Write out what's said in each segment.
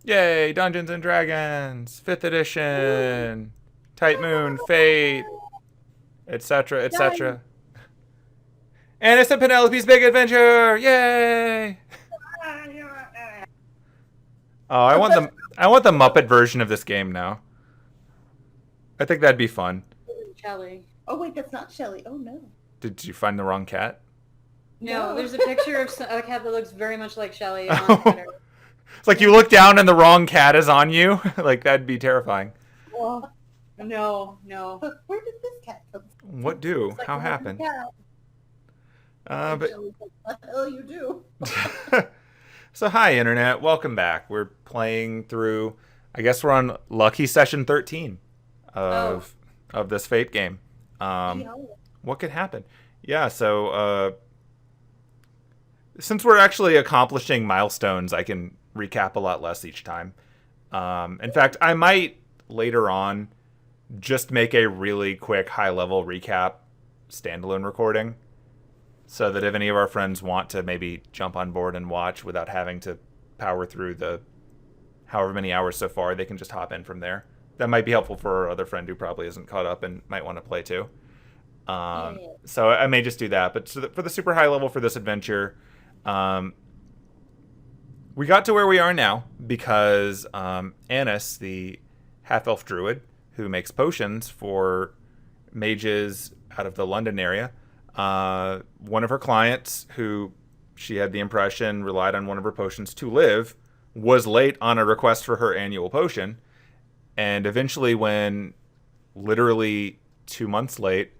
Yay, Dungeons and Dragons, 5th edition, Type Moon, Fate, etc., Yay. etc. Anise and Penelope's Big Adventure! Yay! Oh, I want the Muppet version of this game now. I think that'd be fun. Shelly. Oh wait, that's not Shelly. Oh no. Did you find the wrong cat? No, there's a picture of a cat that looks very much like Shelly on Twitter. It's like you look down and the wrong cat is on you. Like, that'd be terrifying. Well, No. where did this cat come from? What do? It's like How a happened? cat. But Shelly's like, what the hell you do? So hi internet, welcome back. We're playing through. I guess we're on lucky session 13 of this Fate game. What could happen? Yeah. So since we're actually accomplishing milestones, I can recap a lot less each time. In fact, I might later on just make a really quick high level recap standalone recording, so that if any of our friends want to maybe jump on board and watch without having to power through the however many hours so far, they can just hop in from there. That might be helpful for our other friend who probably isn't caught up and might want to play too. So I may just do that. But for the super high level for this adventure, we got to where we are now because Anise, the half-elf druid who makes potions for mages out of the London area, one of her clients, who she had the impression relied on one of her potions to live, was late on a request for her annual potion. And eventually, when literally 2 months late,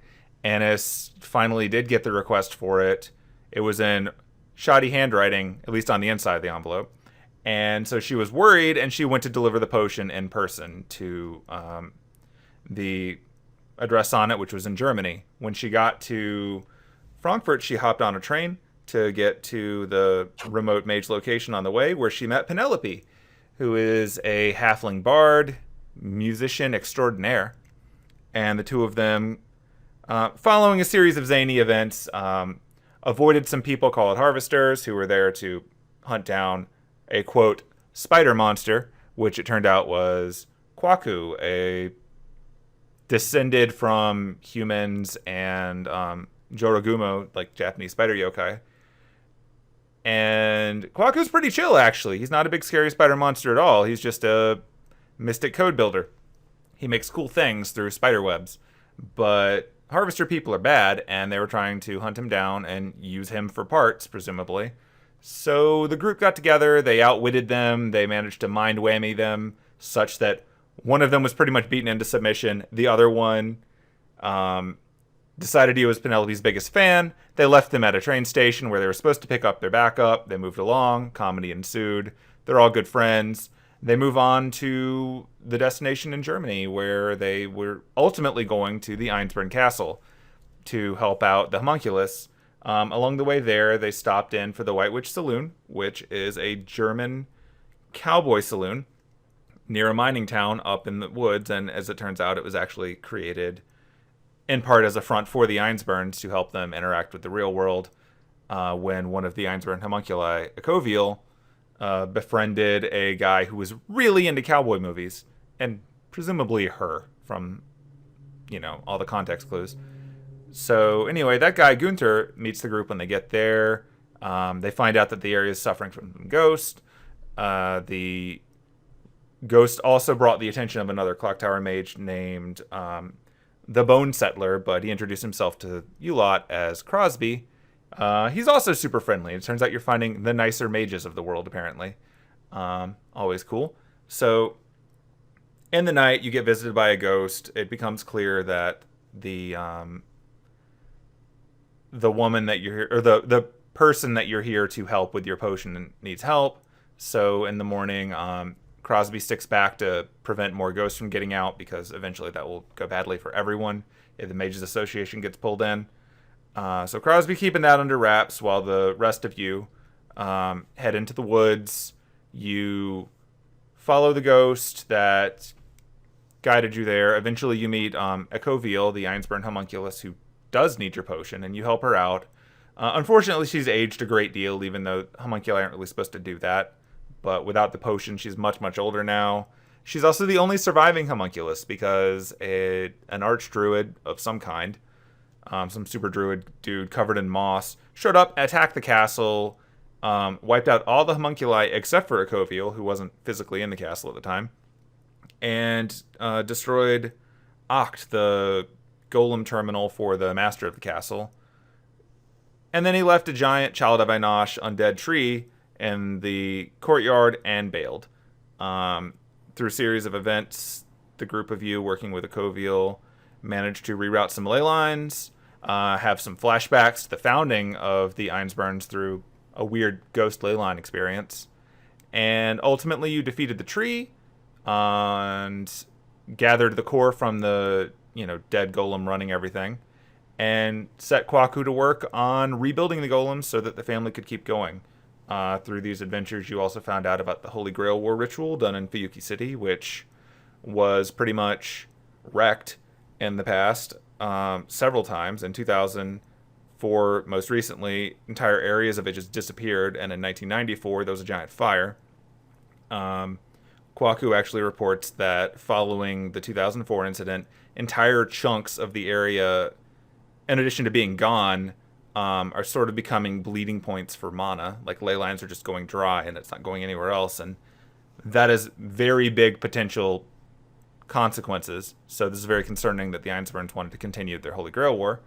Anise finally did get the request for it. It was in shoddy handwriting, at least on the inside of the envelope. And so she was worried, and she went to deliver the potion in person to the address on it, which was in Germany. When she got to Frankfurt, she hopped on a train to get to the remote mage location on the way, where she met Penelope, who is a halfling bard, musician extraordinaire. And the two of them, following a series of zany events, avoided some people called harvesters who were there to hunt down a, quote, spider monster, which it turned out was Kwaku, a descended from humans and Jorogumo, like Japanese spider yokai. And Kwaku's pretty chill, actually. He's not a big scary spider monster at all. He's just a mystic code builder. He makes cool things through spider webs. But harvester people are bad, and they were trying to hunt him down and use him for parts, presumably. So the group got together, they outwitted them, they managed to mind whammy them, such that one of them was pretty much beaten into submission. The other one decided he was Penelope's biggest fan. They left them at a train station where they were supposed to pick up their backup. They moved along. Comedy ensued. They're all good friends. They move on to the destination in Germany, where they were ultimately going to the Einsburn Castle to help out the homunculus. Along the way there, they stopped in for the White Witch Saloon, which is a German cowboy saloon near a mining town up in the woods. And as it turns out, it was actually created in part as a front for the Einsburns to help them interact with the real world when one of the Einsburn homunculi, Ecoviel, befriended a guy who was really into cowboy movies, and presumably her from, all the context clues. So anyway, that guy, Gunther, meets the group when they get there. They find out that the area is suffering from some ghost. The ghost also brought the attention of another clock tower mage named the Bone Settler, but he introduced himself to you lot as Crosby. He's also super friendly. It turns out you're finding the nicer mages of the world, apparently. Always cool. So in the night, you get visited by a ghost. It becomes clear that the woman that you're here, or the person that you're here to help with your potion needs help. So in the morning, Crosby sticks back to prevent more ghosts from getting out, because eventually that will go badly for everyone if the Mages Association gets pulled in. So Crosby keeping that under wraps while the rest of you head into the woods. You follow the ghost that guided you there. Eventually you meet Ecoviel, the Einsburn homunculus, who does need your potion, and you help her out. Unfortunately, she's aged a great deal, even though homunculi aren't really supposed to do that. but without the potion, she's much, much older now. She's also the only surviving homunculus because an archdruid of some kind, some super druid dude covered in moss, showed up, attacked the castle, wiped out all the homunculi except for Acoviel, who wasn't physically in the castle at the time, and destroyed Oct, the golem terminal for the master of the castle. And then he left a giant Child of Inosh undead tree in the courtyard and bailed. Through a series of events, the group of you working with Acoviel managed to reroute some ley lines, have some flashbacks to the founding of the Ainsburns through a weird ghost ley line experience. And ultimately you defeated the tree and gathered the core from the, dead golem running everything, and set Kwaku to work on rebuilding the golems so that the family could keep going. Through these adventures, you also found out about the Holy Grail War ritual done in Fuyuki City, which was pretty much wrecked in the past several times. In 2004, most recently, entire areas of it just disappeared, and in 1994, there was a giant fire. Kwaku actually reports that following the 2004 incident, entire chunks of the area, in addition to being gone, are sort of becoming bleeding points for mana. Like, ley lines are just going dry and it's not going anywhere else, and that is very big potential consequences. So this is very concerning that the Ainsburns wanted to continue their Holy Grail War.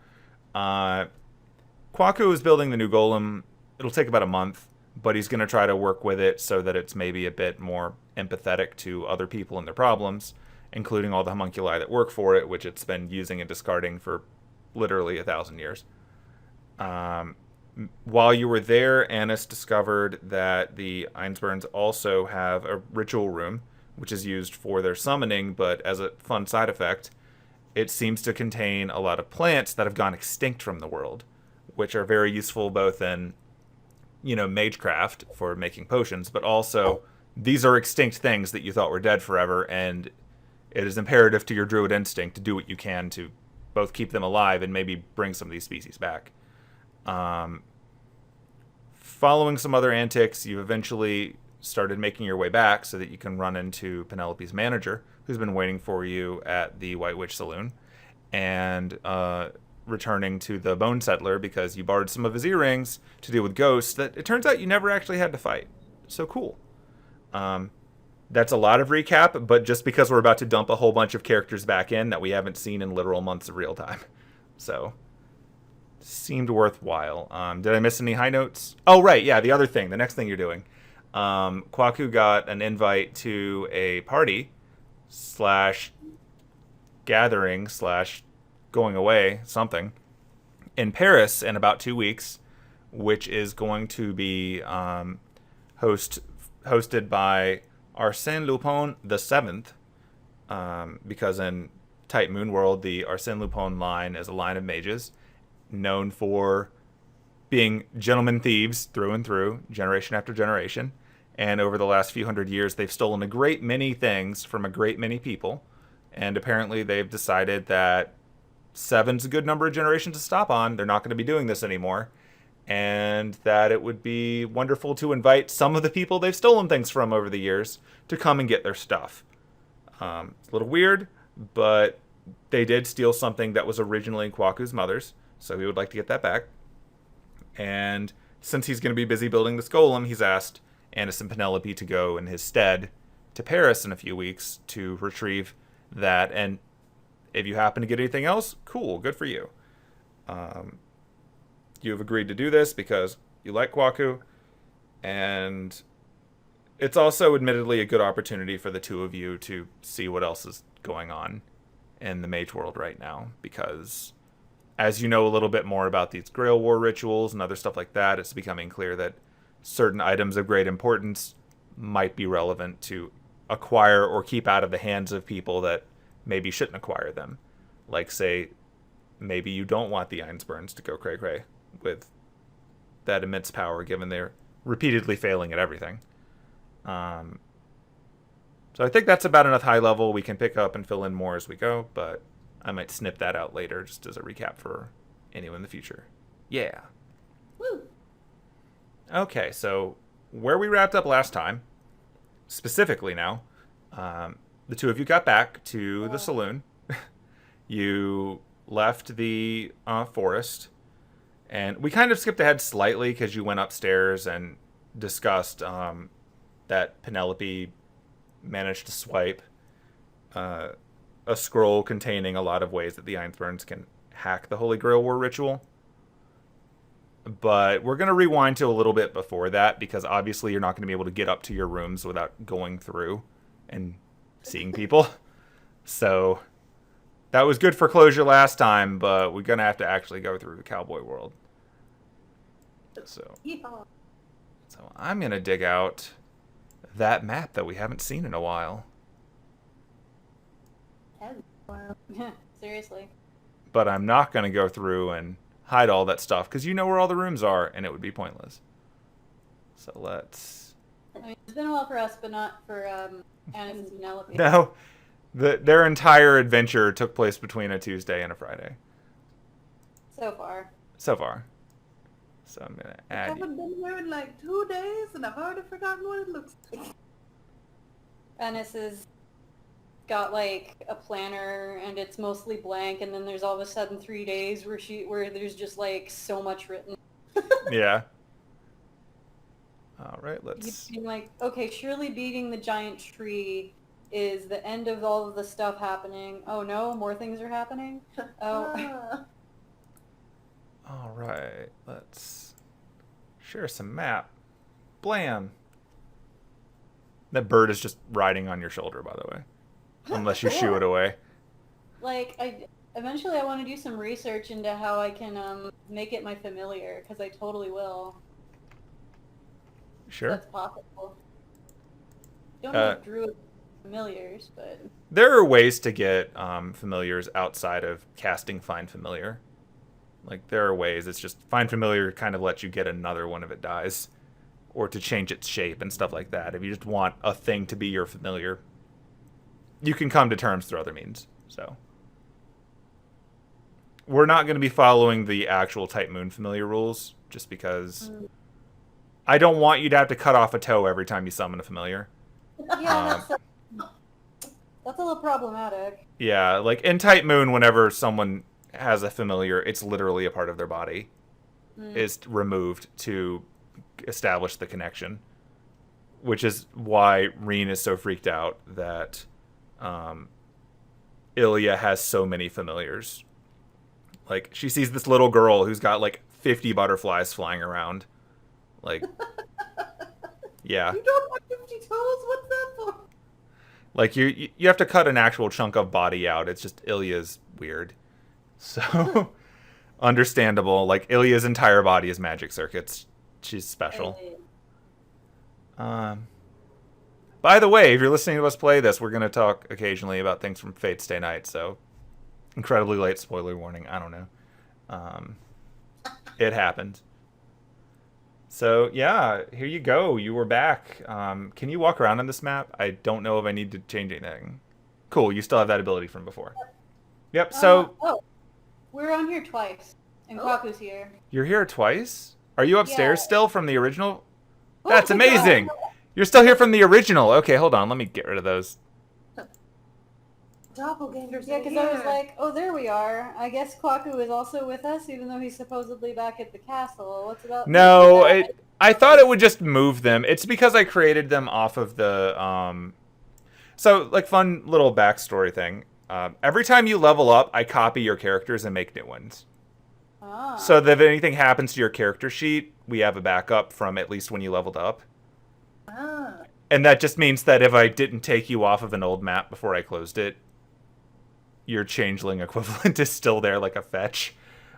Kwaku is building the new golem. It'll take about a month, but he's going to try to work with it so that it's maybe a bit more empathetic to other people and their problems, including all the homunculi that work for it, which it's been using and discarding for literally 1,000 years. While you were there, Anise discovered that the Ainsburns also have a ritual room, which is used for their summoning, but as a fun side effect, it seems to contain a lot of plants that have gone extinct from the world, which are very useful both in, magecraft for making potions, but also these are extinct things that you thought were dead forever, and it is imperative to your druid instinct to do what you can to both keep them alive and maybe bring some of these species back. Following some other antics, you eventually started making your way back so that you can run into Penelope's manager, who's been waiting for you at the White Witch Saloon, and returning to the Bone Settler because you borrowed some of his earrings to deal with ghosts that it turns out you never actually had to fight. So cool. That's a lot of recap, but just because we're about to dump a whole bunch of characters back in that we haven't seen in literal months of real time. So, seemed worthwhile. Did I miss any high notes? Oh, right, yeah, the other thing, the next thing you're doing. Kwaku got an invite to a party / gathering / going away, something, in Paris in about 2 weeks, which is going to be hosted by Arsene Lupin VII, because in Tight Moon World, the Arsene Lupin line is a line of mages known for being gentlemen thieves through and through, generation after generation. And over the last few hundred years, they've stolen a great many things from a great many people. And apparently they've decided that 7's a good number of generations to stop on. They're not going to be doing this anymore. And that it would be wonderful to invite some of the people they've stolen things from over the years to come and get their stuff. It's a little weird, but they did steal something that was originally Kwaku's mother's, so he would like to get that back. And since he's going to be busy building this golem, he's asked Anise and Penelope to go in his stead to Paris in a few weeks to retrieve that. And if you happen to get anything else, cool, good for you. You have agreed to do this because you like Kwaku, and it's also admittedly a good opportunity for the two of you to see what else is going on in the mage world right now, because as you know a little bit more about these Grail War rituals and other stuff like that, it's becoming clear that certain items of great importance might be relevant to acquire or keep out of the hands of people that maybe shouldn't acquire them. Like, say, maybe you don't want the Ainsburns to go cray-cray with that immense power, given they're repeatedly failing at everything. So I think that's about enough high level. We can pick up and fill in more as we go, but I might snip that out later just as a recap for anyone in the future. Yeah. Woo. Okay, so where we wrapped up last time specifically now, the two of you got back to the saloon. You left the forest, and we kind of skipped ahead slightly because you went upstairs and discussed that Penelope managed to swipe a scroll containing a lot of ways that the Einthburns can hack the Holy Grail War ritual. But we're going to rewind to a little bit before that, because obviously you're not going to be able to get up to your rooms without going through and seeing people. So that was good for closure last time, but we're going to have to actually go through the cowboy world. So I'm going to dig out that map that we haven't seen in a while. Seriously. But I'm not going to go through and hide all that stuff, because you know where all the rooms are, and it would be pointless. So let's... I mean, it's been a while for us, but not for Anise and Penelope. No, their entire adventure took place between a Tuesday and a Friday. So far. So far. So I'm going to I add... haven't been here in like 2 days, and I've already forgotten what it looks like. Anise has got like a planner, and it's mostly blank, and then there's all of a sudden 3 days where there's just like so much written. Yeah. All right, let's... You'd be like, okay, surely beating the giant tree is the end of all of the stuff happening. Oh no, more things are happening? Oh. All right, let's share some map. Blam. That bird is just riding on your shoulder, by the way. Unless you shoo it away. Like, eventually I want to do some research into how I can make it my familiar, because I totally will. Sure. That's possible. Don't know druid familiars, but... There are ways to get familiars outside of casting Find Familiar. Like, there are ways. It's just Find Familiar kind of lets you get another one if it dies. Or to change its shape and stuff like that. If you just want a thing to be your familiar, you can come to terms through other means. So we're not going to be following the actual Type Moon Familiar rules, just because I don't want you to have to cut off a toe every time you summon a familiar. Yeah, that's a little problematic. Yeah, like in Type Moon, whenever someone has a familiar, it's literally a part of their body is removed to establish the connection, which is why Reen is so freaked out that Ilya has so many familiars. Like, she sees this little girl who's got like 50 butterflies flying around. Like, yeah. You don't have 50 toes? What's that for? Like, you have to cut an actual chunk of body out. It's just Ilya's weird. So, understandable. Like, Ilya's entire body is magic circuits. She's special. By the way, if you're listening to us play this, we're going to talk occasionally about things from Fate Stay Night, so incredibly late spoiler warning. I don't know. It happened. So, yeah, here you go. You were back. Can you walk around on this map? I don't know if I need to change anything. Cool, you still have that ability from before. Yep, so... we're on here twice, and Kwaku's here. You're here twice? Are you upstairs still from the original? Oh, That's amazing! You're still here from the original. Okay, hold on. Let me get rid of those. Doppelgangers. Yeah, because I was like, oh, there we are. I guess Kwaku is also with us, even though he's supposedly back at the castle. What's about... No, I thought it would just move them. It's because I created them off of the... So, like, fun little backstory thing. Every time you level up, I copy your characters and make new ones. Ah. So that if anything happens to your character sheet, we have a backup from at least when you leveled up. Ah. And that just means that if I didn't take you off of an old map before I closed it, your changeling equivalent is still there like a fetch.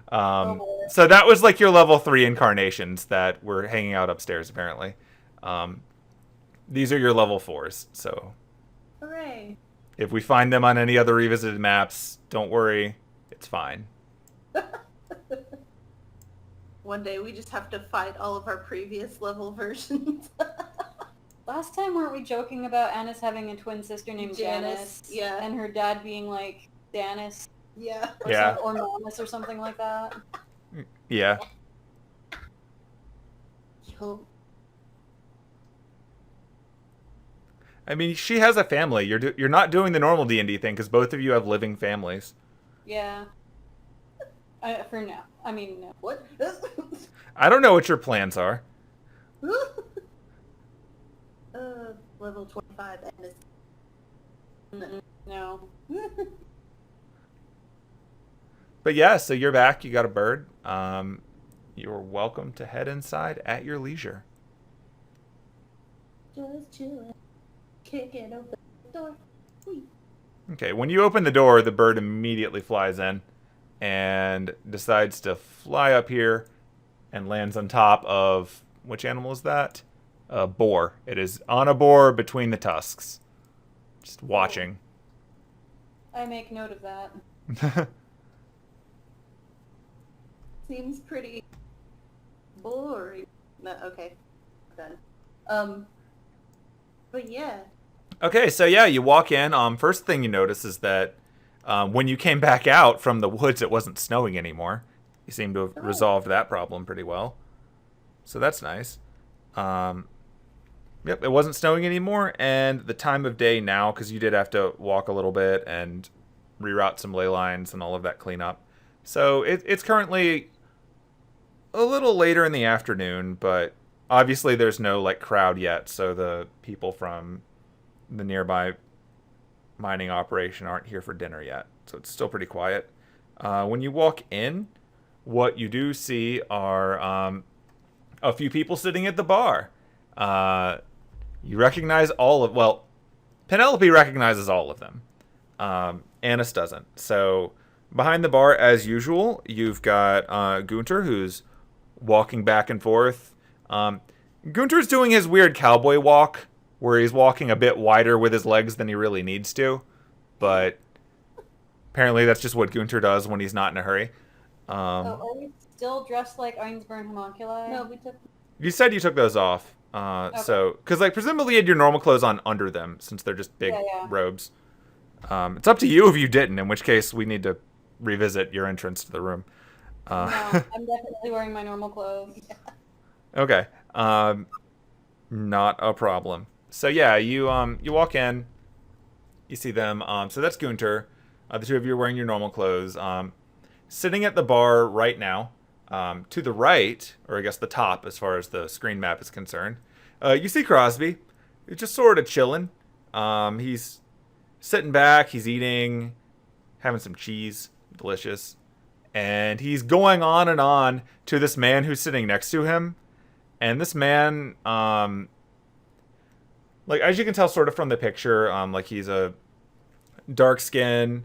So that was like your level 3 incarnations that were hanging out upstairs, apparently. These are your level 4s, so... Hooray. If we find them on any other revisited maps, don't worry, it's fine. One day we just have to fight all of our previous level versions. Last time, weren't we joking about Anise having a twin sister named Janice? Yeah. And her dad being like Danis? Yeah. Or Mamas or something like that? Yeah. Yo. I mean, she has a family. You're not doing the normal D&D thing because both of you have living families. Yeah. For now. I mean, no. What? I don't know what your plans are. Level 25 Anise. No. But yeah, so you're back. You got a bird. You're welcome to head inside at your leisure. Just chillin'. Kicking open the door. Whee. Okay, when you open the door, the bird immediately flies in and decides to fly up here and lands on top of, which animal is that? A boar. It is on a boar between the tusks. Just watching. I make note of that. Seems pretty boring. No, okay. Done. But yeah. Okay, so yeah, you walk in. First thing you notice is that when you came back out from the woods, it wasn't snowing anymore. You seem to have resolved that problem pretty well. So that's nice. Yep, it wasn't snowing anymore, and the time of day now, because you did have to walk a little bit and reroute some ley lines and all of that cleanup. So it's currently a little later in the afternoon, but obviously there's no like crowd yet, so the people from the nearby mining operation aren't here for dinner yet. So it's still pretty quiet. When you walk in, what you do see are a few people sitting at the bar. You recognize Penelope recognizes all of them. Anise doesn't. So behind the bar, as usual, you've got Gunter, who's walking back and forth. Gunter's doing his weird cowboy walk, where he's walking a bit wider with his legs than he really needs to. But apparently that's just what Gunter does when he's not in a hurry. Are we still dressed like Einsburn homunculi? No, we took... You said you took those off. Okay. So, because like presumably you had your normal clothes on under them, since they're just big robes. It's up to you if you didn't, in which case we need to revisit your entrance to the room. No, I'm definitely wearing my normal clothes. Okay. Not a problem. So yeah, you walk in, you see them. So that's Gunter. The two of you are wearing your normal clothes. Sitting at the bar right now, to the right, or I guess the top as far as the screen map is concerned, you see Crosby. He's just sort of chilling. He's sitting back, he's eating, having some cheese, delicious. And he's going on and on to this man who's sitting next to him. And this man, like as you can tell sort of from the picture, like he's a dark skin.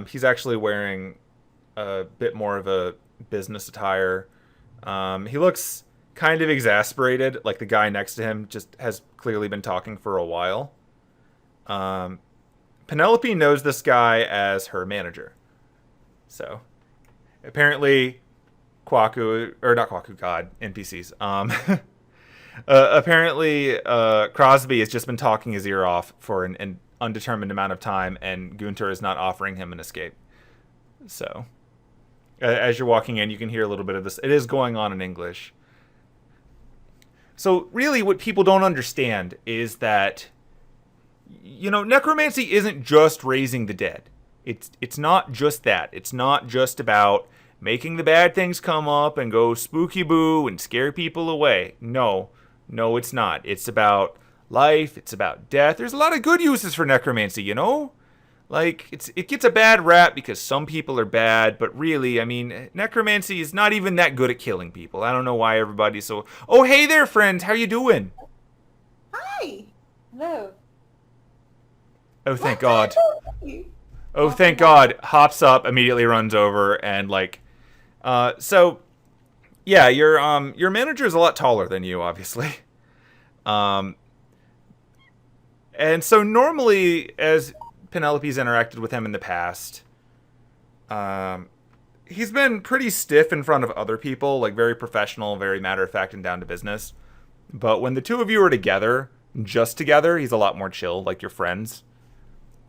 He's actually wearing a bit more of a business attire. He looks kind of exasperated, like the guy next to him just has clearly been talking for a while. Penelope knows this guy as her manager. So, apparently, not Kwaku, God, NPCs. Apparently, Crosby has just been talking his ear off for an undetermined amount of time, and Gunter is not offering him an escape. So, as you're walking in, you can hear a little bit of this. It is going on in English. So, really, what people don't understand is that, you know, necromancy isn't just raising the dead. It's not just that. It's not just about making the bad things come up and go spooky boo and scare people away. No, it's not. It's about life. It's about death. There's a lot of good uses for necromancy, you know? Like, it gets a bad rap because some people are bad, but really, I mean, necromancy is not even that good at killing people. I don't know why everybody's so... Oh, hey there, friends. How you doing? Hi! Hello. Oh, thank God. Oh, thank God. Hops up, immediately runs over, and like... So, yeah, your manager is a lot taller than you, obviously. And so normally, as Penelope's interacted with him in the past, he's been pretty stiff in front of other people, like very professional, very matter-of-fact, and down to business. But when the two of you are together, just together, he's a lot more chill, like you're friends.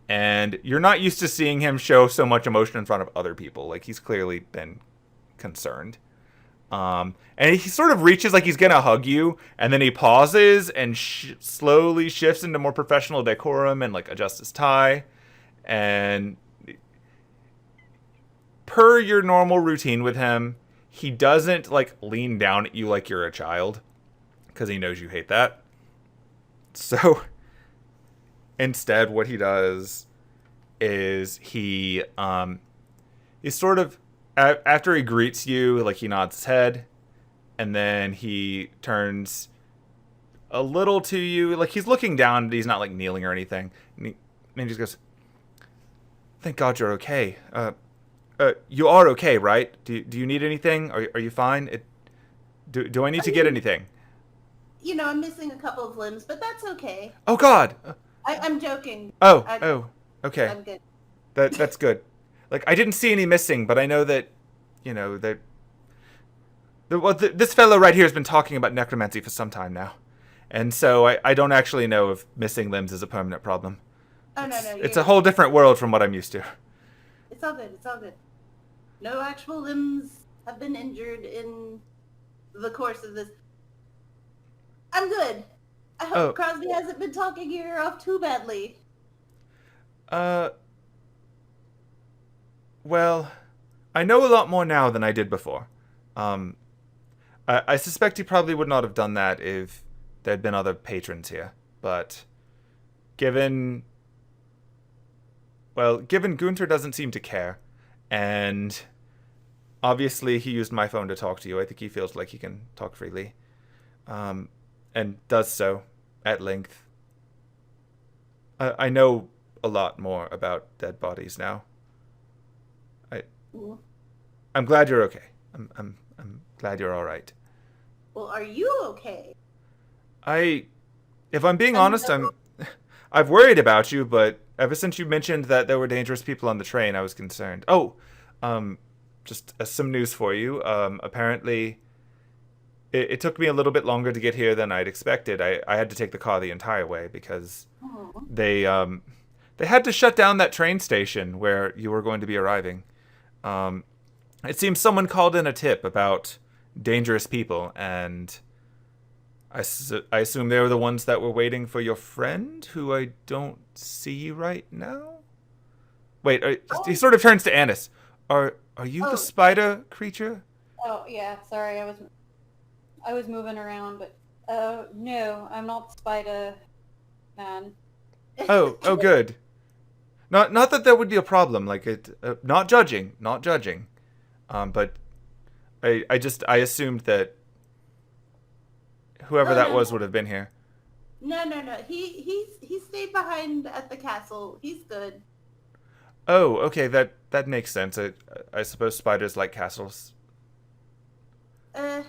And you're not used to seeing him show so much emotion in front of other people. Like, he's clearly been concerned. And he sort of reaches like he's gonna hug you, and then he pauses and slowly shifts into more professional decorum and like adjusts his tie. And per your normal routine with him, he doesn't like lean down at you like you're a child, because he knows you hate that. So instead, what he does is he sort of, after he greets you, like he nods his head, and then he turns a little to you, like he's looking down, but he's not like kneeling or anything. And he just goes, "Thank God you're okay. You are okay, right? Do you need anything? Are you fine? Do I need to get anything?" You know, I'm missing a couple of limbs, but that's okay. Oh God. I'm joking. Oh, okay. I'm good. That's good. Like, I didn't see any missing, but I know that, this fellow right here has been talking about necromancy for some time now. And so I don't actually know if missing limbs is a permanent problem. Oh, no. It's a whole different world from what I'm used to. It's all good. It's all good. No actual limbs have been injured in the course of this. I'm good. I hope Crosby hasn't been talking your ear off too badly. Well, I know a lot more now than I did before. I suspect he probably would not have done that if there had been other patrons here. But given Gunther doesn't seem to care, and obviously he used my phone to talk to you, I think he feels like he can talk freely. And does so at length. I know a lot more about dead bodies now. I'm glad you're okay. I'm glad you're all right. Well, are you okay? If I'm being honest, I've worried about you, but ever since you mentioned that there were dangerous people on the train, I was concerned. Just some news for you. Apparently, it took me a little bit longer to get here than I'd expected. I had to take the car the entire way because they had to shut down that train station where you were going to be arriving. It seems someone called in a tip about dangerous people, and I assume they were the ones that were waiting for your friend, who I don't see right now. Wait, he sort of turns to Anise. Are you the spider creature? Oh yeah, sorry, I was moving around, but no, I'm not the spider man. Oh, good. Not that there would be a problem. Like not judging. But I assumed that whoever that was would have been here. No. He stayed behind at the castle. He's good. Oh, okay. That makes sense. I suppose spiders like castles. I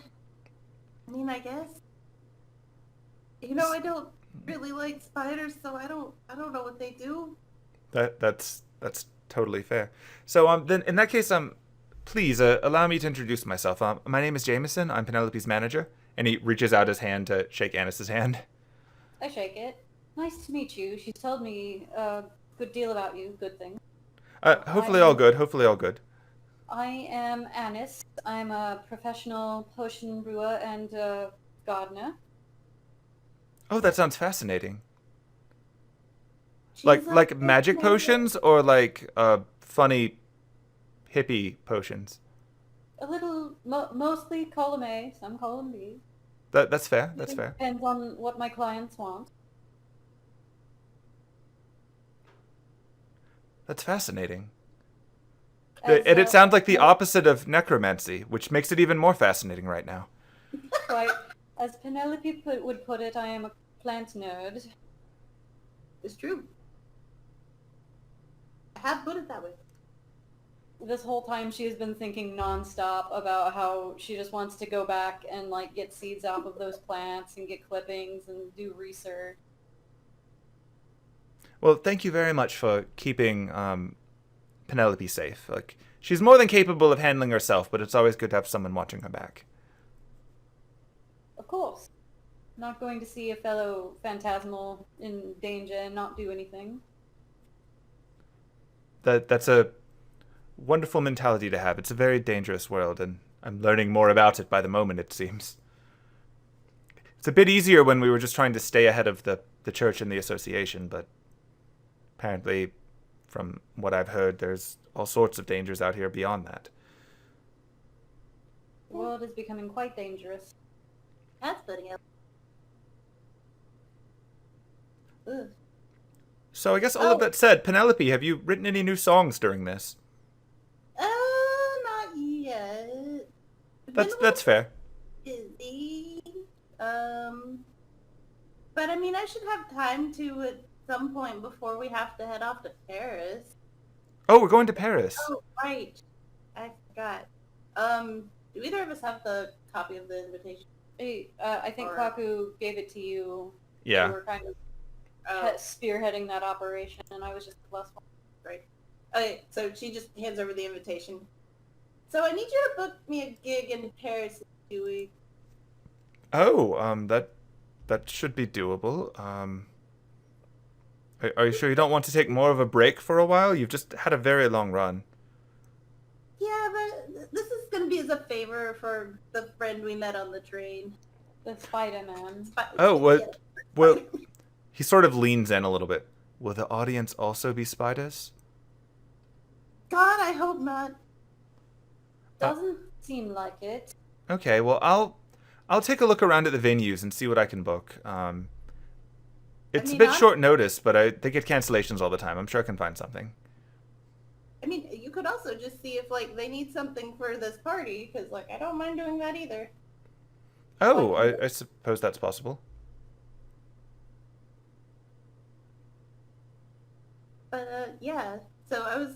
mean, I guess. I don't really like spiders, so I don't know what they do. That's totally fair. So then in that case, please allow me to introduce myself. My name is Jameson. I'm Penelope's manager, and he reaches out his hand to shake Anice's hand. I shake it. Nice to meet you. She's told me a good deal about you. Good thing. Hopefully all good. I am Anise. I'm a professional potion brewer and gardener. Oh, that sounds fascinating. She's Like magic potions or like funny hippie potions? A little, mostly column A, some column B. That's fair. That's fair. Depends on what my clients want. That's fascinating. And it sounds like the opposite of necromancy, which makes it even more fascinating right now. Right. As Penelope would put it, I am a plant nerd. It's true. I have put it that way. This whole time she has been thinking nonstop about how she just wants to go back and like get seeds off of those plants and get clippings and do research. Well, thank you very much for keeping Penelope safe. Like, she's more than capable of handling herself, but it's always good to have someone watching her back. Of course. Not going to see a fellow phantasmal in danger and not do anything. That's a wonderful mentality to have. It's a very dangerous world, and I'm learning more about it by the moment, it seems. It's a bit easier when we were just trying to stay ahead of the church and the association, but apparently, from what I've heard, there's all sorts of dangers out here beyond that. The world is becoming quite dangerous. That's putting it. Ugh. So I guess all of that said, Penelope, have you written any new songs during this? Not yet. That's fair. Busy. But I mean, I should have time to at some point before we have to head off to Paris. Oh, we're going to Paris. Oh, right. I forgot. Do either of us have the copy of the invitation? I think Or- Kwaku gave it to you. Yeah. You were kind of spearheading that operation, and I was just the last one. Right. Okay, so she just hands over the invitation. So I need you to book me a gig in Paris in 2 weeks. Oh, that should be doable. Are you sure you don't want to take more of a break for a while? You've just had a very long run. Yeah, but this is going to be as a favor for the friend we met on the train. The Spider-Man. Oh, what? Well, he sort of leans in a little bit. Will the audience also be spiders? God, I hope not. Doesn't seem like it. Okay, well, I'll take a look around at the venues and see what I can book. It's a bit short notice, but they get cancellations all the time. I'm sure I can find something. I mean, you could also just see if, like, they need something for this party, because, like, I don't mind doing that either. Oh, I suppose that's possible. But, yeah. So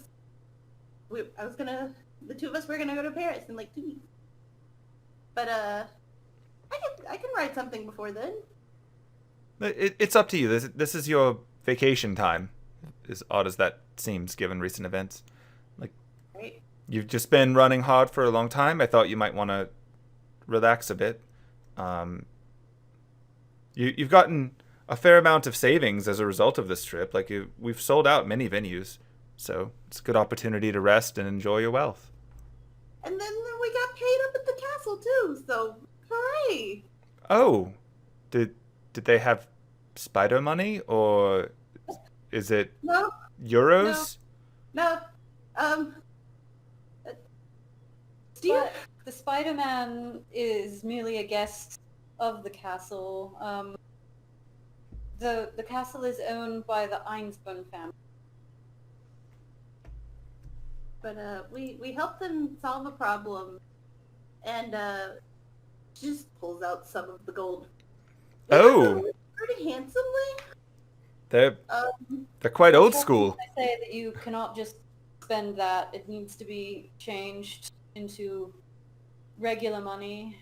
the two of us were gonna go to Paris in, like, 2 weeks. But, I can write something before then. It's up to you. This is your vacation time, as odd as that seems, given recent events. Like, Right? you've just been running hard for a long time. I thought you might want to relax a bit. You've gotten a fair amount of savings as a result of this trip. Like, we've sold out many venues, so it's a good opportunity to rest and enjoy your wealth. And then we got paid up at the castle, too, so hooray! Oh, did they have spider money, or is it No, euros? no, Steve? But the Spider-Man is merely a guest of the castle. The castle is owned by the Einsborn family. But, we helped them solve a problem, and, she just pulls out some of the gold. Oh. Pretty handsomely. They're Um, quite old school. I say that you cannot just spend that. It needs to be changed into regular money,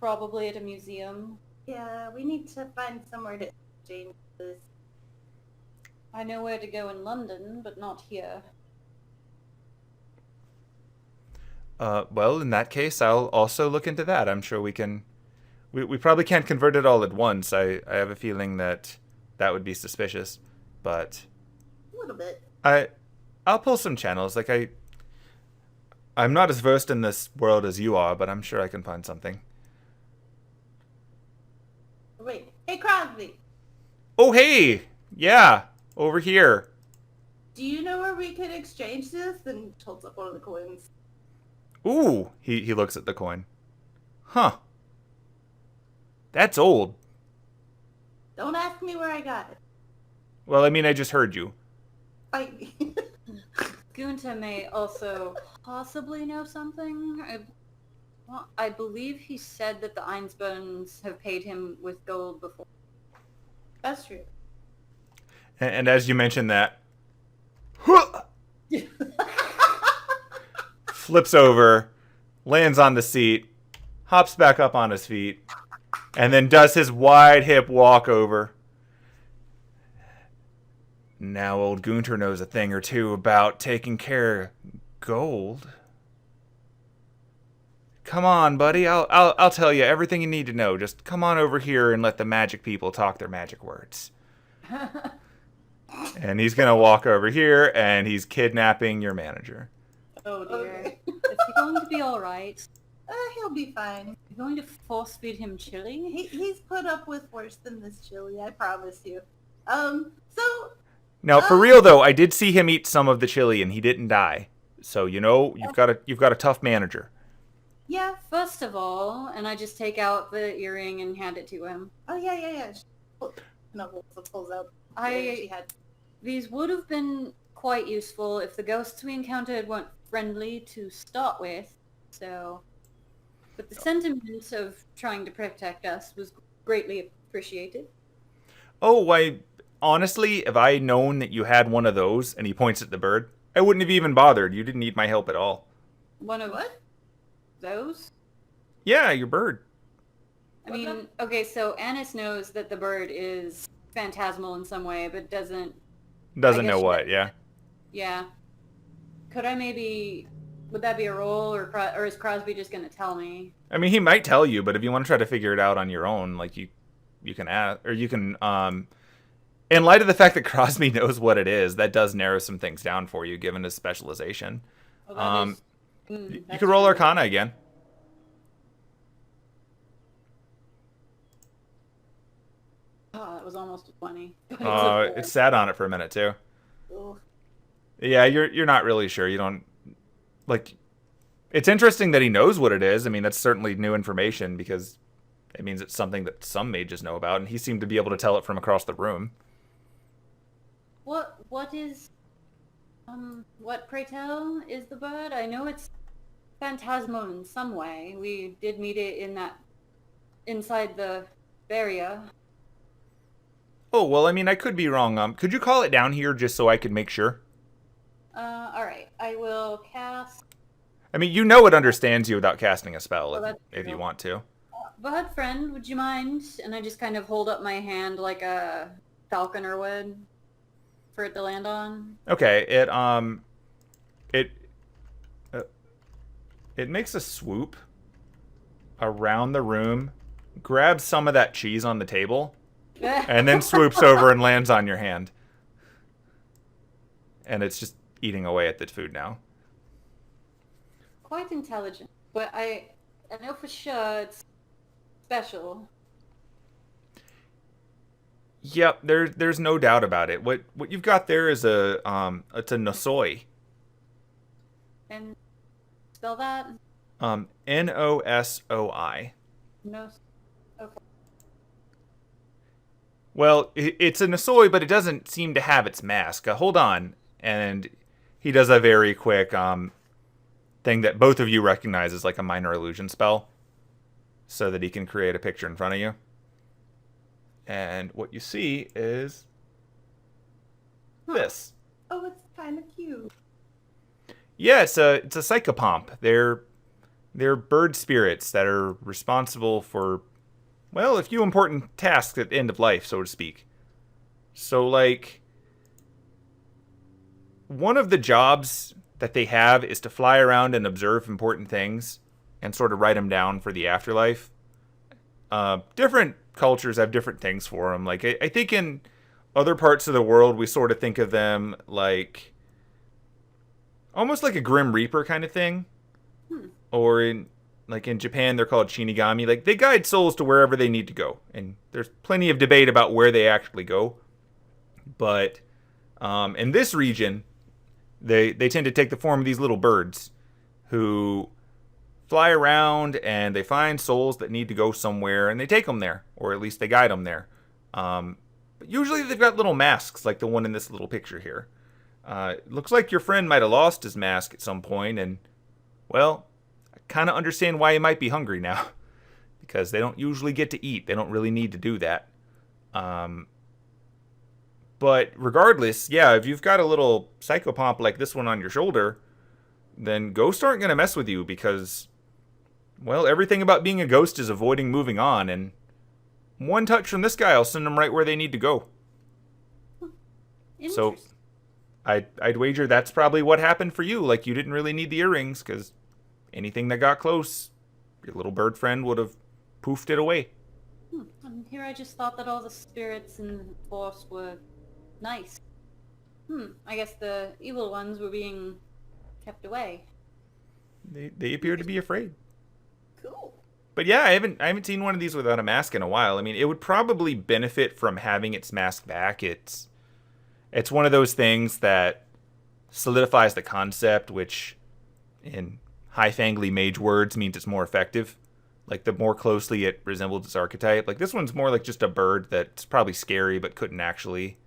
probably at a museum. yeah, we need to find somewhere to exchange this. I know where to go in London, but not here. Well, in that case, I'll also look into that. I'm sure we can. We probably can't convert it all at once. I have a feeling that would be suspicious, but A little bit. I'll pull some channels. Like I'm not as versed in this world as you are, but I'm sure I can find something. Wait, hey Crosby, Oh, hey, yeah, over here. do you know where we could exchange this? And holds up one of the coins. Ooh, he looks at the coin. Huh. That's old. Don't ask me where I got it. Well, I mean, I just heard you. Like, Gunta may also possibly know something. I believe he said that the Einsborns have paid him with gold before. that's true. And as you mentioned that, flips over, lands on the seat, hops back up on his feet, and then does his wide hip walkover. Now old Gunter knows a thing or two about taking care of gold. Come on, buddy. I'll tell you everything you need to know. Just come on over here and let the magic people talk their magic words. And he's gonna walk over here, and he's kidnapping your manager. Oh dear. Is he going to be alright? He'll be fine. You're going to force feed him chili? He's put up with worse than this chili, I promise you. So Now, for real though, I did see him eat some of the chili, and he didn't die. So you've got a tough manager. yeah. First of all, and I just take out the earring and hand it to him. Oh yeah. No, pulls out. She had. These would have been quite useful if the ghosts we encountered weren't friendly to start with, so... But the sentiment of trying to protect us was greatly appreciated. Oh, why, honestly, if I had known that you had one of those, and he points at the bird, I wouldn't have even bothered. You didn't need my help at all. One of What? those? Yeah, your bird. I mean, okay, so Anise knows that the bird is phantasmal in some way, but doesn't Doesn't I guess know she what, doesn't. yeah. Yeah. Could I maybe... Would that be a roll, or is Crosby just going to tell me? I mean, he might tell you, but if you want to try to figure it out on your own, like you can ask, or you can, in light of the fact that Crosby knows what it is, that does narrow some things down for you, given his specialization. Well, that is... You that's could roll true. Arcana again. Oh, that was almost a 20. But it's a It sat on it for a minute too. 4. Ugh. Yeah, you're not really sure. You don't like. It's interesting that he knows what it is. I mean, that's certainly new information because it means it's something that some mages know about, and he seemed to be able to tell it from across the room. What is... what, pray tell, is the bird? I know it's phantasmal in some way. We did meet it inside the barrier. Oh, well, I mean, I could be wrong. Could you call it down here just so I could make sure? Alright. I will cast... I mean, you know it understands you without casting a spell Well, that's if you true. want to. Bird friend, would you mind? And I just kind of hold up my hand like a falconer would for it to land on. Okay, it makes a swoop around the room, grabs some of that cheese on the table, and then swoops over and lands on your hand. And it's just eating away at the food now. Quite intelligent, but I know for sure it's special. Yep, there's no doubt about it. What you've got there is it's a nosoi. And spell that? Nosoi. No. Okay. Well, it's a nosoi, but it doesn't seem to have its mask. Hold on, and he does a very quick thing that both of you recognize as like a minor illusion spell, so that he can create a picture in front of you. And what you see is this. Oh, it's kind of cute. Yeah, it's a psychopomp. They're bird spirits that are responsible for, well, a few important tasks at the end of life, so to speak. So, like, one of the jobs that they have is to fly around and observe important things and sort of write them down for the afterlife. Different cultures have different things for them. Like, I think in other parts of the world, we sort of think of them like almost like a Grim Reaper kind of thing. Or in Japan, they're called Shinigami. Like, they guide souls to wherever they need to go. And there's plenty of debate about where they actually go. But in this region, they tend to take the form of these little birds who fly around and they find souls that need to go somewhere and they take them there, or at least they guide them there. But usually they've got little masks like the one in this little picture here. It looks like your friend might have lost his mask at some point, and, well, I kind of understand why he might be hungry now. Because they don't usually get to eat. They don't really need to do that. But regardless, yeah, if you've got a little psychopomp like this one on your shoulder, then ghosts aren't going to mess with you because, well, everything about being a ghost is avoiding moving on, and one touch from this guy will send them right where they need to go. So I'd wager that's probably what happened for you. Like, you didn't really need the earrings because anything that got close, your little bird friend would have poofed it away. And here I just thought that all the spirits in the force were nice. I guess the evil ones were being kept away. They appear to be afraid. Cool. But yeah, I haven't seen one of these without a mask in a while. I mean, it would probably benefit from having its mask back. It's one of those things that solidifies the concept, which in high-fangly mage words means it's more effective. Like, the more closely it resembles its archetype. Like, this one's more like just a bird that's probably scary but couldn't actually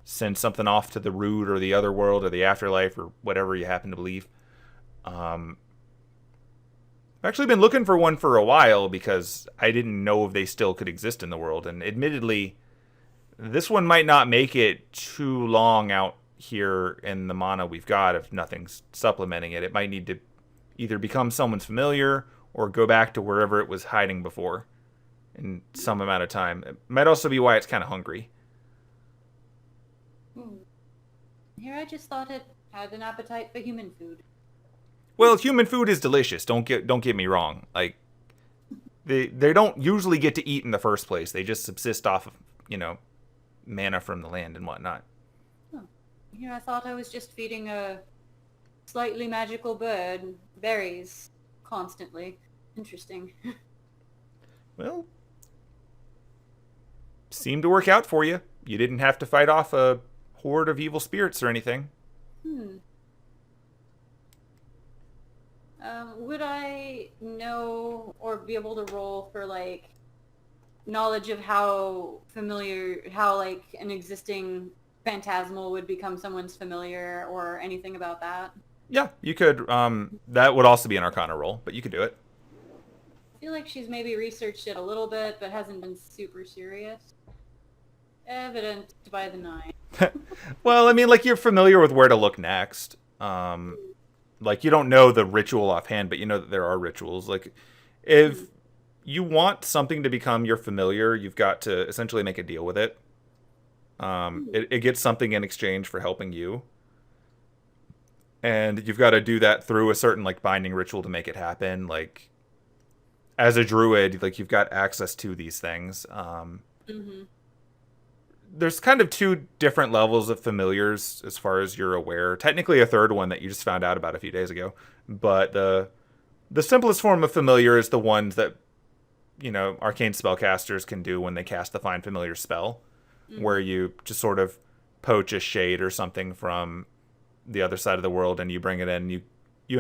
send something off to the root or the other world or the afterlife or whatever you happen to believe. I've actually been looking for one for a while because I didn't know if they still could exist in the world. And admittedly, this one might not make it too long out here in the mana we've got if nothing's supplementing it. It might need to either become someone's familiar or go back to wherever it was hiding before in some amount of time. It might also be why it's kind of hungry. Here I just thought it had an appetite for human food. Well, human food is delicious. Don't get me wrong. Like, they don't usually get to eat in the first place. They just subsist off of, mana from the land and whatnot. Here I thought I was just feeding a slightly magical bird berries constantly. Interesting. Well, seemed to work out for you. You didn't have to fight off a horde of evil spirits or anything. Would I know or be able to roll for, like, knowledge of how an existing phantasmal would become someone's familiar or anything about that? Yeah, you could. That would also be an Arcana roll, but you could do it. I feel like she's maybe researched it a little bit, but hasn't been super serious. Evident by the 9. Well, I mean, like, you're familiar with where to look next. Like, you don't know the ritual offhand, but you know that there are rituals. Like, if you want something to become your familiar, you've got to essentially make a deal with it. It gets something in exchange for helping you. And you've got to do that through a certain, like, binding ritual to make it happen. Like, as a druid, like, you've got access to these things. There's kind of 2 different levels of familiars as far as you're aware. Technically a third one that you just found out about a few days ago. But the simplest form of familiar is the ones that, arcane spellcasters can do when they cast the Find Familiar spell. Where you just sort of poach a shade or something from the other side of the world and you bring it in. You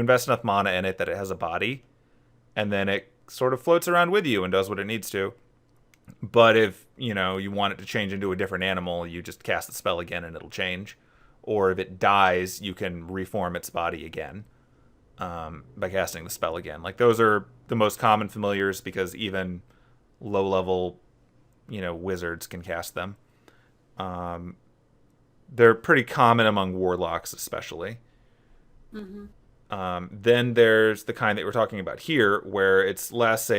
invest enough mana in it that it has a body. And then it sort of floats around with you and does what it needs to. But if, you want it to change into a different animal, you just cast the spell again and it'll change. Or if it dies, you can reform its body again by casting the spell again. Like, those are the most common familiars because even low-level, wizards can cast them. They're pretty common among warlocks especially. Then there's the kind that we're talking about here, where it's less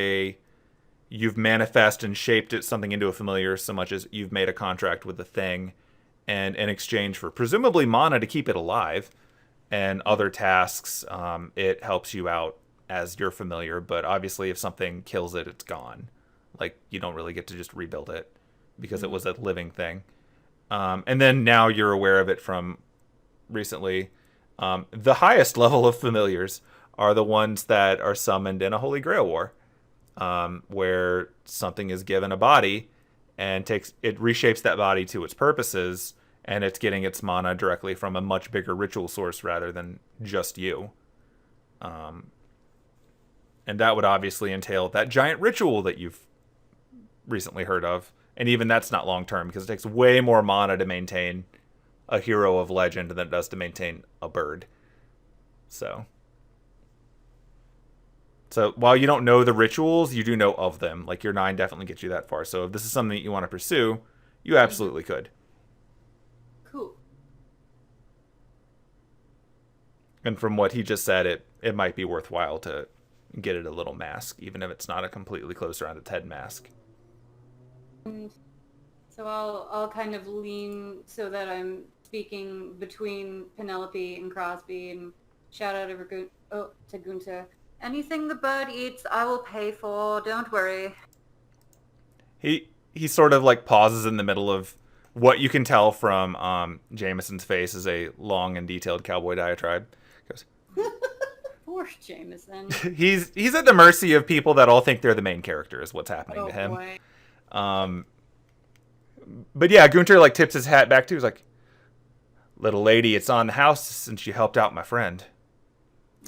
you've manifest and shaped something into a familiar so much as you've made a contract with the thing, and in exchange for presumably mana to keep it alive and other tasks, it helps you out as your familiar. But obviously if something kills it, it's gone. Like, you don't really get to just rebuild it because it was a living thing. And then now you're aware of it from recently. The highest level of familiars are the ones that are summoned in a Holy Grail War. Where something is given a body and it reshapes that body to its purposes, and it's getting its mana directly from a much bigger ritual source rather than just you. And that would obviously entail that giant ritual that you've recently heard of. And even that's not long term because it takes way more mana to maintain a hero of legend than it does to maintain a bird. So while you don't know the rituals, you do know of them. Like, your 9 definitely gets you that far. So if this is something that you want to pursue, you absolutely could. Cool. And from what he just said, it might be worthwhile to get it a little mask, even if it's not a completely close around its head mask. So I'll kind of lean so that I'm speaking between Penelope and Crosby and shout out to Gunta. Anything the bird eats, I will pay for. Don't worry. He sort of like pauses in the middle of what you can tell from Jameson's face is a long and detailed cowboy diatribe. He goes, Poor Jameson. He's at the mercy of people that all think they're the main character is what's happening Oh to him. boy. But yeah, Gunter like tips his hat back too. He's like, "Little lady, it's on the house since you helped out my friend."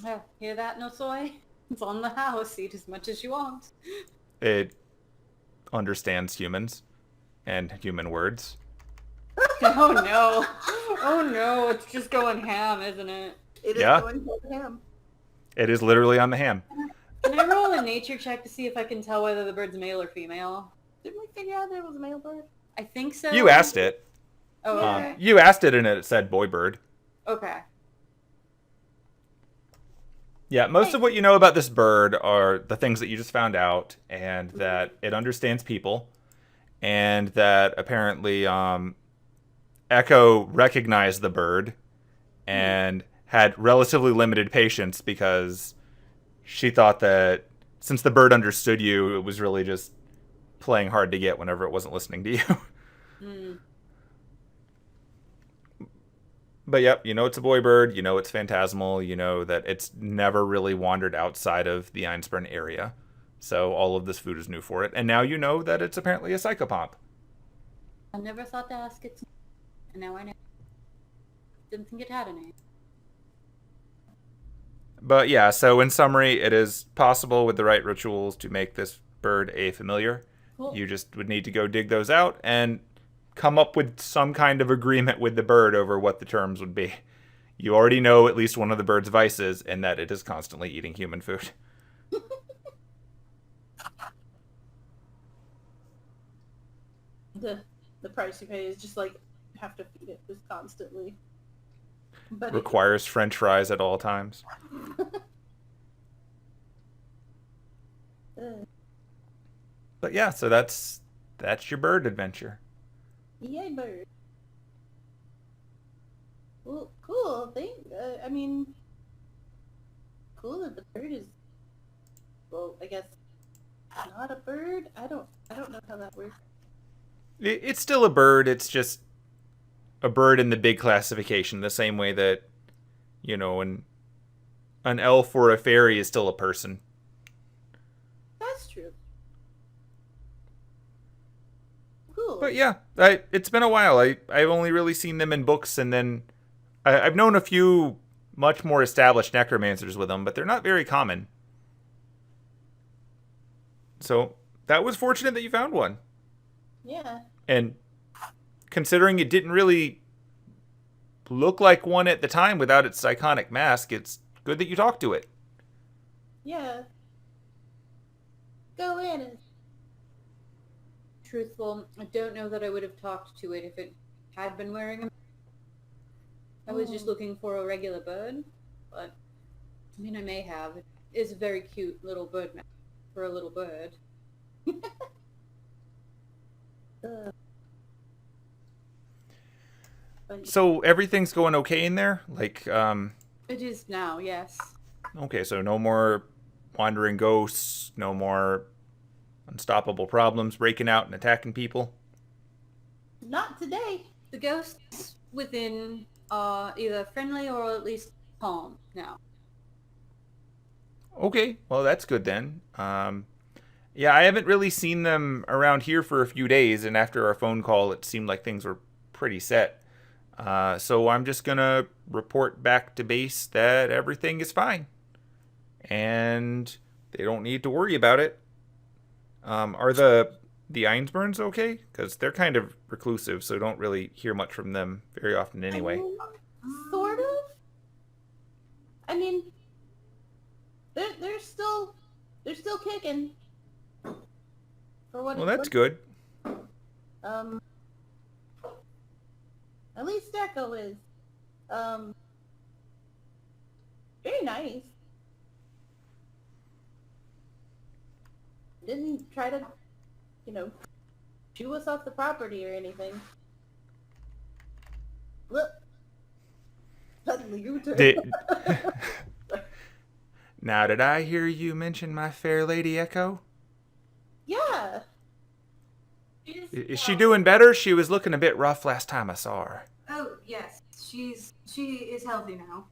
Oh, hear that, no soy? It's on the house. Eat as much as you want. It understands humans and human words. Oh no. Oh no, it's just going ham, isn't it? It is Yeah. going for him. It is literally on the ham. Can I roll a nature check to see if I can tell whether the bird's male or female? Didn't we figure out there was a male bird? I think so. You asked it. Oh, okay. You asked it and it said boy bird. Okay. Yeah, most of what you know about this bird are the things that you just found out, and that it understands people, and that apparently Echo recognized the bird and had relatively limited patience because she thought that since the bird understood you, it was really just playing hard to get whenever it wasn't listening to you. Mm. But yep, you know it's a boy bird, you know it's phantasmal, you know that it's never really wandered outside of the Einsburn area. So all of this food is new for it. And now you know that it's apparently a psychopomp. I never thought to ask its name, and now I know. Didn't think it had a name. But yeah, so in summary, it is possible with the right rituals to make this bird a familiar. Cool. You just would need to go dig those out and come up with some kind of agreement with the bird over what the terms would be. You already know at least one of the bird's vices, and that it is constantly eating human food. The price you pay is just like you have to feed it just constantly. But Requires French fries at all times. But yeah, so that's your bird adventure. Yay, bird. Well, cool. I mean, cool that the bird is. Well, I guess not a bird. I don't know how that works. It's still a bird. It's just a bird in the big classification, the same way that, you know, an elf or a fairy is still a person. That's true. Cool. But yeah, it's been a while. I've only really seen them in books, and then I've known a few much more established necromancers with them, but they're not very common. So that was fortunate that you found one. Yeah. And considering it didn't really look like one at the time without its iconic mask, it's good that you talked to it. Yeah. Go in. Truthful, I don't know that I would have talked to it if it had been wearing a... I was just looking for a regular bird, but I mean I may have. It is a very cute little bird mask for a little bird. So everything's going okay in there? Like, It is now, yes. okay, so no more wandering ghosts, no more unstoppable problems breaking out and attacking people? Not today. The ghosts within are either friendly or at least calm now. Okay, well that's good then. Yeah, I haven't really seen them around here for a few days, and after our phone call, it seemed like things were pretty set. So I'm just gonna report back to base that everything is fine, and they don't need to worry about it. Are the Einsburns okay? Because they're kind of reclusive, so don't really hear much from them very often anyway. I mean, sort of. I mean, they're still kicking. For what? Well, that's good. At least Echo is. Very nice. Didn't try to, shoo us off the property or anything. Look. Suddenly you turn. Now, did I hear you mention my fair lady Echo? Yeah. Is she doing better? She was looking a bit rough last time I saw her. Oh, yes. She is healthy now.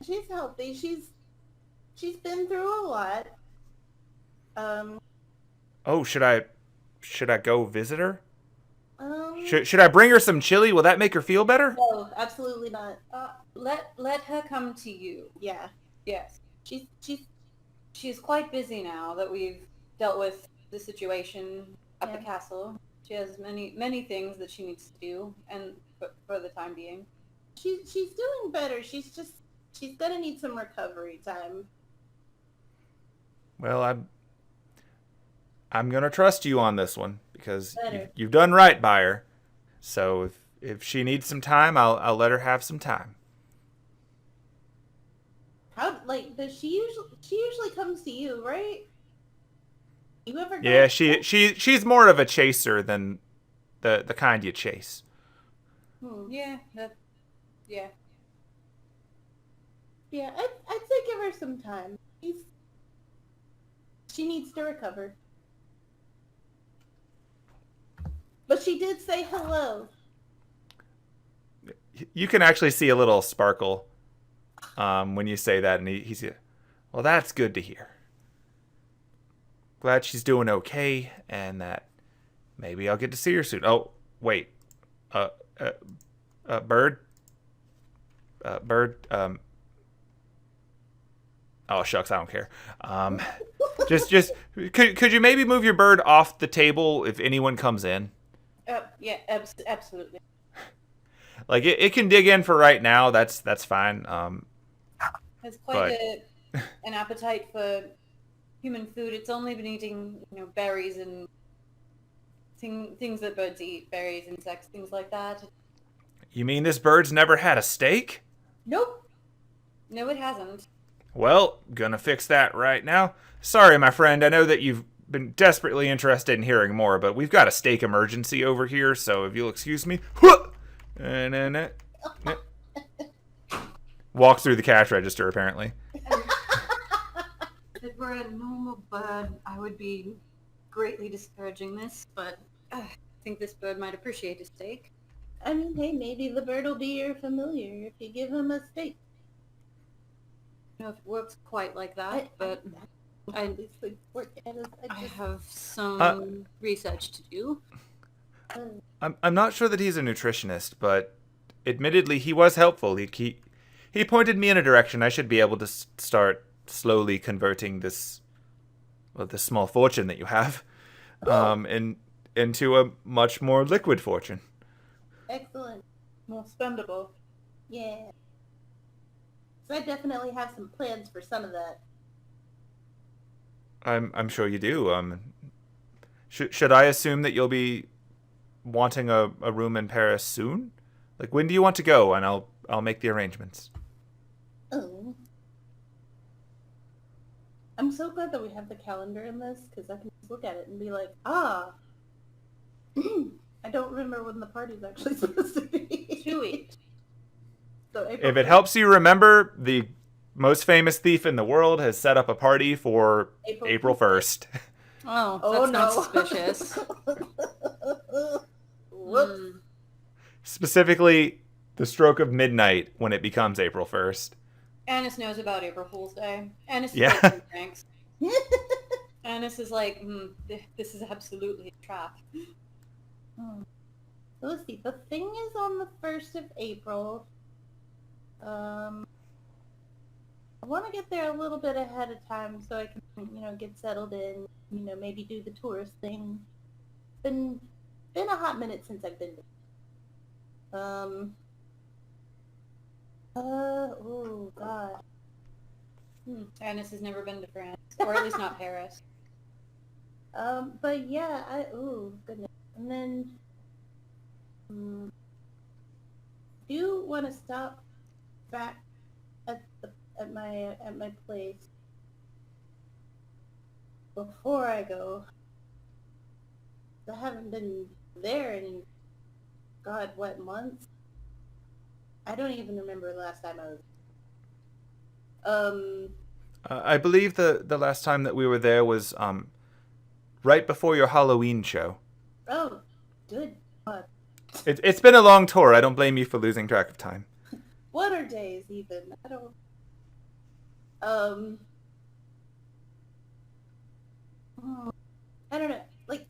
She's healthy. She's she's been through a lot. Oh, should I go visit her? Um, Should I bring her some chili? Will that make her feel better? no, absolutely not. Let her come to you. Yeah, Yes. she's She's quite busy now that we've dealt with the situation at the Yeah. castle. She has many things that she needs to do, and for the time being. she's doing better. She's gonna need some recovery time. Well, I'm gonna trust you on this one because Better. you've done right by her. So if she needs some time, I'll let her have some time. How does she usually comes to you, right? You ever go? Yeah, she's more of a chaser than the kind you chase. Yeah, yeah. Yeah, I'd say give her some time. She needs to recover. But she did say hello. You can actually see a little sparkle when you say that, and he's well, that's good to hear. Glad she's doing okay, and that maybe I'll get to see her soon. Oh, wait, bird, bird. Oh shucks, I don't care. Just could you maybe move your bird off the table if anyone comes in? Yeah, absolutely. Like it can dig in for right now. That's fine. Has quite an appetite for human food. It's only been eating, berries and things that birds eat, berries, insects, things like that. You mean this bird's never had a steak? Nope. No, it hasn't. Well, gonna fix that right now. Sorry, my friend. I know that you've been desperately interested in hearing more, but we've got a steak emergency over here, so if you'll excuse me. Walks through the cash register, apparently. If it were a normal bird, I would be greatly discouraging this, but I think this bird might appreciate a steak. I mean, hey, maybe the bird will be your familiar if you give him a steak. I don't know if it works quite like that, but I have some research to do. I'm not sure that he's a nutritionist, but admittedly, he was helpful. He pointed me in a direction. I should be able to start slowly converting this small fortune that you have into a much more liquid fortune. Excellent. More spendable. Yeah. So I definitely have some plans for some of that. I'm sure you do. Should I assume that you'll be wanting a room in Paris soon? Like, when do you want to go? And I'll make the arrangements. Oh. I'm so glad that we have the calendar in this, because I can just look at it and be like, I don't remember when the party's actually supposed to be. 2 weeks. So April If it 1st. helps you remember, the most famous thief in the world has set up a party for April 1st. Oh, that's not suspicious. Whoops. Specifically, the stroke of midnight when it becomes April 1st. Anise knows about April Fool's Day. Anise is Yeah. like, thanks. Anise is like, this is absolutely a trap. So let's see. The thing is on the 1st of April. I want to get there a little bit ahead of time so I can, get settled in. Maybe do the tourist thing. Been a hot minute since I've been there. Oh God. Anise has never been to France, or at least not Paris. But yeah, goodness. And then, do want to stop back at my place before I go. I haven't been there in God, what, months? I don't even remember the last time I was. I believe the last time that we were there was right before your Halloween show. Oh, good. It's been a long tour. I don't blame you for losing track of time. What are days even? I don't. I don't know. Like,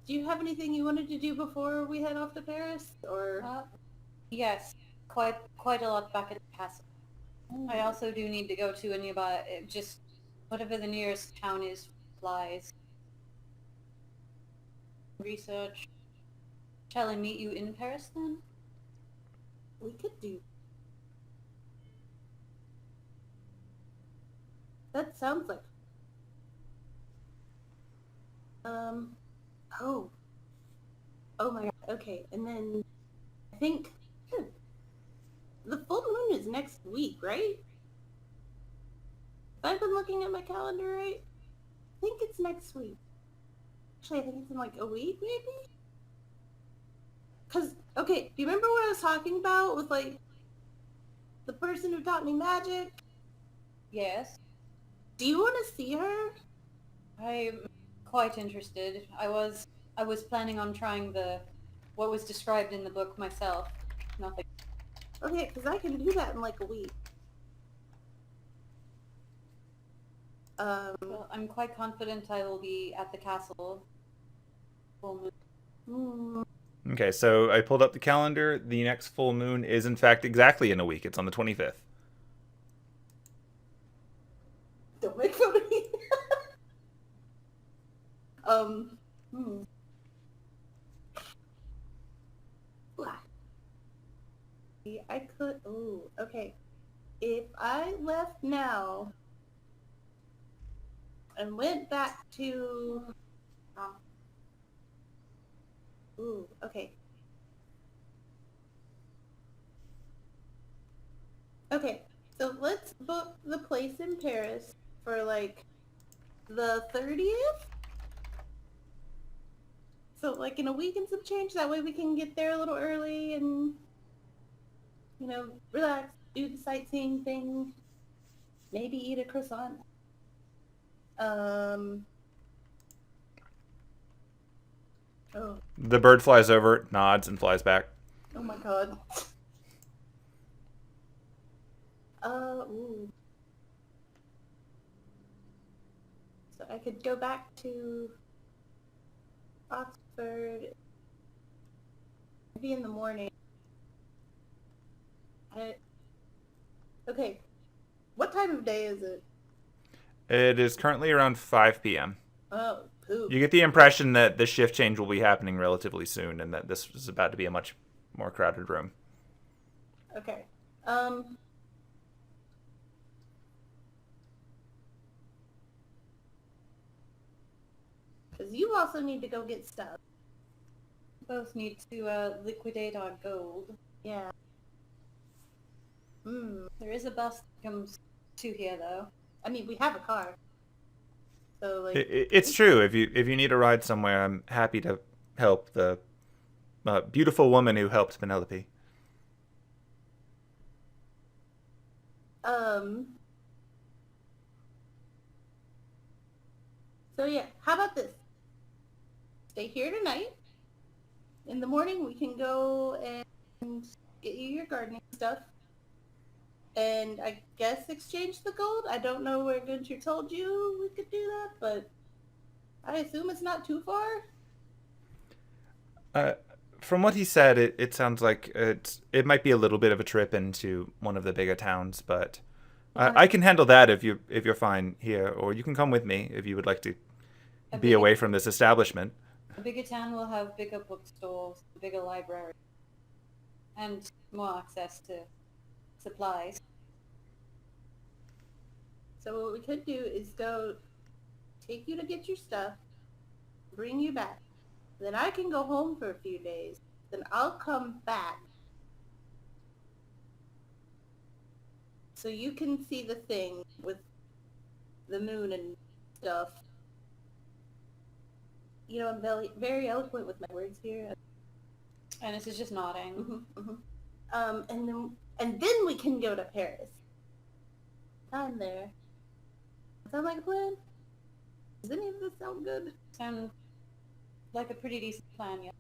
do you have anything you wanted to do before we head off to Paris? Or Yes, quite a lot back at the castle. I also do need to go to a nearby, just whatever the nearest town is, supplies. Research. Shall I meet you in Paris then? we could do. That sounds like. Oh. Oh my god. Okay, and then I think the full moon is next week, right? If I've been looking at my calendar right, I think it's next week. Actually, I think it's in like a week, maybe? Because, okay, do you remember what I was talking about with, like, the person who taught me magic? Yes. Do you want to see her? I'm quite interested. I was planning on trying what was described in the book myself. Nothing. Okay, because I can do that in, like, a week. Well, I'm quite confident I will be at the castle. Full moon. Okay, so I pulled up the calendar. The next full moon is, in fact, exactly in a week. It's on the 25th. Don't make fun of me. I could. Ooh, okay. If I left now and went back to. Ooh, okay. Okay, so let's book the place in Paris for like the 30th. So like in a week and some change. That way we can get there a little early and, you know, relax, do the sightseeing thing, maybe eat a croissant. Oh, The bird flies over, nods, and flies back. oh my god. Ooh. So I could go back to Oxford maybe in the morning. Okay. What time of day is it? It is currently around 5 p.m. Oh, poop. You get the impression that the shift change will be happening relatively soon and that this is about to be a much more crowded room. Okay. Because you also need to go get stuff. Both need to liquidate our gold. Yeah. There is a bus that comes to here, though. I mean, we have a car. So, like... It's true. If you need a ride somewhere, I'm happy to help the beautiful woman who helped Penelope. So, yeah. How about this? Stay here tonight. In the morning, we can go and get you your gardening stuff. And I guess exchange the gold. I don't know where Gunter told you we could do that, but I assume it's not too far. From what he said, it sounds like it might be a little bit of a trip into one of the bigger towns, but I can handle that if you're fine here, or you can come with me if you would like to be away from this establishment. A bigger town will have bigger bookstores, a bigger library, and more access to supplies. So what we could do is go take you to get your stuff, bring you back. Then I can go home for a few days. Then I'll come back. So you can see the thing with the moon and stuff. You know, I'm very, very eloquent with my words here. And this is just nodding. And then we can go to Paris. I'm there. Sound like a plan? Does any of this sound good? Sound like a pretty decent plan, yeah.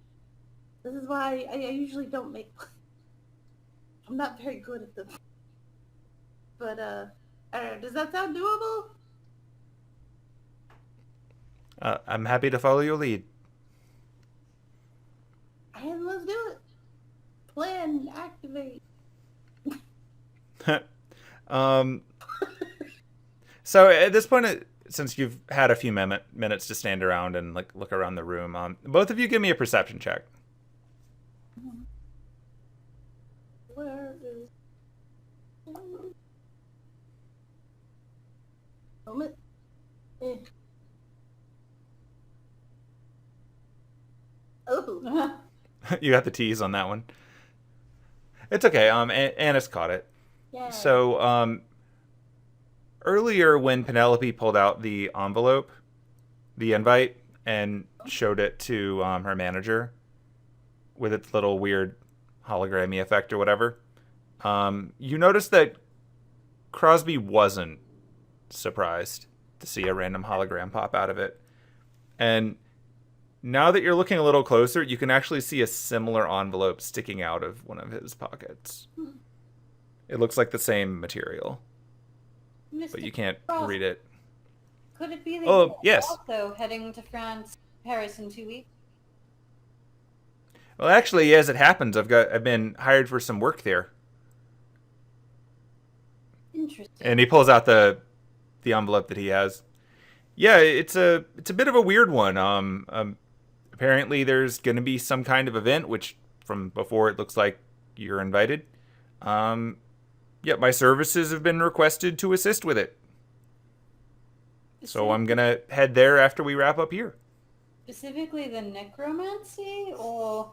This is why I usually don't make plans. I'm not very good at them. But, I don't know, does that sound doable? I'm happy to follow your lead. And let's do it. Plan, activate. So at this point, since you've had a few minutes to stand around and like look around the room, both of you give me a perception check. Where is... Moment. Oh. You got the tease on that one. It's okay. Anise caught it. Yeah. So, earlier when Penelope pulled out the envelope, the invite, and showed it to her manager with its little weird hologrammy effect or whatever, you noticed that Crosby wasn't surprised to see a random hologram pop out of it. And now that you're looking a little closer, you can actually see a similar envelope sticking out of one of his pockets. It looks like the same material, but you can't read it. Could it be that Oh, you're yes. also heading to France, Paris in 2 weeks? Well, actually, as it happens, I've been hired for some work there. Interesting. And he pulls out the envelope that he has. Yeah, it's a bit of a weird one. Apparently there's going to be some kind of event, which from before it looks like you're invited. Yeah, my services have been requested to assist with it. So I'm going to head there after we wrap up here. Specifically the necromancy, or...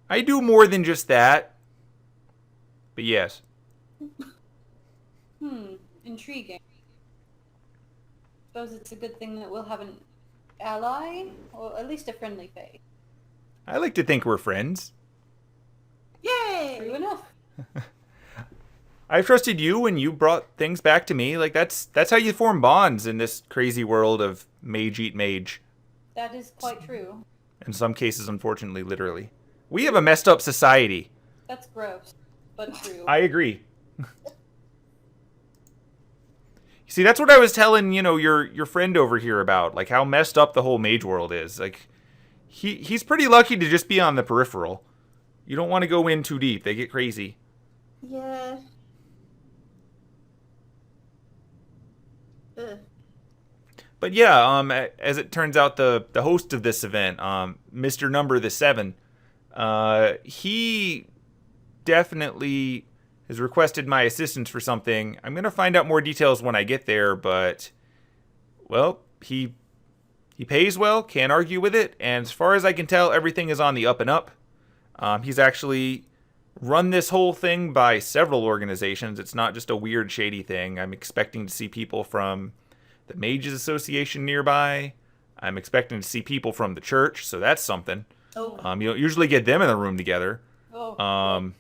I do more than just that. But yes. Intriguing. Suppose it's a good thing that we'll have an ally, or at least a friendly face. I like to think we're friends. Yay! True enough. I've trusted you when you brought things back to me. Like that's how you form bonds in this crazy world of mage eat mage. That is quite true. In some cases, unfortunately, literally. We have a messed up society. That's gross, but true. I agree. See, that's what I was telling, your friend over here about, like how messed up the whole mage world is. Like he's pretty lucky to just be on the peripheral. You don't want to go in too deep. They get crazy. Yeah. But yeah, as it turns out, the host of this event, Mr. Number the 7, he definitely has requested my assistance for something. I'm going to find out more details when I get there, but, well, he pays well, can't argue with it, and as far as I can tell, everything is on the up and up. He's actually run this whole thing by several organizations. It's not just a weird, shady thing. I'm expecting to see people from the Mages Association nearby. I'm expecting to see people from the church, so that's something. Oh. You don't usually get them in the room together. Oh.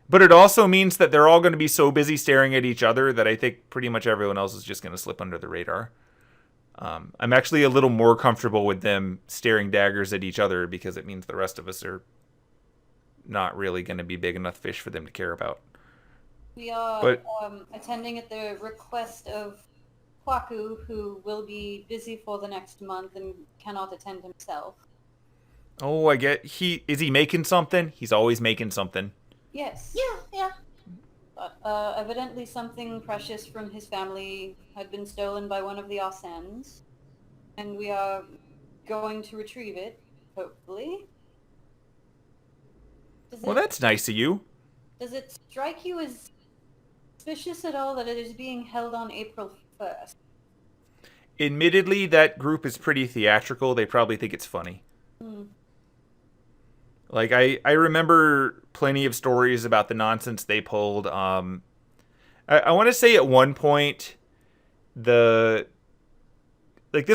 But it also means that they're all going to be so busy staring at each other that I think pretty much everyone else is just going to slip under the radar. I'm actually a little more comfortable with them staring daggers at each other because it means the rest of us are not really going to be big enough fish for them to care about. We are attending at the request of Kwaku, who will be busy for the next month and cannot attend himself. Oh, I get. Is he making something? He's always making something. Yes. Yeah. But evidently something precious from his family had been stolen by one of the Arsenes, and we are going to retrieve it, hopefully. Well, that's nice of you. Does it strike you as suspicious at all that it is being held on April 1st? Admittedly, that group is pretty theatrical. They probably think it's funny. Like, I remember plenty of stories about the nonsense they pulled. I want to say at one point, this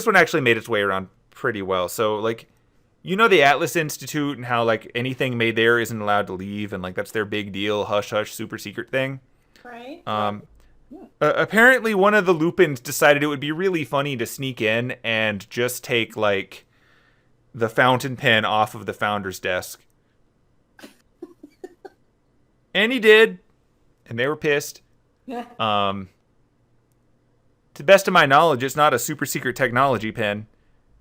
one actually made its way around pretty well. So, like, the Atlas Institute and how, like, anything made there isn't allowed to leave, and, like, that's their big deal, hush-hush, super secret thing. Right. Apparently one of the Lupins decided it would be really funny to sneak in and just take, like, the fountain pen off of the founder's desk. And he did. And they were pissed. To the best of my knowledge, it's not a super secret technology pen.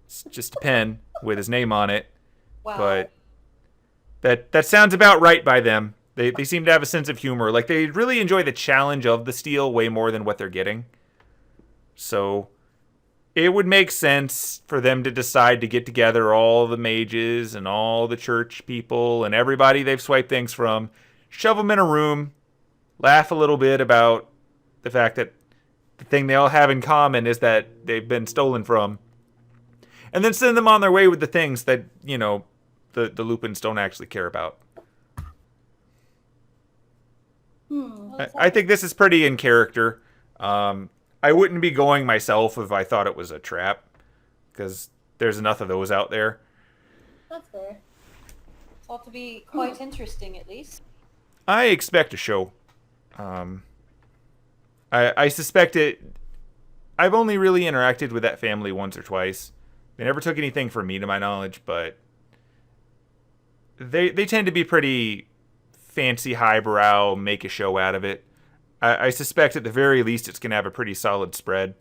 It's just a pen with his name on it. Wow. But that sounds about right by them. They seem to have a sense of humor. Like, they really enjoy the challenge of the steal way more than what they're getting. So it would make sense for them to decide to get together all the mages and all the church people and everybody they've swiped things from, shove them in a room, laugh a little bit about the fact that the thing they all have in common is that they've been stolen from, and then send them on their way with the things that, you know, the Lupins don't actually care about. I think this is pretty in character. I wouldn't be going myself if I thought it was a trap, because there's enough of those out there. That's fair. It's ought to be quite interesting, at least. I expect a show. I suspect it. I've only really interacted with that family once or twice. They never took anything from me, to my knowledge, but they tend to be pretty fancy, highbrow, make a show out of it. I suspect at the very least it's going to have a pretty solid spread.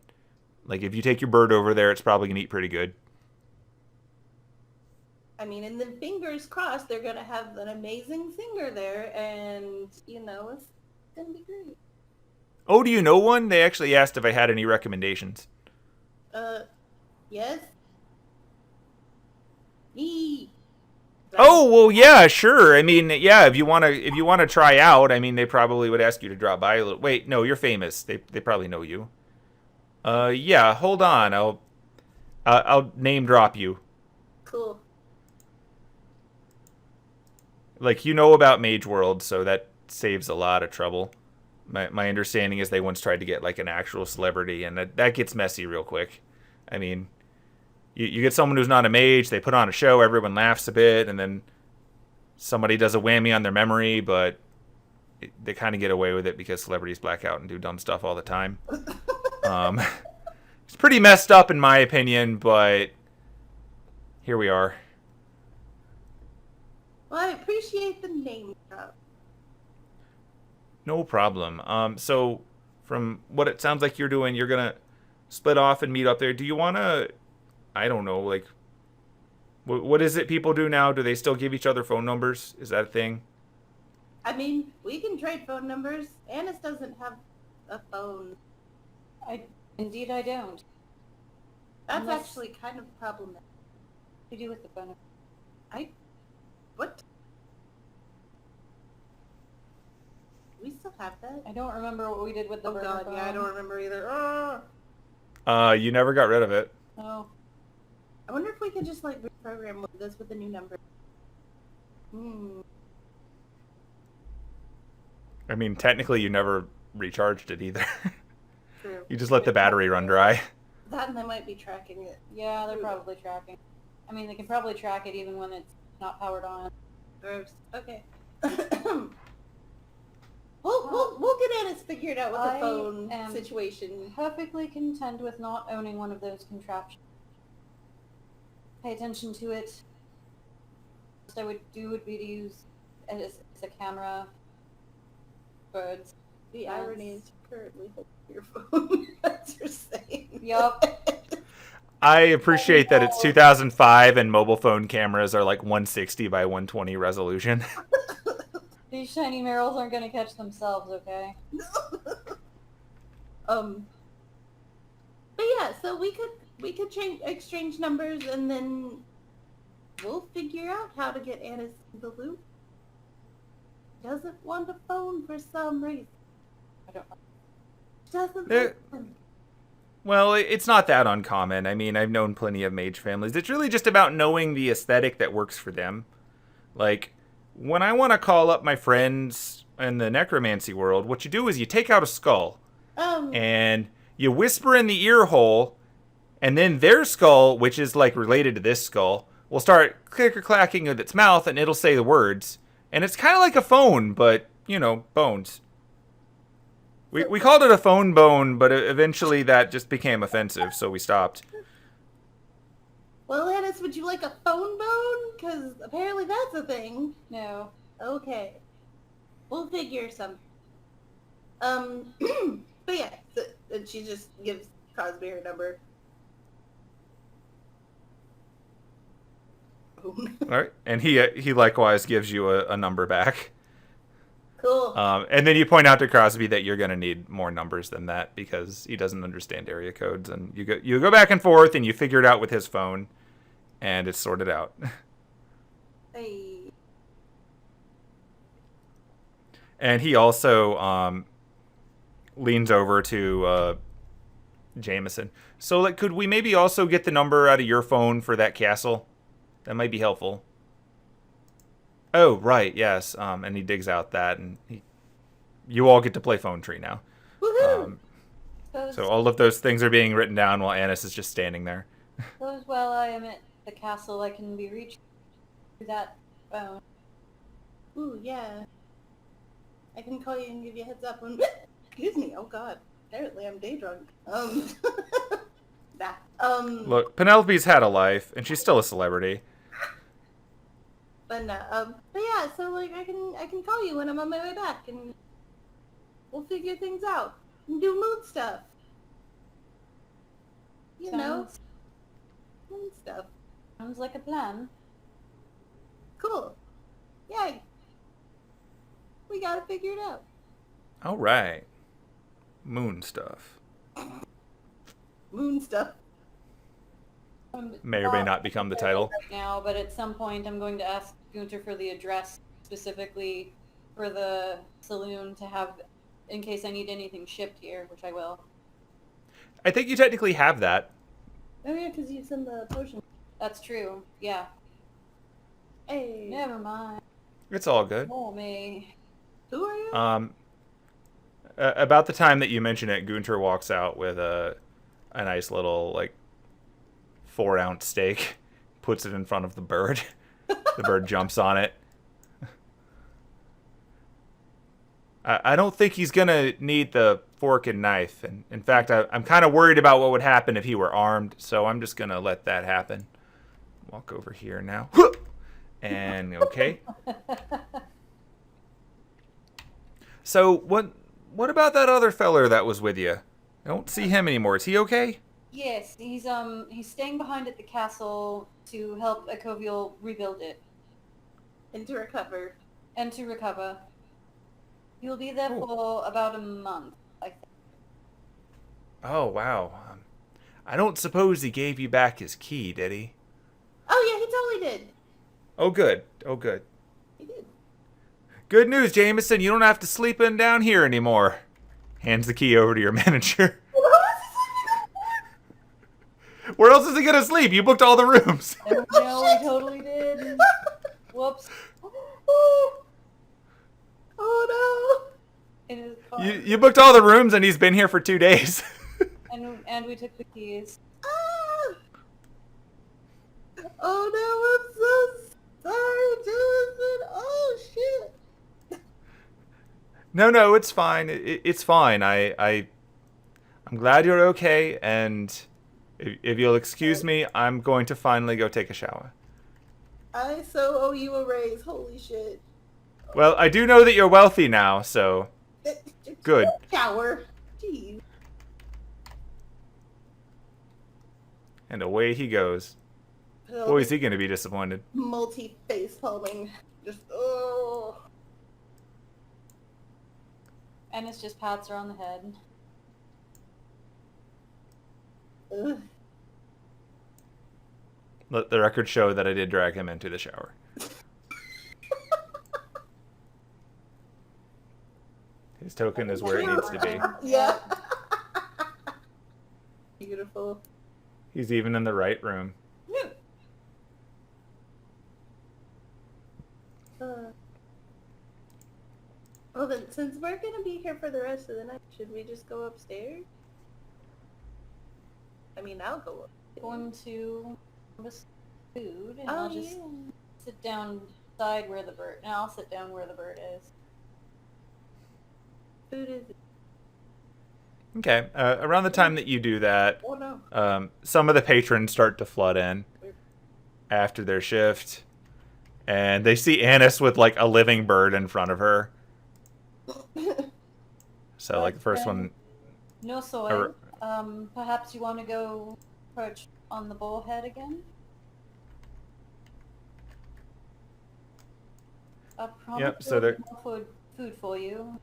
Like, if you take your bird over there, it's probably going to eat pretty good. I mean, and then fingers crossed, they're going to have an amazing singer there, and, you know, it's going to be great. Oh, do you know one? They actually asked if I had any recommendations. Yes? Me. Oh, well, yeah, sure. I mean, yeah, if you want to try out, I mean, they probably would ask you to drop by a little. Wait, no, you're famous. They probably know you. Yeah, hold on. I'll name drop you. Cool. Like, you know about Mage World, so that saves a lot of trouble. My understanding is they once tried to get, like, an actual celebrity, and that gets messy real quick. I mean, you get someone who's not a mage, they put on a show, everyone laughs a bit, and then somebody does a whammy on their memory, but they kind of get away with it because celebrities black out and do dumb stuff all the time. It's pretty messed up in my opinion, but here we are. Well, I appreciate the name drop. No problem. So from what it sounds like you're doing, you're going to split off and meet up there. Do you want to, I don't know, like, what is it people do now? Do they still give each other phone numbers? Is that a thing? I mean, we can trade phone numbers. Anise doesn't have a phone. Indeed I don't. That's Unless- actually kind of problematic. What do you do with the phone? What? We still have that? I don't remember what we did with the Oh burner god, phone. yeah, I don't remember either. You never got rid of it. Oh. I wonder if we could just, like, reprogram this with a new number. I mean, technically you never recharged it either. True. You just let the battery run dry. That and they might be tracking it. Yeah, they're probably tracking. I mean, they can probably track it even when it's not powered on. Gross. Okay. We'll get Anise figured out with the I phone am- situation. Perfectly content with not owning one of those contraptions. Pay attention to it. What I would do would be to use it as a camera. Birds. The Yes. irony is you currently hold your phone. That's your saying. Yup. I appreciate that it's 2005 and mobile phone cameras are like 160 by 120 resolution. These shiny mirrors aren't gonna catch themselves, okay? But yeah, so we could exchange numbers and then we'll figure out how to get Anise in the loop. Doesn't want a phone for some reason. I don't know. Doesn't There- listen. Well, it's not that uncommon. I mean, I've known plenty of mage families. It's really just about knowing the aesthetic that works for them. Like, when I want to call up my friends in the necromancy world, what you do is you take out a skull and you whisper in the ear hole, and then their skull, which is like related to this skull, will start clicker-clacking with its mouth and it'll say the words. And it's kind of like a phone, but, you know, bones. We called it a phone bone, but eventually that just became offensive, so we stopped. Well, Anise, would you like a phone bone? Because apparently that's a thing. No. Okay. We'll figure something. But yeah, and she just gives Crosby her number. All right, and he likewise gives you a number back. Cool. And then you point out to Crosby that you're going to need more numbers than that because he doesn't understand area codes. And you go back and forth, and you figure it out with his phone, and it's sorted out. Hey. And he also leans over to Jameson. So, like, could we maybe also get the number out of your phone for that castle? That might be helpful. Oh, right, yes. And he digs out that, and you all get to play phone tree now. Woohoo! So all of those things are being written down while Anise is just standing there. Suppose while I am at the castle, I can be reached through that phone. Ooh, yeah. I can call you and give you a heads up when... Excuse me, oh god. Apparently I'm day drunk. Look, Penelope's had a life, and she's still a celebrity. But yeah, so like I can call you when I'm on my way back, and we'll figure things out and do mood stuff. You know, mood stuff. Sounds like a plan. Cool. Yay. We gotta figure it out. All right. Moon stuff. Moon stuff. May or may not become the title. Right now, but at some point I'm going to ask Gunter for the address specifically for the saloon to have in case I need anything shipped here, which I will. I think you technically have that. Oh yeah, because you send the potion. That's true. Yeah. Hey. Never mind. It's all good. Oh me. Who are you? About the time that you mention it, Gunter walks out with a nice little, like, 4-ounce steak, puts it in front of the bird. The bird jumps on it. I don't think he's going to need the fork and knife. And in fact, I'm kind of worried about what would happen if he were armed, so I'm just going to let that happen. Walk over here now. And, okay. So, what about that other feller that was with you? I don't see him anymore. Is he okay? Yes, he's staying behind at the castle to help Ecovial rebuild it And to recover. and to recover. He'll be there Cool. for about a month, I think. Oh, wow. I don't suppose he gave you back his key, did he? Oh yeah, he totally did. Oh, good. Oh, good. He did. Good news, Jameson. You don't have to sleep in down here anymore. Hands the key over to your manager. Where else is he going to sleep? You booked all the rooms. No, we totally did. Whoops. Oh In his car. You booked all the rooms, and he's been here for 2 days. And we took the keys. no! Ah! Oh no, I'm so sorry, Jameson. Oh shit. No, it's fine. It's fine. I'm glad you're okay, and if you'll excuse me, I'm going to finally go take a shower. I so owe you a raise. Holy shit. Well, I do know that you're wealthy now, so good. Shower. Jeez. And away he goes. Boy, is he going to be disappointed. Multi-face palming. Just, oh. Ennis just pats her on the head. Ugh. Let the record show that I did drag him into the shower. His token is where it needs to be. Yeah. Beautiful. He's even in the right room. Well then, since we're gonna be here for the rest of the night, should we just go upstairs? I mean, I'll go up. Going to miss food, and Oh, I'll just yeah. sit down beside where the bird. And I'll sit down where the bird is. Food is... Okay, around the time that you do that, Oh no. some of the patrons start to flood in after their shift, and they see Anise with, like, a living bird in front of her. So, like, the first one... No soy. Perhaps you want to go perch on the bullhead again? I promise Yep, so there'll they're... be more food for you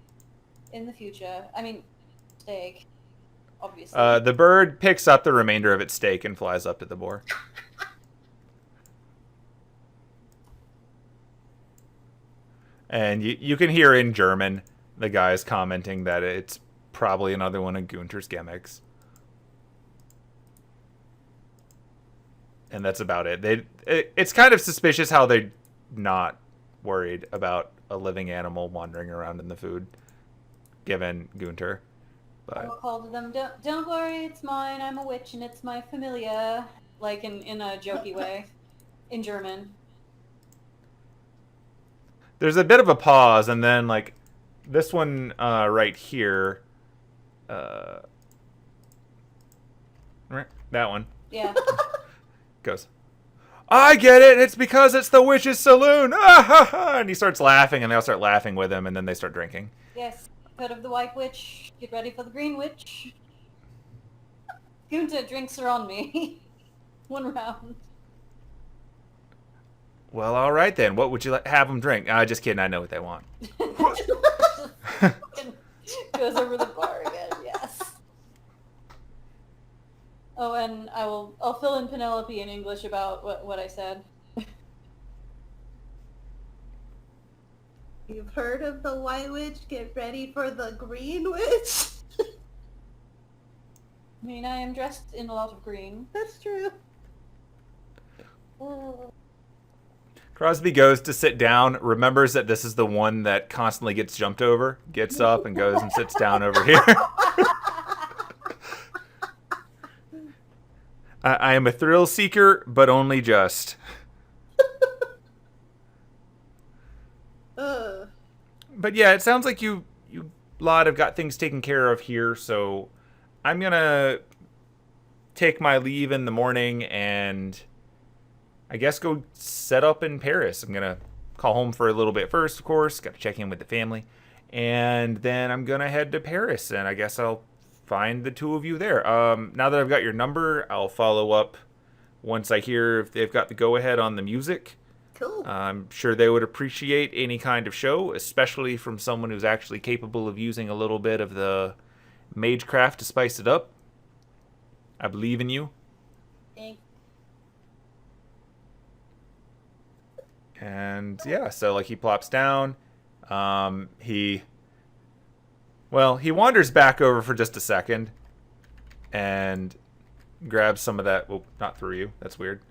in the future. I mean, steak, obviously. The bird picks up the remainder of its steak and flies up to the boar. And you can hear in German the guys commenting that it's probably another one of Gunter's gimmicks. And that's about it. It's kind of suspicious how they're not worried about a living animal wandering around in the food, given Gunter. I will But call to them, don't worry, it's mine, I'm a witch and it's my familia. Like in a jokey way. In German. there's a bit of a pause, and then like this one right here, that one Yeah. goes, I get it. It's because it's the witch's saloon. Ah, ha, ha. And he starts laughing, and they all start laughing with him, and then they start drinking. Yes. Heard of the White Witch. Get ready for the Green Witch. Gunta, drinks are on me. One round. Well, all right then. What would you have them drink? Just kidding. I know what they want. Goes over the bar again, yes. Oh, and I'll fill in Penelope in English about what I said. You've heard of the White Witch? Get ready for the Green Witch. I mean, I am dressed in a lot of green. That's true. Crosby goes to sit down, remembers that this is the one that constantly gets jumped over, gets up and goes and sits down over here. I am a thrill seeker, but only just. But yeah, it sounds like you lot have got things taken care of here, so I'm gonna take my leave in the morning and I guess go set up in Paris. I'm gonna call home for a little bit first, of course. Got to check in with the family, and then I'm gonna head to Paris, and I guess I'll find the two of you there. Now that I've got your number, I'll follow up once I hear if they've got the go-ahead on the music. Cool. I'm sure they would appreciate any kind of show, especially from someone who's actually capable of using a little bit of the magecraft to spice it up. I believe in you. Thanks. And yeah, so like he plops down. He wanders back over for just a second and grabs some of that. Well, not through you. That's weird.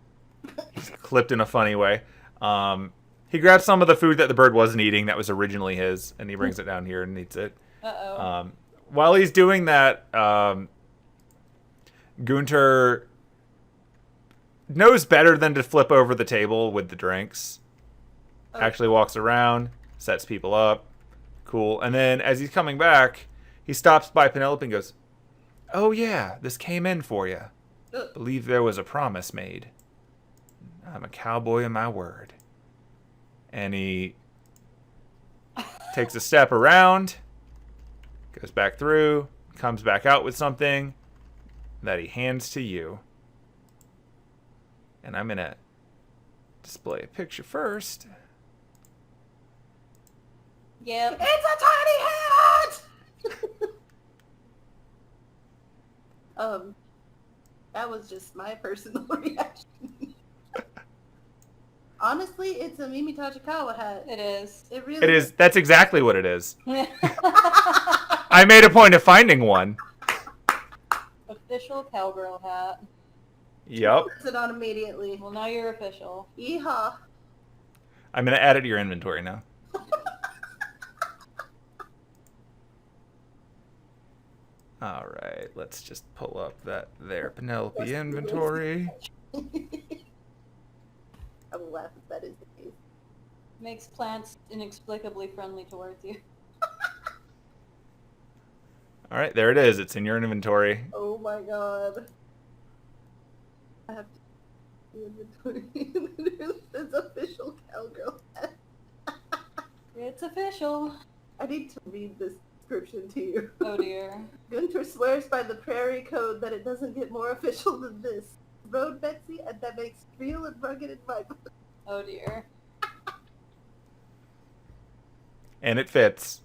He's clipped in a funny way. He grabs some of the food that the bird wasn't eating that was originally his, and he brings it down here and eats it. Uh-oh. While he's doing that, Gunter knows better than to flip over the table with the drinks. Actually walks around, sets people up. Cool. And then as he's coming back, he stops by Penelope and goes, "Oh yeah, this came in for you. Believe there was a promise made. I'm a cowboy in my word." And he takes a step around, goes back through, comes back out with something that he hands to you. And I'm going to display a picture first. Yep. It's a tiny hat! That was just my personal reaction. Honestly, it's a Mimi Tachikawa hat. It is. It really It is. That's exactly what it is. I made a point of finding one. Official cowgirl hat. Yep. Puts it on immediately. Well, now you're official. Yeehaw. I'm going to add it to your inventory now. All right, let's just pull up that there Penelope inventory. I will laugh if that is the case. Makes plants inexplicably friendly towards you. All right, there it is. It's in your inventory. Oh my god. I have to do inventory. It's official cowgirl hat. It's official. I need to read this description to you. Oh dear. Gunter swears by the prairie code that it doesn't get more official than this. Road Betsy, and that makes real and rugged in my book. Oh dear. And it fits.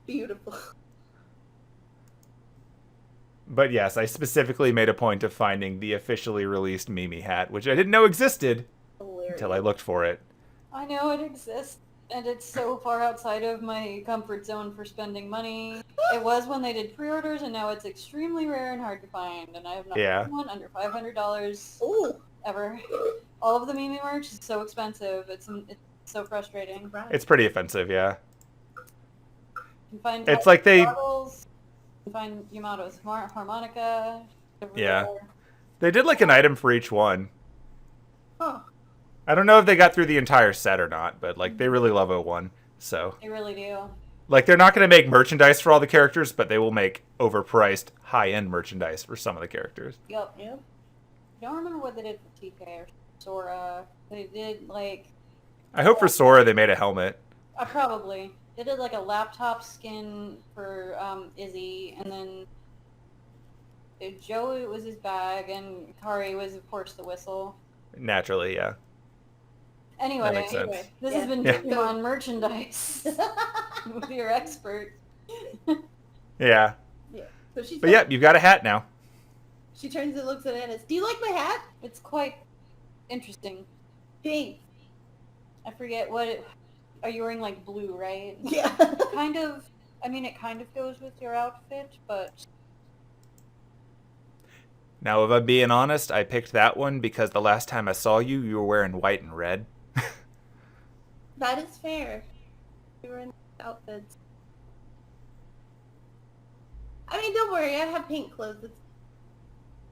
Beautiful. But yes, I specifically made a point of finding the officially released Mimi hat, which I didn't know existed Hilarious. until I looked for it. I know it exists, and it's so far outside of my comfort zone for spending money. It was when they did pre-orders, and now it's extremely rare and hard to find, and I have not found one under $500 Ooh. ever. All of the Mimi merch is so expensive. It's so frustrating. It's pretty offensive, yeah. You can find It's like they... bottles, you can find Yamato's harmonica. Yeah. everywhere. They did like an item for each one. Huh. I don't know if they got through the entire set or not, but like they really love 01, so... They really do. Like, they're not going to make merchandise for all the characters, but they will make overpriced, high-end merchandise for some of the characters. Yup. I don't remember what they did for TK or Sora. They did, like... I hope for Sora they made a helmet. Probably. They did, like, a laptop skin for Izzy, and then Joey was his bag, and Kari was, of course, the whistle. Naturally, yeah. Anyway, That makes sense. this has been Digimon merchandise with your expert. Yeah. So she's But yeah, you've got a hat now. She turns and looks at Anise. Do you like my hat? It's quite interesting. Thanks. I forget are you wearing, like, blue, right? Yeah. Kind of, I mean, it kind of goes with your outfit, but... Now, if I'm being honest, I picked that one because the last time I saw you, you were wearing white and red. That is fair. We were in outfits. I mean, don't worry. I have pink clothes. It's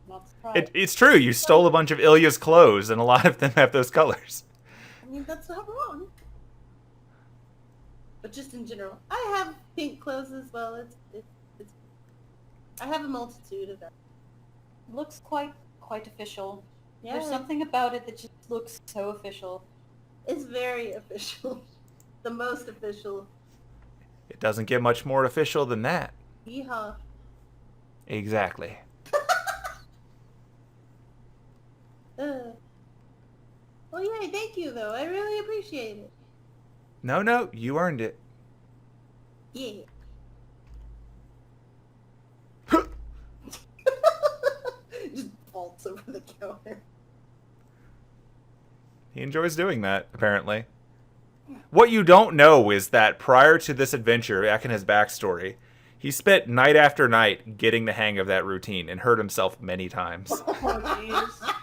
Not surprised. It's true, you stole a bunch of Ilya's clothes, and a lot of them have those colors. I mean, that's not wrong. But just in general, I have pink clothes as well. It's I have a multitude of them. Looks quite official. Yeah, There's something about it that just looks so official. it's very official. The most official. It doesn't get much more official than that. Yeehaw. Exactly. Well, yeah, thank you, though. I really appreciate it. No, you earned it. Yeah. Just vaults over the counter. He enjoys doing that, apparently. What you don't know is that prior to this adventure, back in his backstory, he spent night after night getting the hang of that routine and hurt himself many times. Oh, jeez.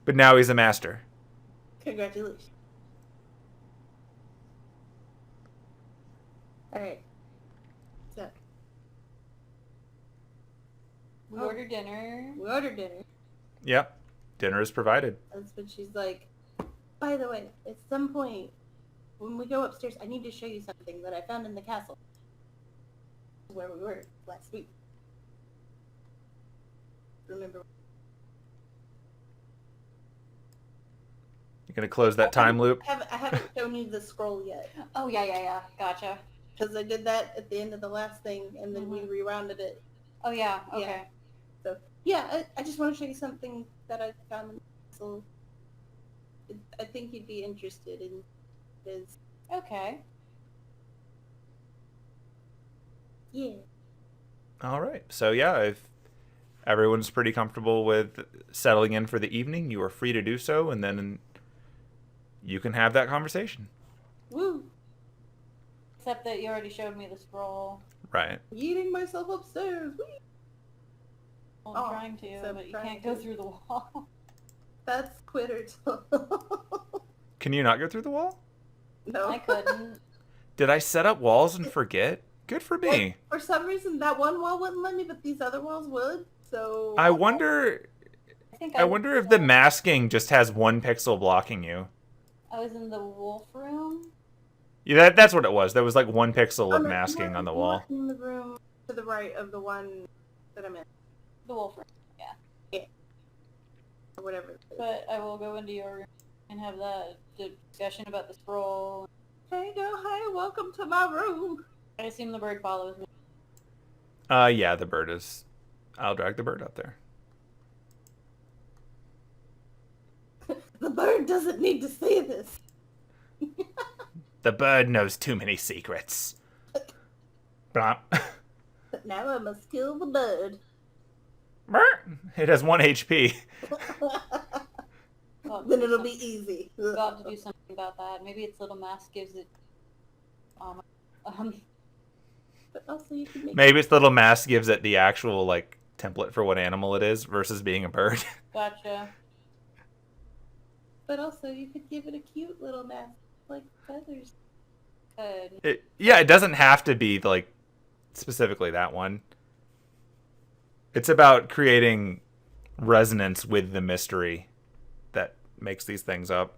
But now he's a master. Congratulations. Alright. So, We ordered dinner. we ordered dinner. Yep. Dinner is provided. That's when she's like, by the way, at some point, when we go upstairs, I need to show you something that I found in the castle. Where we were last week. Remember? You're going to close that time loop? I haven't shown you the scroll yet. Oh, yeah. Gotcha. Because I did that at the end of the last thing, and then we rewounded it. Oh, yeah. Okay. So, yeah, I just want to show you something that I found in the castle. I think you'd be interested in this. Okay. Yeah. All right. So, yeah, if everyone's pretty comfortable with settling in for the evening, you are free to do so, and then you can have that conversation. Woo! Except that you already showed me the scroll. Right. Yeeting myself upstairs. Whee! Well, I'm Oh, trying to, except but you trying can't go to. through the wall. That's quitter talk. Can you not go through the wall? No. I couldn't. Did I set up walls and forget? Good for me. For some reason, that one wall wouldn't let me, but these other walls would. So I wonder I wonder if the masking just has one pixel blocking you. I was in the wolf room. Yeah, that's what it was. There was like one pixel Oh, of no, masking you on the were wall. in the room to the right of the one that I'm in, The wolf room. or whatever. It is. But I will go into your room and have that discussion about the scroll. Hey girl, hey, welcome to my room. I assume the bird follows me. Yeah, the bird is... I'll drag the bird up there. The bird doesn't need to see this. The bird knows too many secrets. Blop. But now I must kill the bird. It has 1 HP. Then it'll be easy. Got to do something about that. Maybe its little mask gives it. But also you can make Maybe its little mask gives it the actual, like, template for what animal it is versus being a bird. Gotcha. But also you could give it a cute little mask, like feathers. Good. It doesn't have to be, like, specifically that one. It's about creating resonance with the mystery that makes these things up.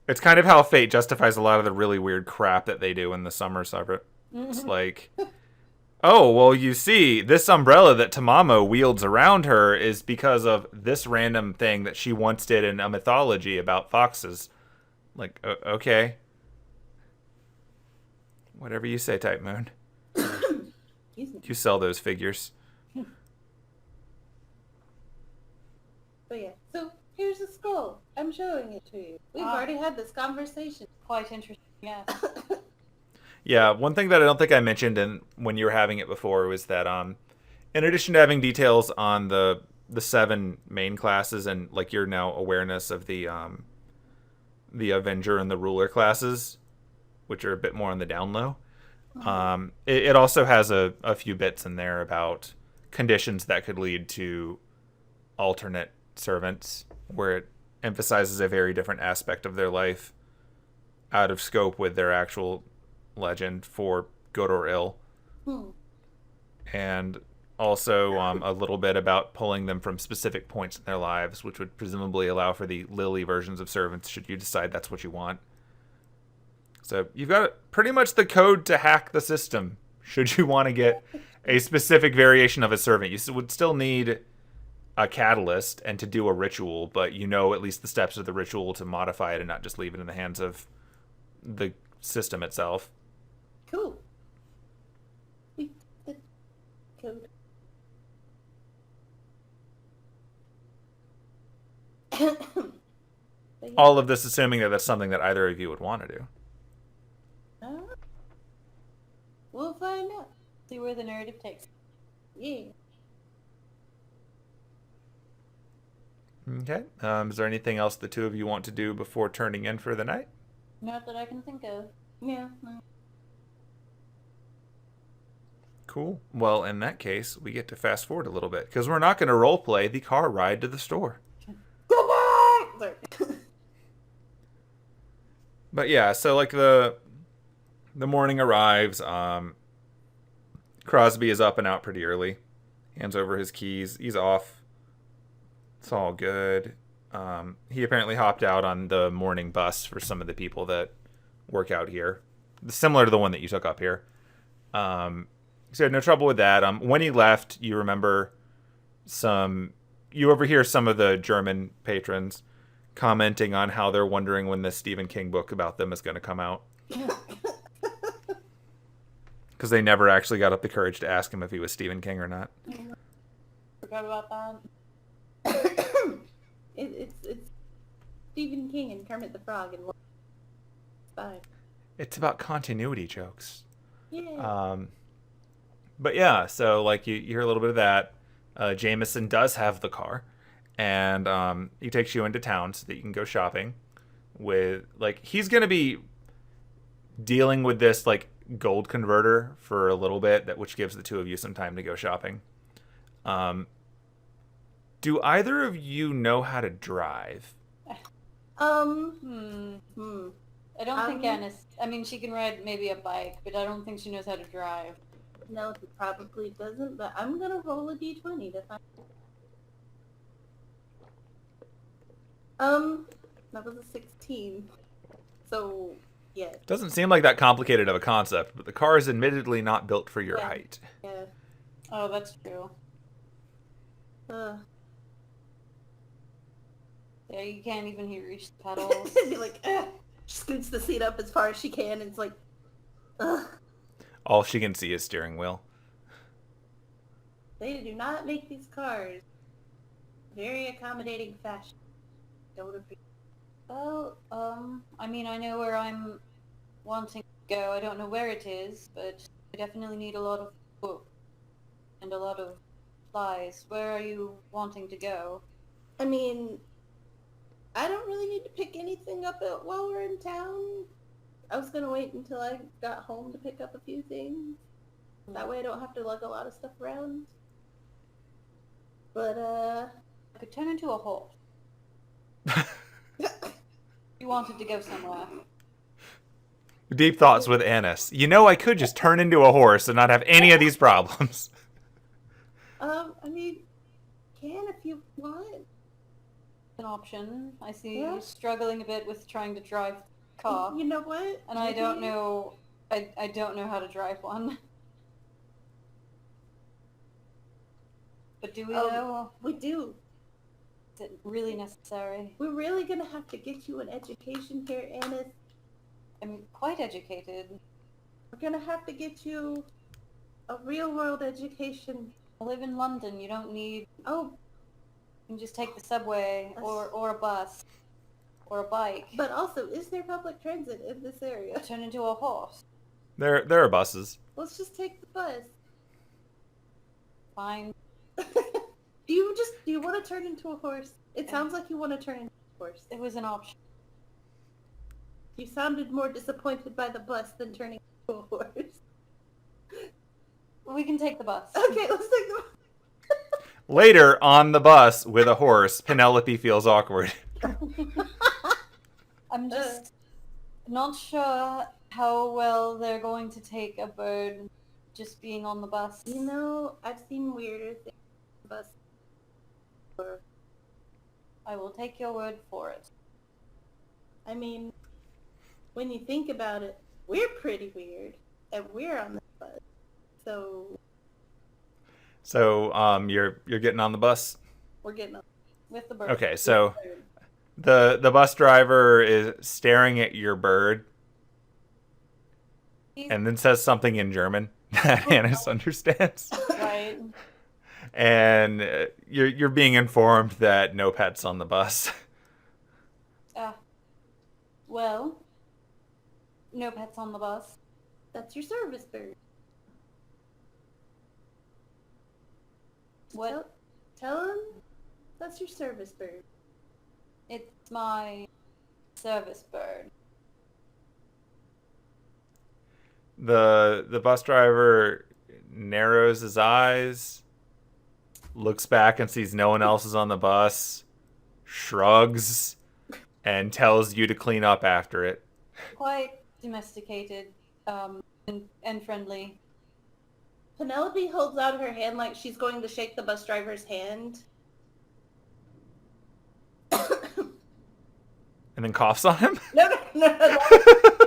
It's kind of how Fate justifies a lot of the really weird crap that they do in the summer subreddit. It's like, oh, well, you see, this umbrella that Tamamo wields around her is because of this random thing that she once did in a mythology about foxes. Like, okay. Whatever you say, Type Moon. You sell those figures. But yeah, so here's the skull. I'm showing it to you. We've already had this conversation. Quite interesting, yes. Yeah, one thing that I don't think I mentioned when you were having it before was that in addition to having details on the 7 main classes and like your now awareness of the Avenger and the Ruler classes, which are a bit more on the down low, it also has a few bits in there about conditions that could lead to alternate servants, where it emphasizes a very different aspect of their life out of scope with their actual legend for good or ill. And also a little bit about pulling them from specific points in their lives, which would presumably allow for the Lily versions of servants should you decide that's what you want. So you've got pretty much the code to hack the system should you want to get a specific variation of a servant. You would still need a catalyst and to do a ritual, but you know at least the steps of the ritual to modify it and not just leave it in the hands of the system itself. Cool. The code. Yeah. All of this assuming that that's something that either of you would want to do. We'll find out. See where the narrative takes us. Yeah. Okay. Is there anything else the two of you want to do before turning in for the night? Not that I can think of. Yeah. No. Cool. Well, in that case, we get to fast forward a little bit because we're not going to role play the car ride to the store. Come on! Sorry. But yeah, so like the morning arrives. Crosby is up and out pretty early. Hands over his keys. He's off. It's all good. He apparently hopped out on the morning bus for some of the people that work out here, similar to the one that you took up here. So he had no trouble with that. When he left, you remember you overhear some of the German patrons commenting on how they're wondering when the Stephen King book about them is going to come out. Because they never actually got up the courage to ask him if he was Stephen King or not. Forgot about that. It's Stephen King and Kermit the Frog and it's fine. It's about continuity jokes. Yeah. But yeah, so like you hear a little bit of that. Jameson does have the car, and he takes you into town so that you can go shopping. With like he's gonna be dealing with this like gold converter for a little bit, which gives the two of you some time to go shopping. Do either of you know how to drive? I don't think Anise. I mean, she can ride maybe a bike, but I don't think she knows how to drive. No, he probably doesn't, but I'm gonna roll a d20 to find that was a 16. So, yeah. Doesn't seem like that complicated of a concept, but the car is admittedly not built for your Yeah. height. Yeah. Oh, that's true. Uh, Yeah, you can't even reach the pedals. be like, eh. She scoots the seat up as far as she can, and it's like, ugh. All she can see is steering wheel. They do not make these cars. Very accommodating fashion. Don't appreciate. Well, I mean, I know where I'm wanting to go. I don't know where it is, but I definitely need a lot of food and a lot of supplies. Where are you wanting to go? I mean, I don't really need to pick anything up while we're in town. I was gonna wait until I got home to pick up a few things. That way I don't have to lug a lot of stuff around. But, I could turn into a horse. You wanted to go somewhere. Deep thoughts with Anise. You know, I could just turn into a horse and not have any of these problems. I mean, can if you want. An option. I see Yeah. you struggling a bit with trying to drive a car. You know what? And I don't know... I don't know how to drive one. But do we know? We do. Is it really necessary? We're really gonna have to get you an education here, Annis. I'm quite educated. We're gonna have to get you a real-world education. I live in London. You don't need... Oh, You can just take the subway or a bus or a bike. but also, is there public transit in this area? Turn into a horse. There are buses. Let's just take the bus. Fine. Do you want to turn into a horse? It sounds like you want to turn into a horse. It was an option. You sounded more disappointed by the bus than turning into a horse. We can take the bus. Okay, let's take the bus. Later, on the bus with a horse, Penelope feels awkward. I'm just not sure how well they're going to take a bird just being on the bus. You know, I've seen weirder things on the bus. I will take your word for it. I mean, when you think about it, we're pretty weird, and we're on the bus. So So, you're getting on the bus? we're getting up. With the bird. Okay, so the bus driver is staring at your bird and then says something in German that Annis understands. Right. And you're being informed that no pets on the bus. Well, no pets on the bus. That's your service bird. What? Tell him that's your service bird. It's my service bird. The bus driver narrows his eyes, looks back and sees no one else is on the bus, shrugs, and tells you to clean up after it. Quite domesticated, and friendly. Penelope holds out her hand like she's going to shake the bus driver's hand. And then coughs on him? No,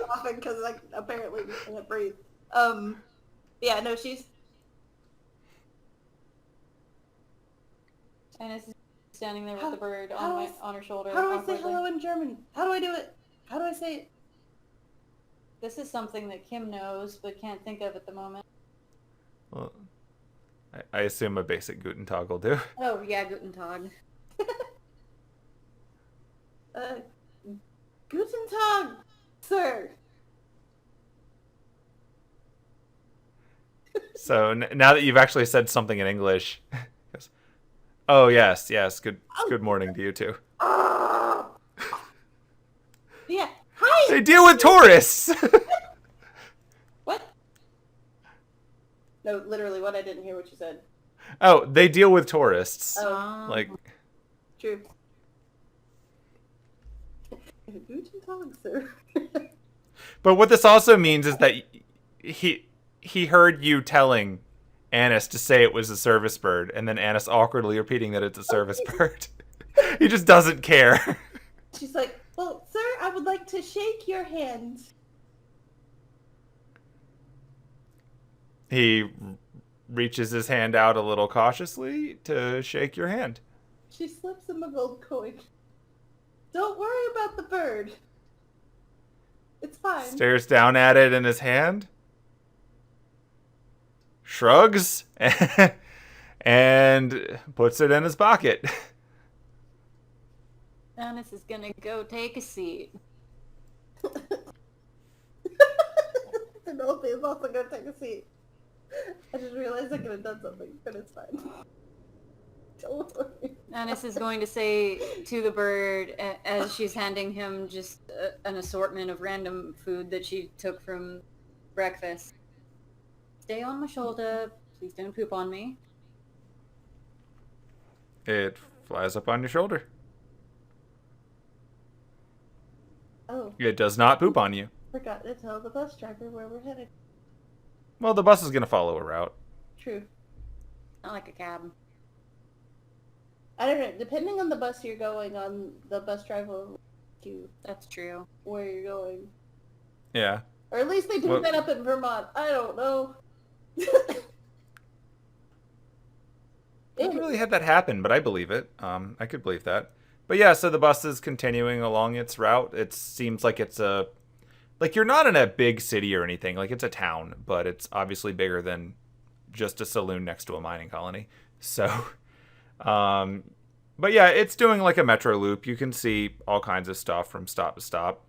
coughing because like apparently we can't breathe. Yeah, no, she's. And is standing there with the bird on her shoulder. How do I say awkwardly. hello in German? How do I do it? How do I say it? This is something that Kim knows but can't think of at the moment. Well, I assume a basic Guten Tag will do. Oh yeah, Guten Tag. Guten Tag, sir. So now that you've actually said something in English, goes, oh yes, good morning to you too. Yeah. Hi. They deal with tourists. What? No, literally, what? I didn't hear what you said. Oh, they deal with tourists. Oh, Like, true. Guten Tag, sir. but what this also means is that he heard you telling Annis to say it was a service bird, and then Annis awkwardly repeating that it's a service bird. He just doesn't care. She's like, well, sir, I would like to shake your hand. He reaches his hand out a little cautiously to shake your hand. She slips him a gold coin. Don't worry about the bird. It's fine. Stares down at it in his hand. Shrugs. And puts it in his pocket. Anise is gonna go take a seat. Penelope is also gonna take a seat. I just realized I could have done something, but it's fine. Don't worry. Anise is going to say to the bird as she's handing him just an assortment of random food that she took from breakfast. Stay on my shoulder. Please don't poop on me. It flies up on your shoulder. Oh, It does not poop on you. forgot to tell the bus driver where we're headed. Well, the bus is going to follow a route. True. Not like a cab. I don't know. Depending on the bus you're going on, the bus driver will ask you That's true. where you're going. Yeah. Or at least they do Well- that up in Vermont. I don't know. I haven't really had that happen, but I believe it. I could believe that. But yeah, so the bus is continuing along its route. It seems like it's like you're not in a big city or anything. Like it's a town, but it's obviously bigger than just a saloon next to a mining colony. So, but yeah, it's doing like a metro loop. You can see all kinds of stuff from stop to stop.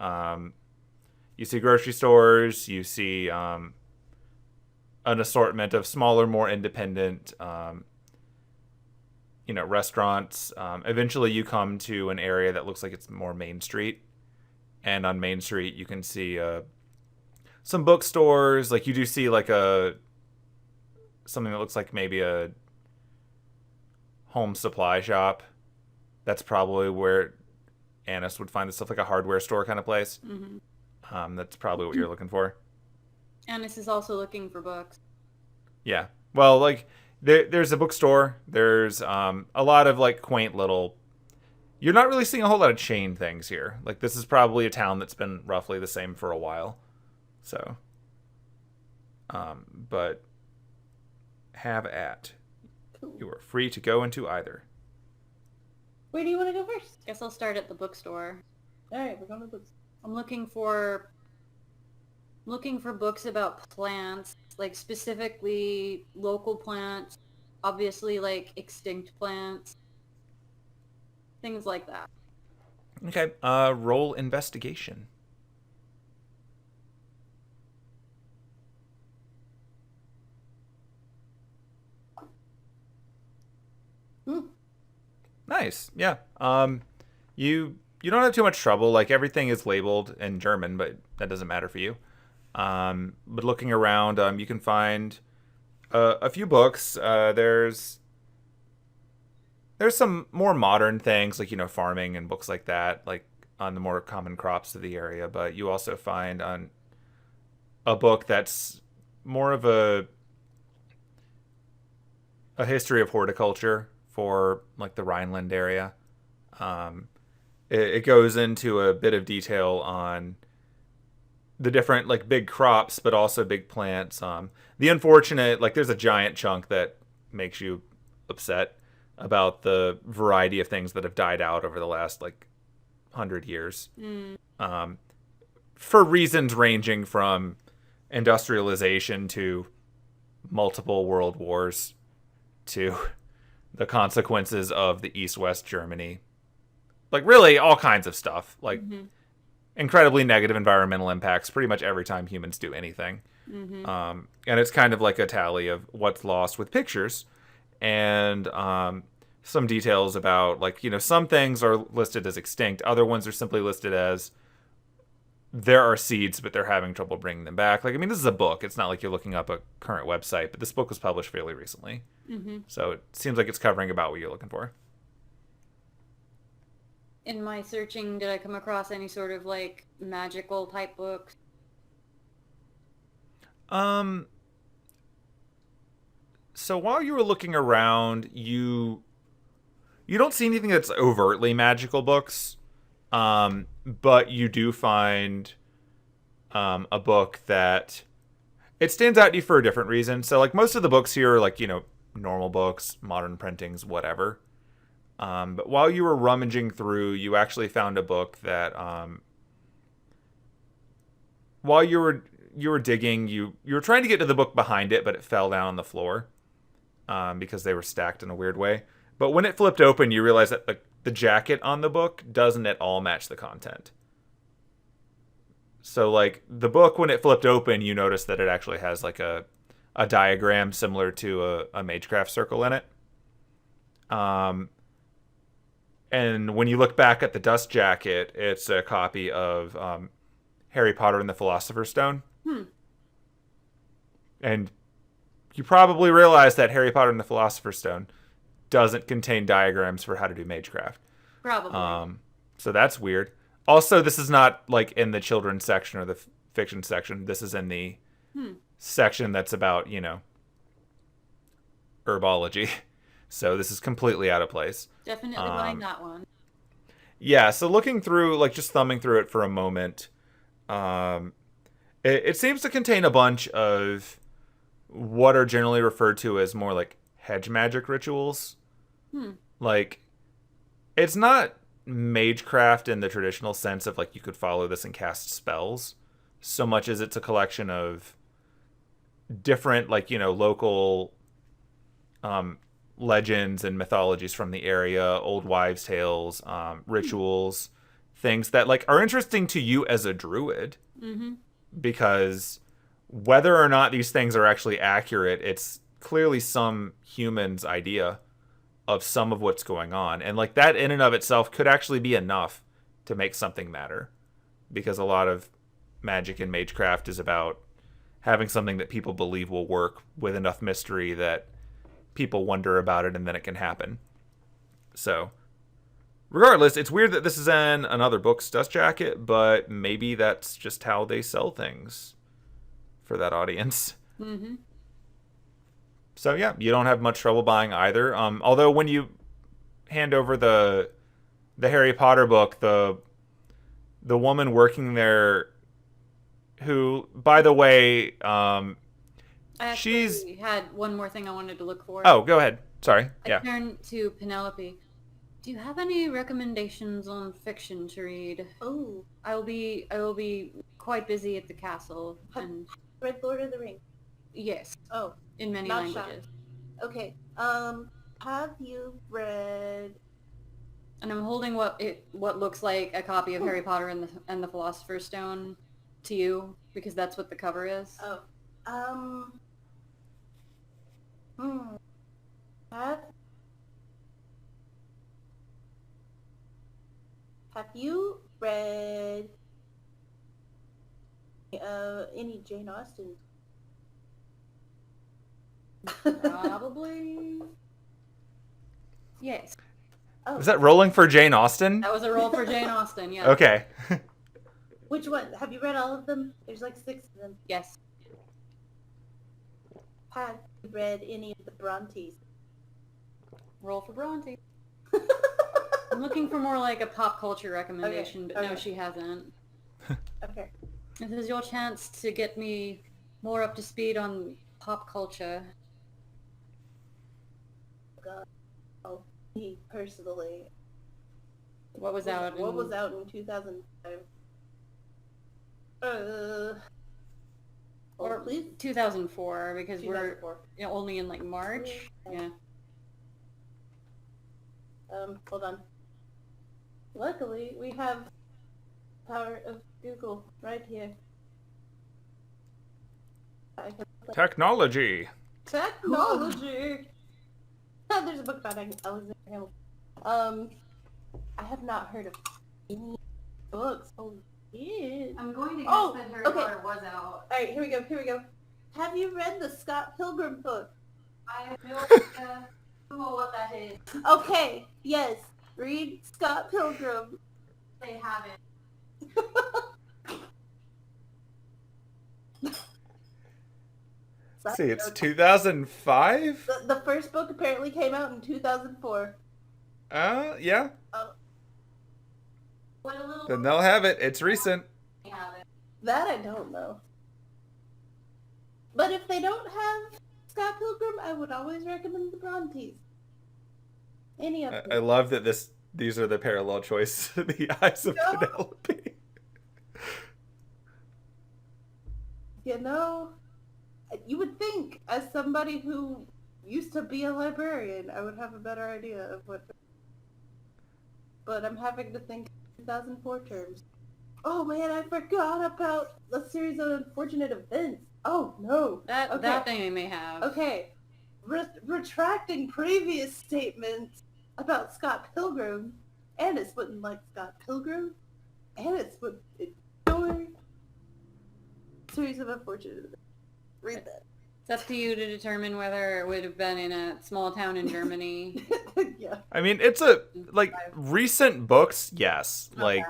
You see grocery stores. You see an assortment of smaller, more independent restaurants. Eventually you come to an area that looks like it's more Main Street. And on Main Street, you can see some bookstores. Like you do see like something that looks like maybe a home supply shop. That's probably where Anise would find the stuff, like a hardware store kind of place. Mm-hmm. That's probably what you're looking for. Anise is also looking for books. Yeah. Well, like there's a bookstore. There's a lot of like quaint little. You're not really seeing a whole lot of chain things here. Like this is probably a town that's been roughly the same for a while. So, but have at. You are free to go into either. Where do you want to go first? Guess I'll start at the bookstore. Alright, we're going to the books. I'm looking for books about plants, like specifically local plants, obviously like extinct plants, things like that. Okay. Roll investigation. Nice. Yeah. You don't have too much trouble. Like everything is labeled in German, but that doesn't matter for you. But looking around, you can find a few books. There's some more modern things like farming and books like that, like on the more common crops of the area. But you also find on a book that's more of a history of horticulture for like the Rhineland area. It goes into a bit of detail on the different like big crops, but also big plants. The unfortunate, like there's a giant chunk that makes you upset about the variety of things that have died out over the last like 100 years. For reasons ranging from industrialization to multiple world wars to the consequences of the East-West Germany. Like really all kinds of stuff. Like incredibly negative environmental impacts pretty much every time humans do anything. And it's kind of like a tally of what's lost with pictures and some details about like, some things are listed as extinct. Other ones are simply listed as there are seeds, but they're having trouble bringing them back. Like, I mean, this is a book. It's not like you're looking up a current website, but this book was published fairly recently. So it seems like it's covering about what you're looking for. In my searching, did I come across any sort of like magical type books? So while you were looking around, you don't see anything that's overtly magical books. But you do find a book that it stands out to you for a different reason. So like most of the books here are like, normal books, modern printings, whatever. But while you were rummaging through, you actually found a book that while you were digging, you were trying to get to the book behind it, but it fell down on the floor because they were stacked in a weird way. But when it flipped open, you realize that the jacket on the book doesn't at all match the content. So, like, the book, when it flipped open, you notice that it actually has, like, a diagram similar to a Magecraft circle in it. And when you look back at the dust jacket, it's a copy of Harry Potter and the Philosopher's Stone. And you probably realize that Harry Potter and the Philosopher's Stone doesn't contain diagrams for how to do Magecraft. Probably. So that's weird. Also, this is not like in the children's section or the fiction section. This is in the section that's about, herbology. So this is completely out of place. Definitely buying that one. Yeah, so looking through, like just thumbing through it for a moment, it seems to contain a bunch of what are generally referred to as more like hedge magic rituals. Like, it's not magecraft in the traditional sense of like you could follow this and cast spells, so much as it's a collection of different like local legends and mythologies from the area, old wives' tales, rituals, things that like are interesting to you as a druid, because whether or not these things are actually accurate, it's clearly some human's idea of some of what's going on. And like that in and of itself could actually be enough to make something matter, because a lot of magic and magecraft is about having something that people believe will work with enough mystery that people wonder about it and then it can happen. So regardless, it's weird that this is in another book's dust jacket, but maybe that's just how they sell things for that audience. So yeah, you don't have much trouble buying either. Although when you hand over the Harry Potter book, the woman working there, who, by the way, I actually had one more thing I wanted to look for. Oh, go ahead. Sorry. I turned to Penelope. Do you have any recommendations on fiction to read? Oh, I will be quite busy at the castle. And read Lord of the Rings. yes. Oh, in many not languages. shocked. Okay. Have you read? And I'm holding what looks like a copy of Harry Potter and the Philosopher's Stone to you, because that's what the cover is. Oh. Have you read any Jane Austen? Probably. Yes. Oh. Is that rolling for Jane Austen? That was a roll for Jane Austen, yeah. Okay. Which one? Have you read all of them? There's like 6 of them. Yes. Have you read any of the Brontes? Roll for Bronte. I'm looking for more like a pop culture recommendation, but no, she hasn't. Okay. This is your chance to get me more up to speed on pop culture. God. Oh, me personally. What was out? What was out in 2005? Or please? 2004, because 2004. we're only in like March. Yeah. Hold on. Luckily, we have power of Google right here. Technology. Technology! There's a book about Alexander Hamilton. I have not heard of any books. Oh, yeah. I'm going to guess Oh, that Harry okay. Potter was out. Alright, here we go. Have you read the Scott Pilgrim book? I have no idea what that is. Okay, yes. Read Scott Pilgrim. They haven't. Let's see, it's 2005? The first book apparently came out in 2004. Yeah. What a little... Then they'll have it. It's recent. They haven't. That I don't know. But if they don't have Scott Pilgrim, I would always recommend the Brontes. Any of them. I love that these are the parallel choice, the eyes of Penelope. You know, you would think, as somebody who used to be a librarian, I would have a better idea of what. But I'm having to think 2004 terms. Oh man, I forgot about a series of unfortunate events. Oh no. That thing I may have. Okay. Retracting previous statements about Scott Pilgrim. Anise wouldn't like Scott Pilgrim. Anise would enjoy series of unfortunate events. Read that. It's up to you to determine whether it would have been in a small town in Germany. Yeah. I mean, it's recent books, yes. Okay. Like,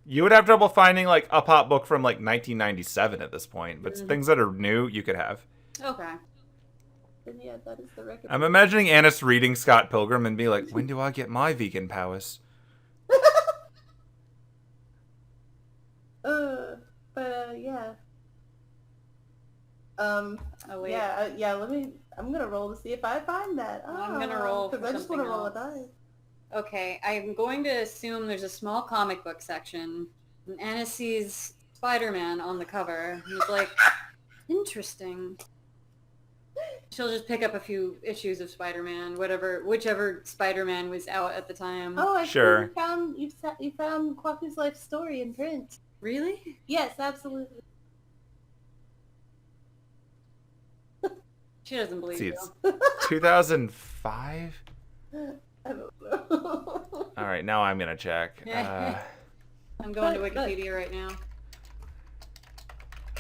you would have trouble finding, like, a pop book from, like, 1997 at this point. But things that are new, you could have. Okay. And yeah, that is the record. I'm imagining Annis reading Scott Pilgrim and be like, when do I get my vegan powers? Yeah. Oh wait. Yeah, I'm gonna roll to see if I find that. I'm gonna roll because for I just want to something roll a else. die. Okay, I'm going to assume there's a small comic book section, and Anna sees Spider-Man on the cover. He's like, interesting. She'll just pick up a few issues of Spider-Man, whichever Spider-Man was out at the time. Oh, I Sure. you found Kwaku's life story in print. Really? Yes, absolutely. She doesn't believe See, you. it's 2005? I don't know. All right, now I'm going to check. I'm going to Wikipedia right now.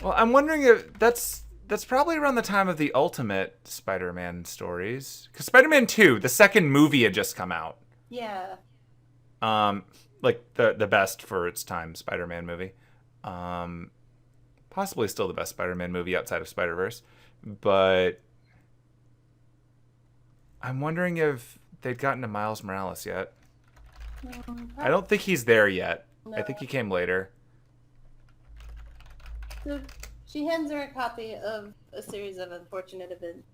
Well, I'm wondering if that's probably around the time of the Ultimate Spider-Man stories. Because Spider-Man 2, the second movie, had just come out. Yeah. Like, the best for its time Spider-Man movie. Possibly still the best Spider-Man movie outside of Spider-Verse. But I'm wondering if they'd gotten to Miles Morales yet. I don't think he's there yet. No. I think he came later. So she hands her a copy of a series of unfortunate events.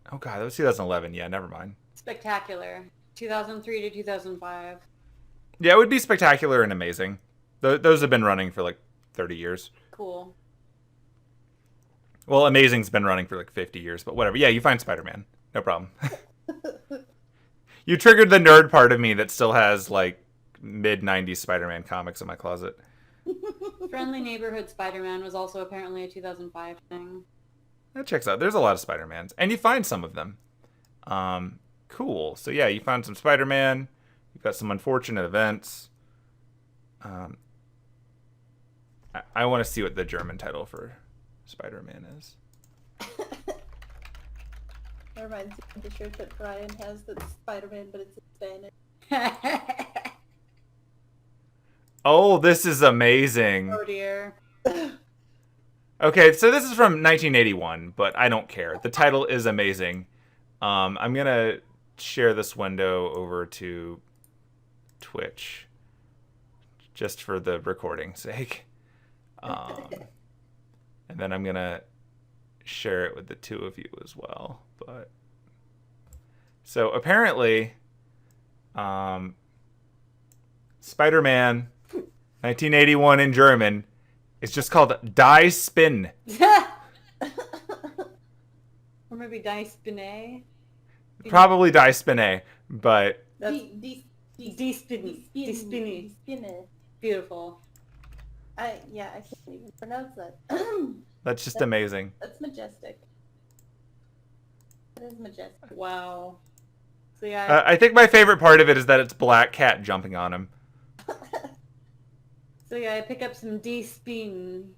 Oh god, that was 2011. Yeah, never mind. Spectacular. 2003 to 2005. Yeah, it would be spectacular and amazing. Those have been running for like 30 years. Cool. Well, Amazing's been running for like 50 years, but whatever. Yeah, you find Spider-Man. No problem. You triggered the nerd part of me that still has like mid-90s Spider-Man comics in my closet. Friendly Neighborhood Spider-Man was also apparently a 2005 thing. That checks out. There's a lot of Spider-Mans, and you find some of them. Cool. So yeah, you found some Spider-Man. You've got some unfortunate events. I want to see what the German title for Spider-Man is. That reminds me of the shirt that Brian has that's Spider-Man, but it's in Spanish. Oh, this is amazing. Oh dear. Okay, so this is from 1981, but I don't care. The title is amazing. I'm going to share this window over to Twitch just for the recording's sake. And then I'm going to share it with the two of you as well. But so apparently Spider-Man 1981 in German is just called Die Spin. Or maybe Dice Binet. Probably Die Spinne, but Spinny. Beautiful. I can't even pronounce that. that's just amazing. That's majestic. That is majestic. Wow. So yeah, I think my favorite part of it is that it's Black Cat jumping on him. I pick up some D-Spin.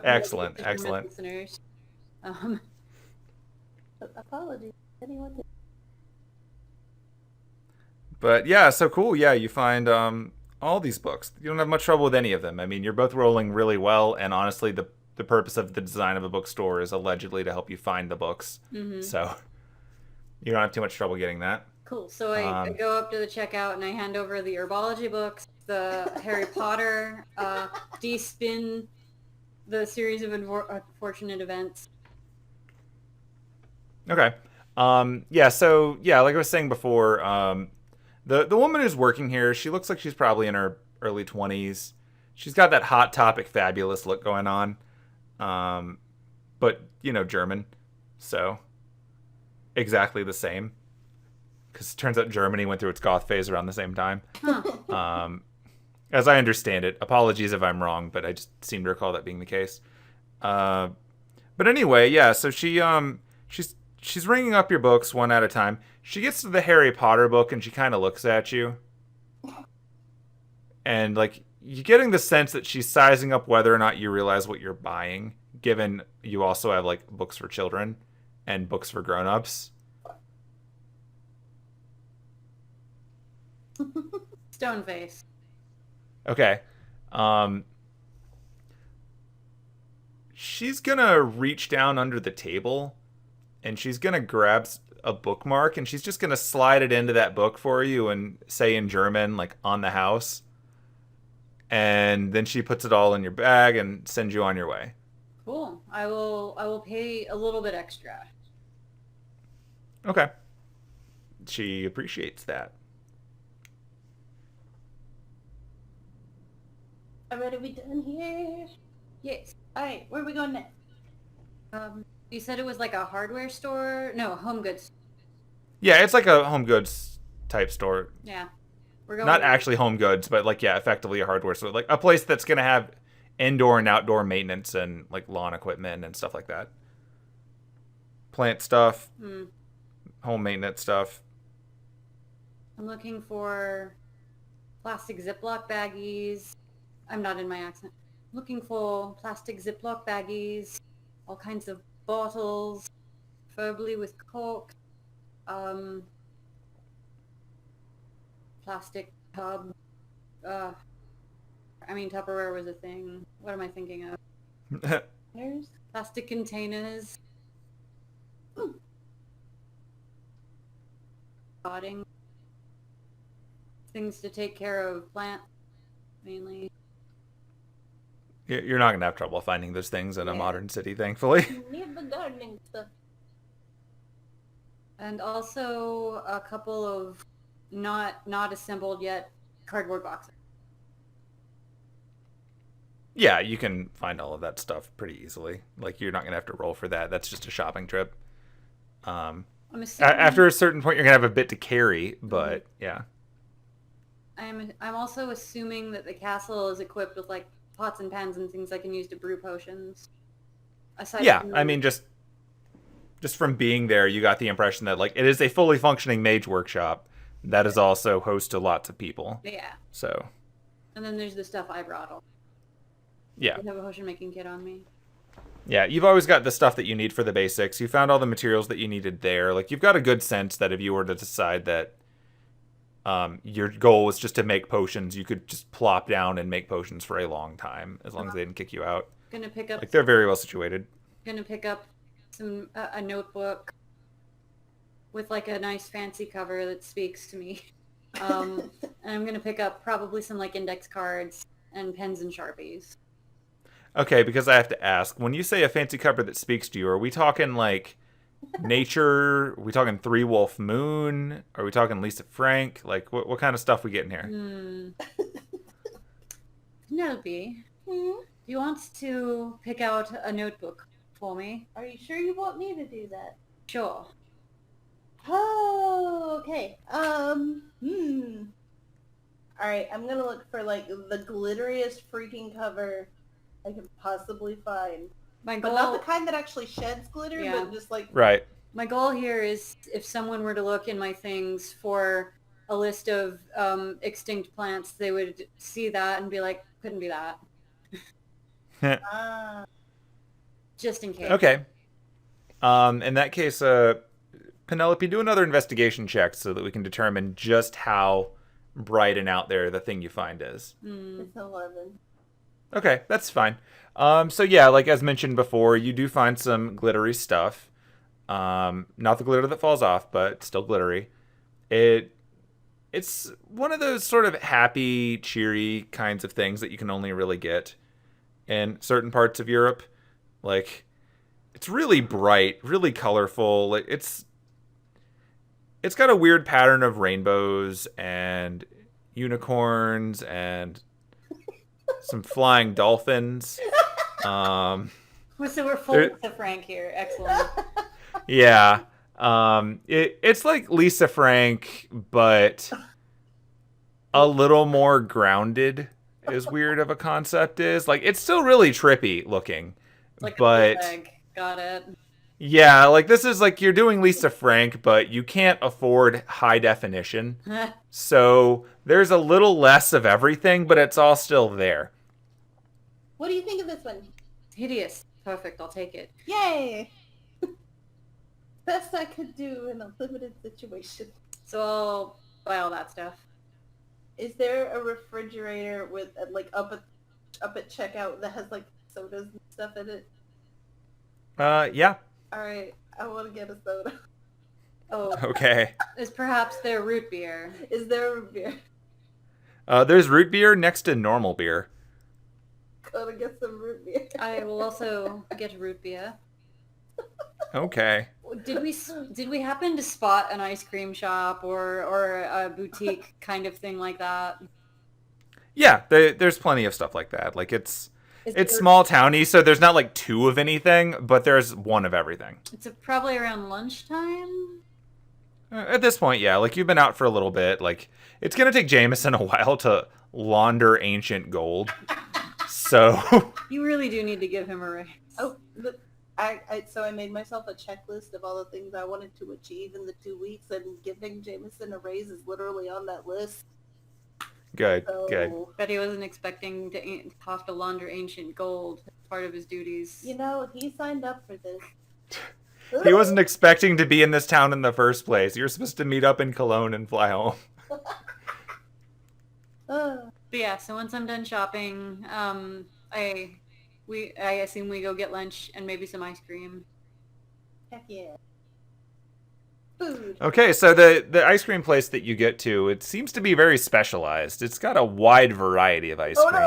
Excellent, For excellent. Listeners. Apologies. Anyone? But yeah, so cool. Yeah, you find all these books. You don't have much trouble with any of them. I mean, you're both rolling really well, and honestly, the purpose of the design of a bookstore is allegedly to help you find the books. Mm-hmm. So you don't have too much trouble getting that. Cool. So I go up to the checkout and I hand over the herbology books, the Harry Potter, D-Spin, the series of unfortunate events. Okay. So like I was saying before, the woman who's working here, she looks like she's probably in her early 20s. She's got that Hot Topic fabulous look going on. but German, so exactly the same. Because it turns out Germany went through its goth phase around the same time. Huh. As I understand it. Apologies if I'm wrong, but I just seem to recall that being the case. But anyway, yeah. So she's ringing up your books one at a time. She gets to the Harry Potter book and she kind of looks at you, and like you're getting the sense that she's sizing up whether or not you realize what you're buying, given you also have like books for children and books for grown-ups. Stone face. Okay. She's gonna reach down under the table and she's gonna grab a bookmark and she's just gonna slide it into that book for you and say in German, like, on the house. And then she puts it all in your bag and sends you on your way. Cool. I will pay a little bit extra. Okay. She appreciates that. Alright, are we done here? Yes. Alright, where are we going next? You said it was like a hardware store? No, home goods. Yeah, it's like a home goods type store. Yeah. We're going Not actually home goods, but like, yeah, effectively a hardware store. Like a place that's going to have indoor and outdoor maintenance and like lawn equipment and stuff like that. Plant stuff, home maintenance stuff. I'm looking for plastic Ziploc baggies. I'm not in my accent. Looking for plastic Ziploc baggies, all kinds of bottles, preferably with cork, plastic tub. Tupperware was a thing. What am I thinking of? There's Plastic containers. Potting. Things to take care of plants, mainly. You're not going to have trouble finding those things in a Yeah. modern city, thankfully. need the gardening stuff. And also a couple of not assembled yet cardboard boxes. Yeah, you can find all of that stuff pretty easily. Like, you're not going to have to roll for that. That's just a shopping trip. I'm assuming, After a certain point, you're going to have a bit to carry, but yeah. I'm also assuming that the castle is equipped with like pots and pans and things I can use to brew potions. Aside Yeah, from, I mean, just from being there, you got the impression that like it is a fully functioning mage workshop that is also host to lots of people. Yeah. So, And then there's the stuff I brought. yeah. I have a potion making kit on me. Yeah, you've always got the stuff that you need for the basics. You found all the materials that you needed there. Like, you've got a good sense that if you were to decide that your goal was just to make potions, you could just plop down and make potions for a long time, as long as they didn't kick you out. Gonna pick up Like, they're very well situated. some a notebook with like a nice fancy cover that speaks to me. And I'm gonna pick up probably some like index cards and pens and Sharpies. Okay, because I have to ask, when you say a fancy cover that speaks to you, are we talking like nature? Are we talking Three Wolf Moon? Are we talking Lisa Frank? Like, what kind of stuff we getting here? Penelope, do you want to pick out a notebook for me? Are you sure you want me to do that? Sure. Oh, okay. Alright, I'm gonna look for like the glitteriest freaking cover I can possibly find. My But not the goal, kind that actually sheds glitter, Yeah. but just like Right. my goal here is if someone were to look in my things for a list of extinct plants, they would see that and be like, couldn't be that. Just in case. Okay. In that case, Penelope, do another investigation check so that we can determine just how bright and out there the thing you find is. it's 11. Okay, that's fine. So yeah, like as mentioned before, you do find some glittery stuff. Not the glitter that falls off, but still glittery. It's one of those sort of happy, cheery kinds of things that you can only really get in certain parts of Europe. Like, it's really bright, really colorful. It's got a weird pattern of rainbows and unicorns and some flying dolphins. So we're full There- to Frank here. Excellent. Yeah. It's like Lisa Frank, but a little more grounded, as weird of a concept is. Like, it's still really trippy looking. Like But a bootleg. Got it. yeah, like this is like you're doing Lisa Frank, but you can't afford high definition. So there's a little less of everything, but it's all still there. What do you think of this one? Hideous. Perfect. I'll take it. Yay! Best I could do in a limited situation. So I'll buy all that stuff. Is there a refrigerator with like up at checkout that has like sodas and stuff in it? Yeah. All right, I want to get a soda. Oh, Okay. is perhaps their root beer. Is there a beer? There's root beer next to normal beer. Gotta get some root beer. I will also get root beer. Okay. Did we happen to spot an ice cream shop or a boutique kind of thing like that? Yeah, there's plenty of stuff like that. Like it's Is there- small towny, so there's not like two of anything, but there's one of everything. It's probably around lunchtime. At this point, yeah, like you've been out for a little bit. Like it's gonna take Jameson a while to launder ancient gold. So You really do need to give him a raise. Oh, so I made myself a checklist of all the things I wanted to achieve in the 2 weeks, and giving Jameson a raise is literally on that list. good, So, good. Bet he wasn't expecting to have to launder ancient gold as part of his duties. You know, he signed up for this. He wasn't expecting to be in this town in the first place. You're supposed to meet up in Cologne and fly home. Uh, But yeah, so once I'm done shopping, I assume we go get lunch and maybe some ice cream. heck yeah. Food. Okay, so the ice cream place that you get to, it seems to be very specialized. It's got a wide variety of ice Oh, cream.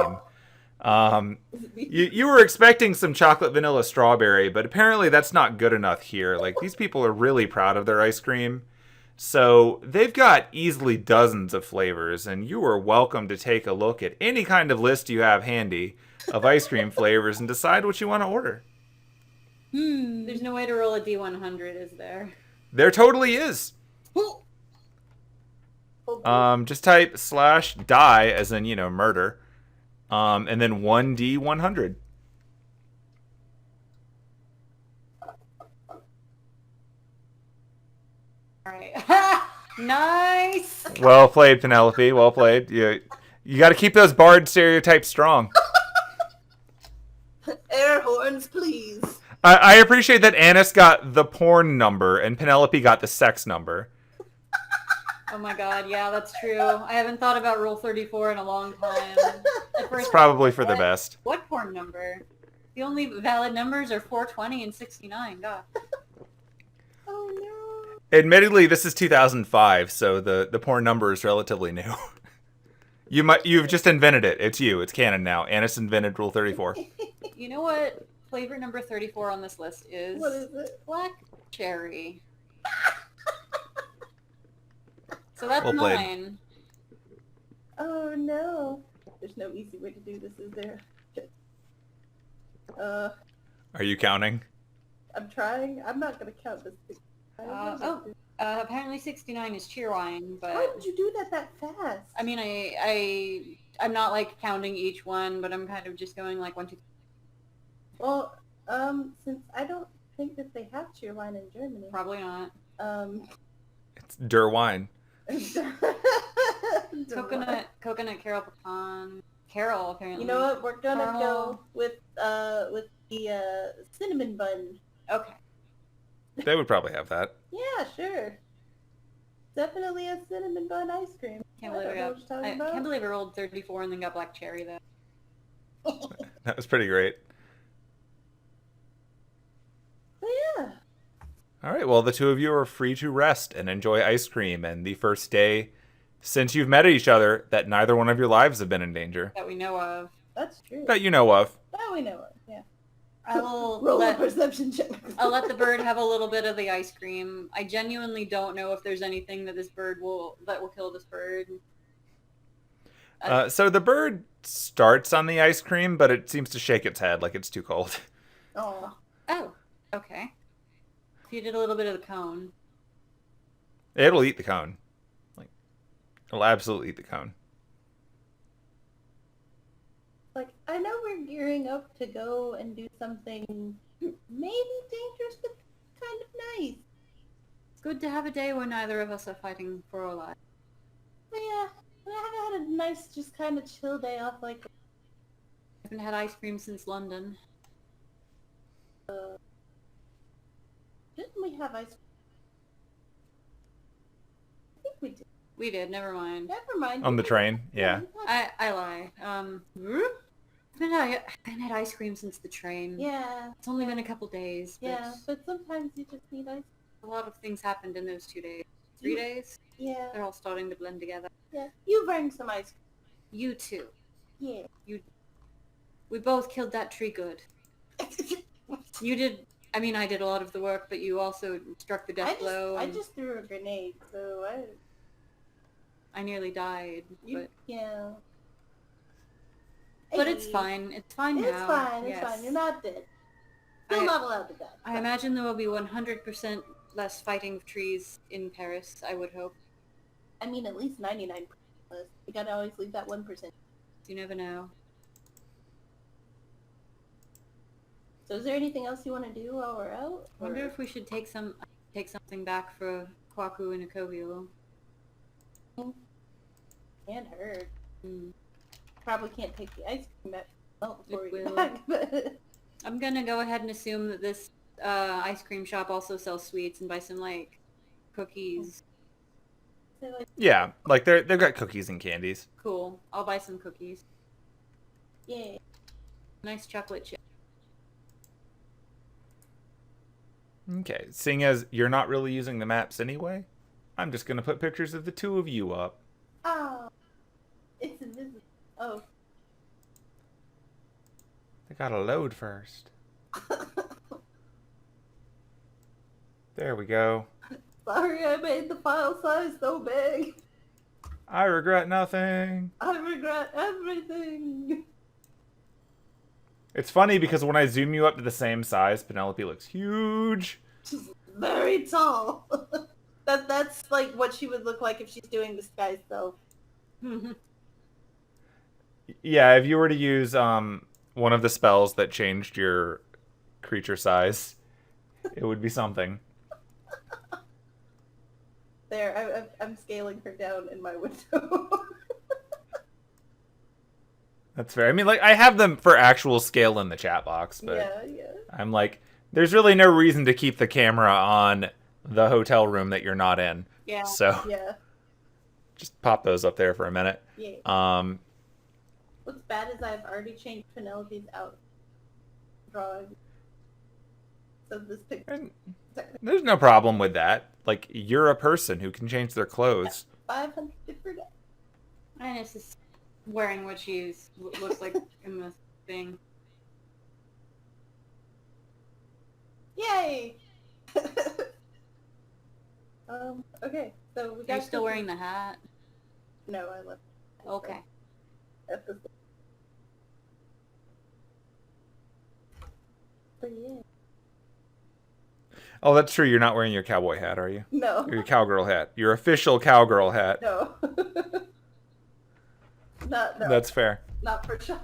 no. Is it me? You were expecting some chocolate vanilla strawberry, but apparently that's not good enough here. Like, these people are really proud of their ice cream. So they've got easily dozens of flavors, and you are welcome to take a look at any kind of list you have handy of ice cream flavors and decide what you want to order. There's no way to roll a D100, is there? There totally is. Oh, boy. Just type /die as in, murder. And then 1D100. Alright. Nice! Well played, Penelope. Well played. You got to keep those bard stereotypes strong. Air horns, please. I appreciate that Anise got the porn number and Penelope got the sex number. Oh my god, yeah, that's true. I haven't thought about Rule 34 in a long time. At It's first, probably for the best. what porn number? The only valid numbers are 420 and 69, god. Oh no. Admittedly, this is 2005, so the porn number is relatively new. You've just invented it. It's you. It's canon now. Anise invented Rule 34. You know what flavor number 34 on this list is? What is it? Black cherry. So that's Well played. mine. Oh no. There's no easy way to do this, is there? Are you counting? I'm trying. I'm not gonna count this thing. I don't know. Apparently 69 is cheerwine, How but did you do that fast? I mean, I'm not like counting each one, but I'm kind of just going like 1, 2, 3. Well, since I don't think that they have cheerwine in Germany. Probably not. It's Der Wine. Coconut Carol pecan. Carol apparently. You know what? We're gonna Caramel. go with the cinnamon bun. Okay. They would probably have that. Yeah, sure. Definitely a cinnamon bun ice cream. Can't I believe don't know what you're talking about. can't believe I rolled 34 and then got black cherry though. That was pretty great. But yeah. All right, well, the two of you are free to rest and enjoy ice cream and the first day since you've met each other that neither one of your lives have been in danger. That we know of. That's true. That you know of. That we know of, yeah. I will Roll a let, perception check. I'll let the bird have a little bit of the ice cream. I genuinely don't know if there's anything that will kill this bird. So the bird starts on the ice cream, but it seems to shake its head like it's too cold. Oh. Oh, okay. If you did a little bit of the cone. It'll eat the cone. Like, it'll absolutely eat the cone. Like, I know we're gearing up to go and do something maybe dangerous, but kind of nice. It's good to have a day where neither of us are fighting for our lives. But yeah, I haven't had a nice, just kind of chill day off. Like, I haven't had ice cream since London. didn't we have ice cream? I think we did. We did, never mind. Never mind. On the train, yeah. I lie. I haven't had ice cream since the train. Yeah. It's only been a couple days. But Yeah, but sometimes you just need ice. a lot of things happened in those 2 days. 3 days? Yeah. They're all starting to blend together. Yeah. You've earned some ice You too. cream. We both killed that tree good. Yeah. You did. I mean, I did a lot of the work, but you also struck the death blow. I and just threw a grenade, so I nearly died. yeah. But it's fine. It's fine now. It's fine. It's Yes. fine. You're not dead. Still not allowed to die. I imagine there will be 100% less fighting of trees in Paris, I would hope. I mean, at least 99%. You gotta always leave that 1%. You never know. So is there anything else you want to do while we're out? I wonder if we should take something back for Kwaku and Akobio. Can't hurt. Hmm. Probably can't take the ice cream back before It we get will. back, but... I'm gonna go ahead and assume that this ice cream shop also sells sweets and buy some, like, cookies. So, like, Yeah, like they've got cookies and candies. Cool. I'll buy some cookies. yeah. Nice chocolate chip. Okay, seeing as you're not really using the maps anyway, I'm just gonna put pictures of the two of you up. Oh. It's invisible. Oh. I gotta load first. There we go. Sorry I made the file size so big. I regret nothing. I regret everything. It's funny because when I zoom you up to the same size, Penelope looks huge. She's very tall. That's like what she would look like if she's doing disguise though. Yeah, if you were to use one of the spells that changed your creature size, it would be something. There, I'm scaling her down in my window. That's fair. I mean, like, I have them for actual scale in the chat box, but yeah. I'm like, there's really no reason to keep the camera on the hotel room that you're not in. Yeah. So Yeah. just pop those up there for a minute. Yeah. What's bad is I've already changed Penelope's out drawing. So this picture. There's no problem with that. Like, you're a person who can change their clothes. 500 different. And it's just wearing what she looks like in the thing. Yay! Okay, so we Are got. you still wearing the hat? No, I left. Okay. At the... But yeah. Oh, that's true. You're not wearing your cowboy hat, are you? No. Or your cowgirl hat. Your official cowgirl hat. No. No. That's fair. Not for sure.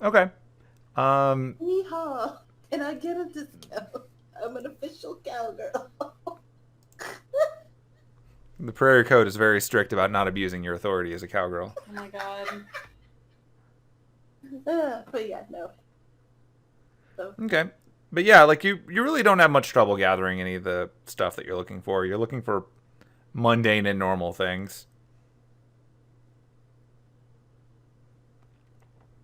Okay. Yeehaw! Can I get a discount? I'm an official cowgirl. The Prairie Code is very strict about not abusing your authority as a cowgirl. Oh my god. But yeah, no. So, Okay. But yeah, like you really don't have much trouble gathering any of the stuff that you're looking for. You're looking for mundane and normal things.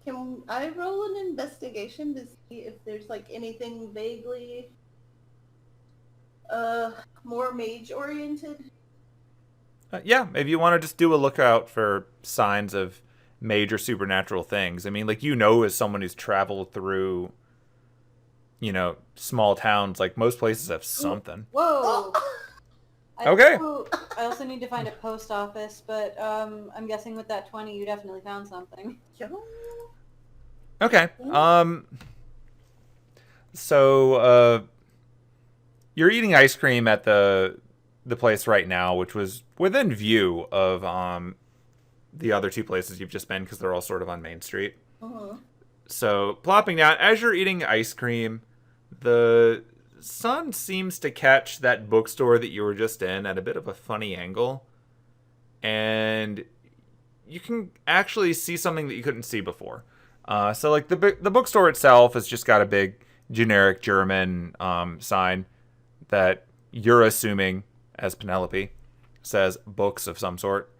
can I roll an investigation to see if there's like anything vaguely more mage oriented? Yeah, if you want to just do a lookout for signs of major supernatural things. I mean, like, you know, as someone who's traveled through, you know, small towns, like, most places have something. Whoa! Okay. I also need to find a post office, but I'm guessing with that 20 you definitely found something. Okay. So, you're eating ice cream at the place right now, which was within view of the other two places you've just been because they're all sort of on Main Street. Uh-huh. So, plopping down, as you're eating ice cream, the sun seems to catch that bookstore that you were just in at a bit of a funny angle. And you can actually see something that you couldn't see before. So, like, the bookstore itself has just got a big generic German sign that you're assuming, as Penelope, says books of some sort.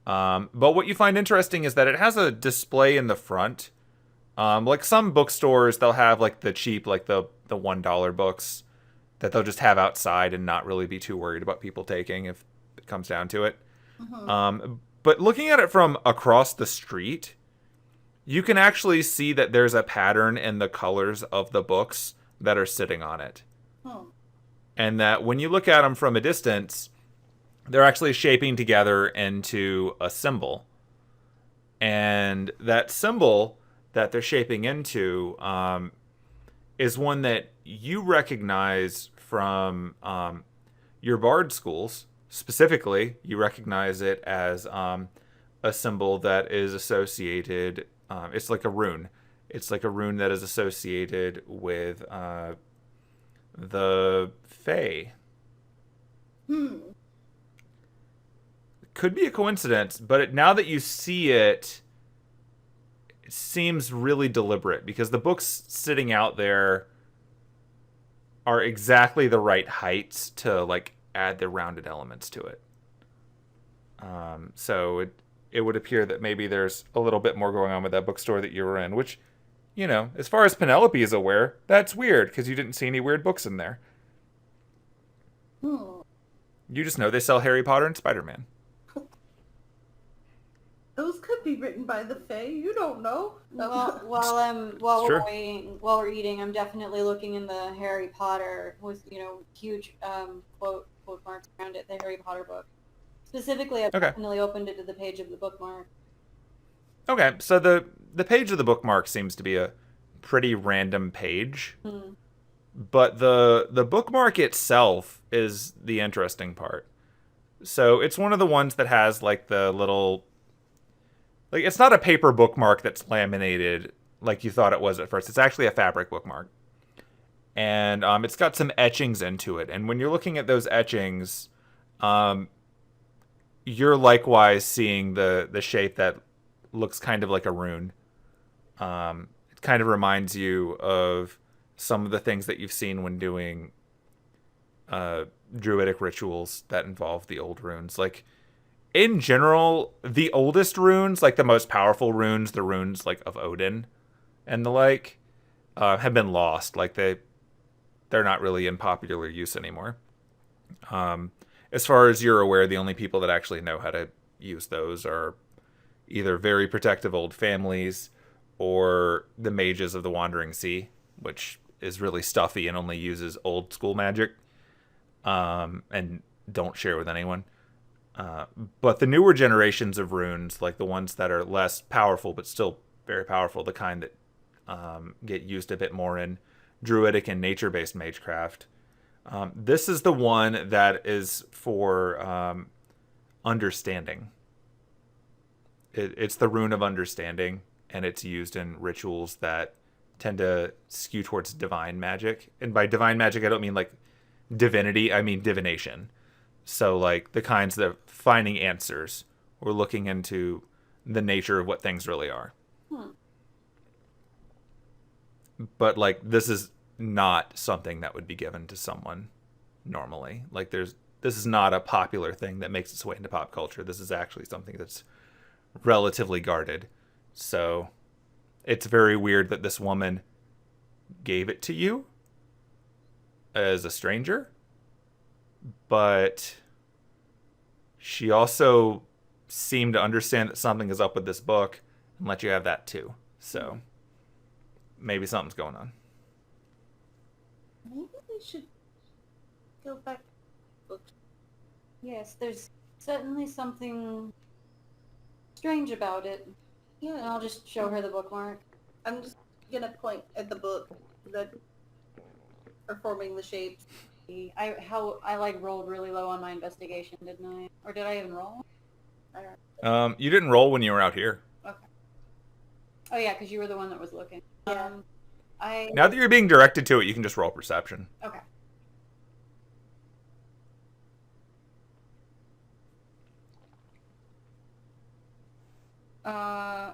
But what you find interesting is that it has a display in the front. Like some bookstores, they'll have like the cheap, like the $1 books that they'll just have outside and not really be too worried about people taking if it comes down to it. But looking at it from across the street, you can actually see that there's a pattern in the colors of the books that are sitting on it. Oh. And that when you look at them from a distance, they're actually shaping together into a symbol. And that symbol that they're shaping into is one that you recognize from your bard schools. Specifically, you recognize it as a symbol that is associated. It's like a rune. It's like a rune that is associated with the Fae. Could be a coincidence, but now that you see it, it seems really deliberate because the books sitting out there are exactly the right heights to like add the rounded elements to it. So it would appear that maybe there's a little bit more going on with that bookstore that you were in, which, you know, as far as Penelope is aware, that's weird because you didn't see any weird books in there. You just know they sell Harry Potter and Spider-Man. Those could be written by the Fae. You don't know. While Sure. we're waiting, while we're eating, I'm definitely looking in the Harry Potter with huge quote marks around it. The Harry Potter book, specifically, I've Okay. definitely opened it to the page of the bookmark. Okay, so the page of the bookmark seems to be a pretty random page. But the bookmark itself is the interesting part. So it's one of the ones that has like the little, like it's not a paper bookmark that's laminated like you thought it was at first. It's actually a fabric bookmark. And it's got some etchings into it. And when you're looking at those etchings, you're likewise seeing the shape that looks kind of like a rune. It kind of reminds you of some of the things that you've seen when doing druidic rituals that involve the old runes. Like, in general, the oldest runes, like the most powerful runes, the runes like of Odin and the like, have been lost. Like they're not really in popular use anymore. As far as you're aware, the only people that actually know how to use those are either very protective old families or the mages of the Wandering Sea, which is really stuffy and only uses old school magic and don't share with anyone. But the newer generations of runes, like the ones that are less powerful but still very powerful, the kind that get used a bit more in druidic and nature-based magecraft, this is the one that is for understanding. It's the rune of understanding, and it's used in rituals that tend to skew towards divine magic. And by divine magic, I don't mean like divinity, I mean divination. So like the kinds that finding answers or looking into the nature of what things really are. But like this is not something that would be given to someone normally. Like this is not a popular thing that makes its way into pop culture. This is actually something that's relatively guarded. So it's very weird that this woman gave it to you as a stranger, but she also seemed to understand that something is up with this book and let you have that too. So maybe something's going on. Maybe we should go back to books. Yes, there's certainly something strange about it. And I'll just show her the bookmark. I'm just gonna point at the book that or forming the shapes. I like rolled really low on my investigation, didn't I? Or did I even roll? I don't You didn't roll when you were out here. Okay. Oh yeah, because you were the one that was looking. Yeah. Now that you're being directed to it, you can just roll perception. Okay.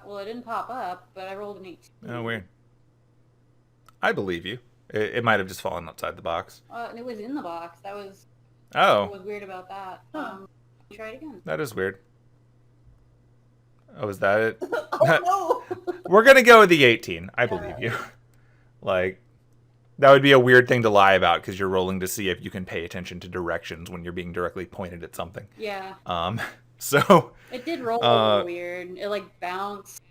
Well, it didn't pop up, but I rolled an 18. Oh, weird. I believe you. It might have just fallen outside the box. And it was in the box. That was Oh, what was weird about that. Try it again. that is weird. Oh, is that it? Oh no! We're going to go with the 18. I believe you. Like, that would be a weird thing to lie about because you're rolling to see if you can pay attention to directions when you're being directly pointed at something. Yeah. So... It did roll a little weird. It, like, bounced.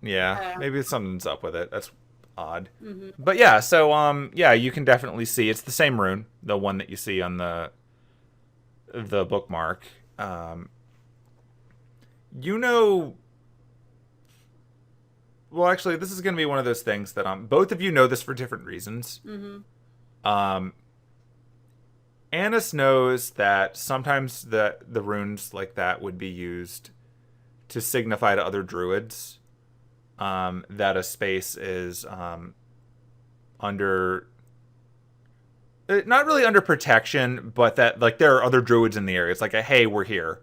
Yeah, maybe something's up with it. That's odd. Mm-hmm. But yeah, so, yeah, you can definitely see. It's the same rune, the one that you see on the bookmark. You know... Well, actually, this is going to be one of those things that both of you know this for different reasons. Mm-hmm. Anise knows that sometimes the runes like that would be used to signify to other druids that a space is under... Not really under protection, but that like there are other druids in the area. It's like a, hey, we're here.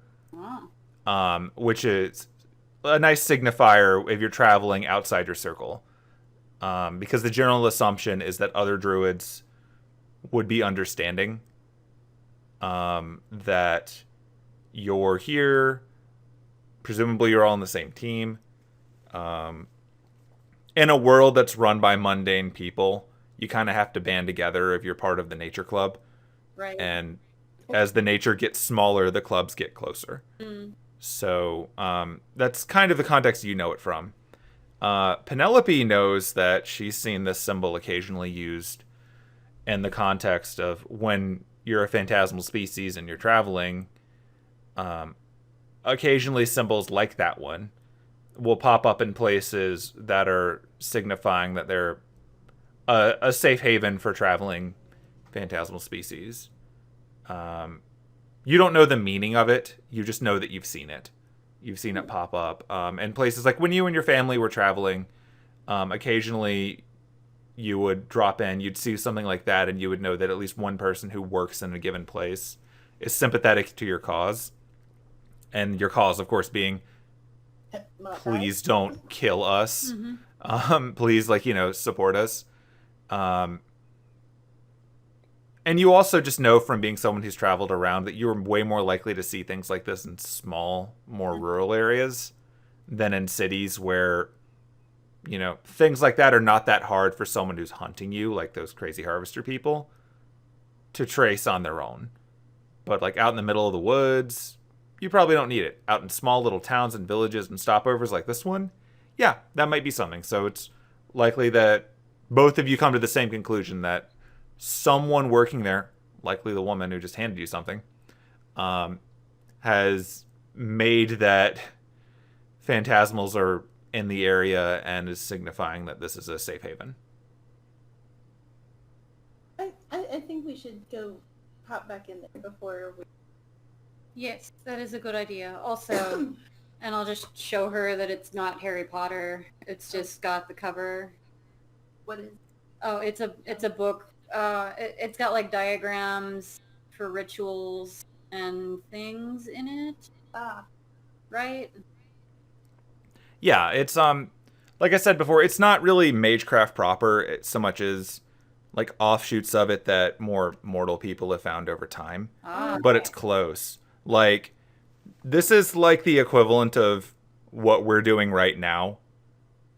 Oh. Which is a nice signifier if you're traveling outside your circle. Because the general assumption is that other druids would be understanding that you're here. Presumably you're all on the same team. In a world that's run by mundane people, you kind of have to band together if you're part of the nature club. Right. And as the nature gets smaller, the clubs get closer. Mm. So that's kind of the context you know it from. Penelope knows that she's seen this symbol occasionally used in the context of when you're a phantasmal species and you're traveling. Occasionally symbols like that one will pop up in places that are signifying that they're a safe haven for traveling phantasmal species. You don't know the meaning of it. You just know that you've seen it. You've seen it pop up. And places like when you and your family were traveling, occasionally you would drop in, you'd see something like that, and you would know that at least one person who works in a given place is sympathetic to your cause. And your cause, of course, being, please don't kill us. Mm-hmm. Please, support us. And you also just know from being someone who's traveled around that you're way more likely to see things like this in small, more rural areas than in cities where, things like that are not that hard for someone who's hunting you, like those crazy harvester people, to trace on their own. But like out in the middle of the woods, you probably don't need it. Out in small little towns and villages and stopovers like this one, yeah, that might be something. So it's likely that both of you come to the same conclusion that someone working there, likely the woman who just handed you something, has made that phantasmals are in the area and is signifying that this is a safe haven. I think we should go hop back in there before we... Yes, that is a good idea. Also, and I'll just show her that it's not Harry Potter. It's just got the cover. What is... Oh, it's a book. It's got like diagrams for rituals and things in it. Right? Yeah, it's like I said before, it's not really magecraft proper so much as like offshoots of it that more mortal people have found over time. But it's close. Like, this is like the equivalent of what we're doing right now,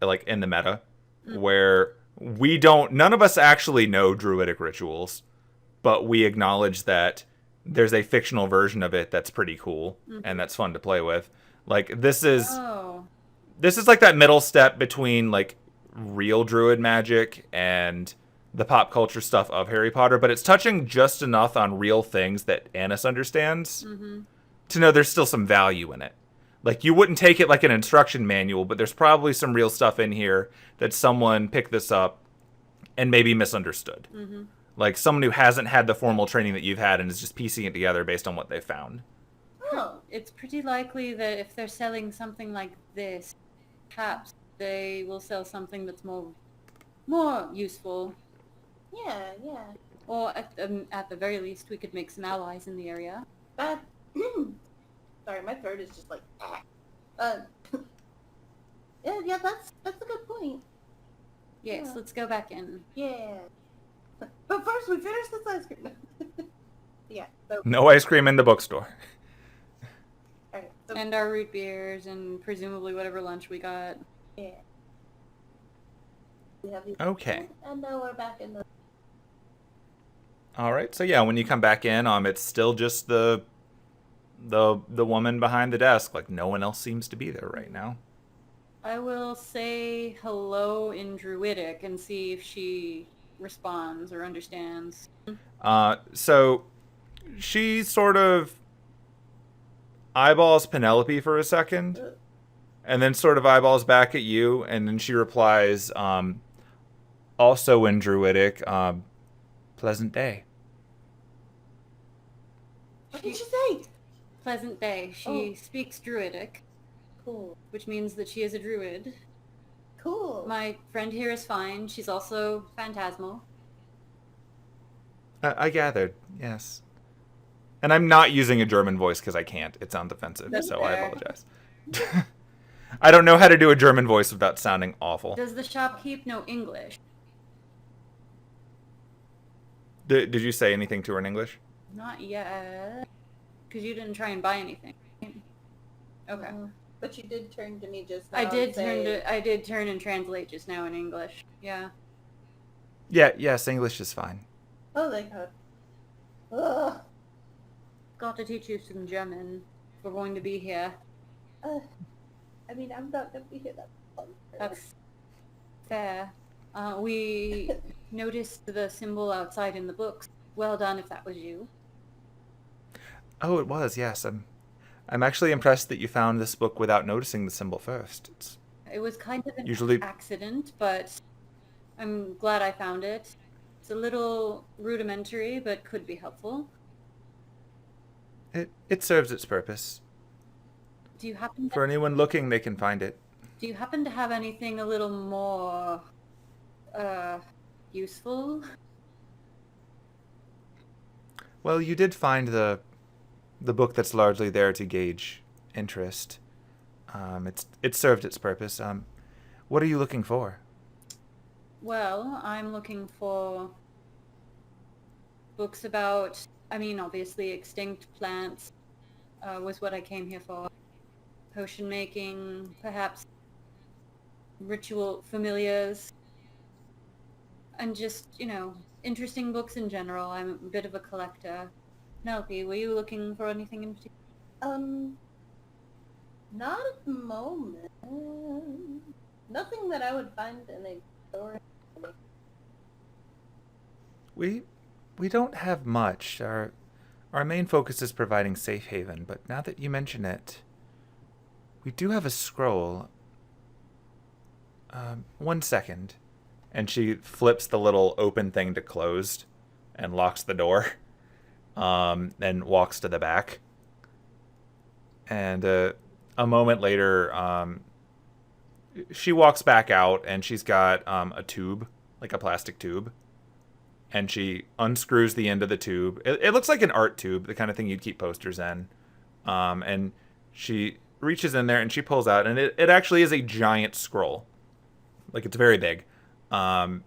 like in the meta, where none of us actually know druidic rituals, but we acknowledge that there's a fictional version of it that's pretty cool and that's fun to play with. Like, this is like that middle step between like real druid magic and the pop culture stuff of Harry Potter, but it's touching just enough on real things that Anise understands to know there's still some value in it. Like, you wouldn't take it like an instruction manual, but there's probably some real stuff in here that someone picked this up and maybe misunderstood. Like someone who hasn't had the formal training that you've had and is just piecing it together based on what they found. Oh, It's pretty likely that if they're selling something like this, perhaps they will sell something that's more useful. yeah, yeah. Or at the very least, we could make some allies in the area. That. Sorry, my throat is just like. Uh. Yeah, that's a good point. Yes, Yeah. let's go back in. Yeah. But first, we finish this ice cream. Yeah. So, No ice cream in the bookstore. all right. So, And our root beers and presumably whatever lunch we got. yeah. We have these. Okay. And now we're back in the. All right. So yeah, when you come back in, it's still just the woman behind the desk. Like no one else seems to be there right now. I will say hello in Druidic and see if she responds or understands. So she sort of eyeballs Penelope for a second, and then sort of eyeballs back at you, and then she replies, also in Druidic, pleasant day. What did she say? Pleasant day. She speaks Druidic, Cool. which means that she is a druid. Cool. My friend here is fine. She's also phantasmal. I gathered, yes. And I'm not using a German voice because I can't. It sounds offensive, That's so I fair. apologize. I don't know how to do a German voice without sounding awful. Does the shopkeep know English? Did you say anything to her in English? Not yet. Because you didn't try and buy anything. Okay. But you did turn to me just now. I did and say, I did turn and translate just now in English. Yeah. Yeah, yes, English is fine. Oh, thank God. Ugh. Got to teach you some German. If we're going to be here. I mean, I'm not gonna be here that long. That's fair. We noticed the symbol outside in the books. Well done if that was you. Oh, it was, yes. I'm actually impressed that you found this book without noticing the symbol first. It was kind of an Usually- accident, but I'm glad I found it. It's a little rudimentary, but could be helpful. It serves its purpose. Do you happen For anyone looking, they can find it. Do you happen to have anything a little more useful? Well, you did find the book that's largely there to gauge interest. It served its purpose. What are you looking for? Well, I'm looking for books about, obviously extinct plants was what I came here for. Potion making, perhaps ritual familiars, and just, interesting books in general. I'm a bit of a collector. Penelope, were you looking for anything in particular? Not at the moment. Nothing that I would find in a store. We don't have much. Our main focus is providing safe haven, but now that you mention it, we do have a scroll. 1 second. And she flips the little open thing to closed and locks the door. And walks to the back. And a moment later, she walks back out and she's got a tube, like a plastic tube. And she unscrews the end of the tube. It looks like an art tube, the kind of thing you'd keep posters in. And she reaches in there and she pulls out, and it actually is a giant scroll. Like, it's very big. And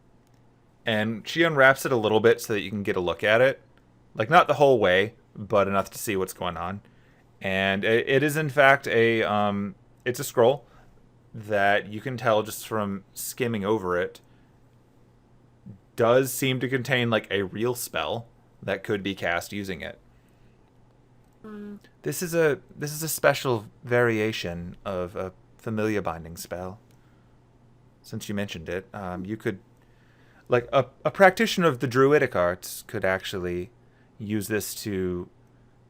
she unwraps it a little bit so that you can get a look at it. Like, not the whole way, but enough to see what's going on. And it is, in fact, it's a scroll that you can tell just from skimming over it does seem to contain, like, a real spell that could be cast using it. This is a special variation of a familiar binding spell. Since you mentioned it, you could, like, a practitioner of the druidic arts could actually use this to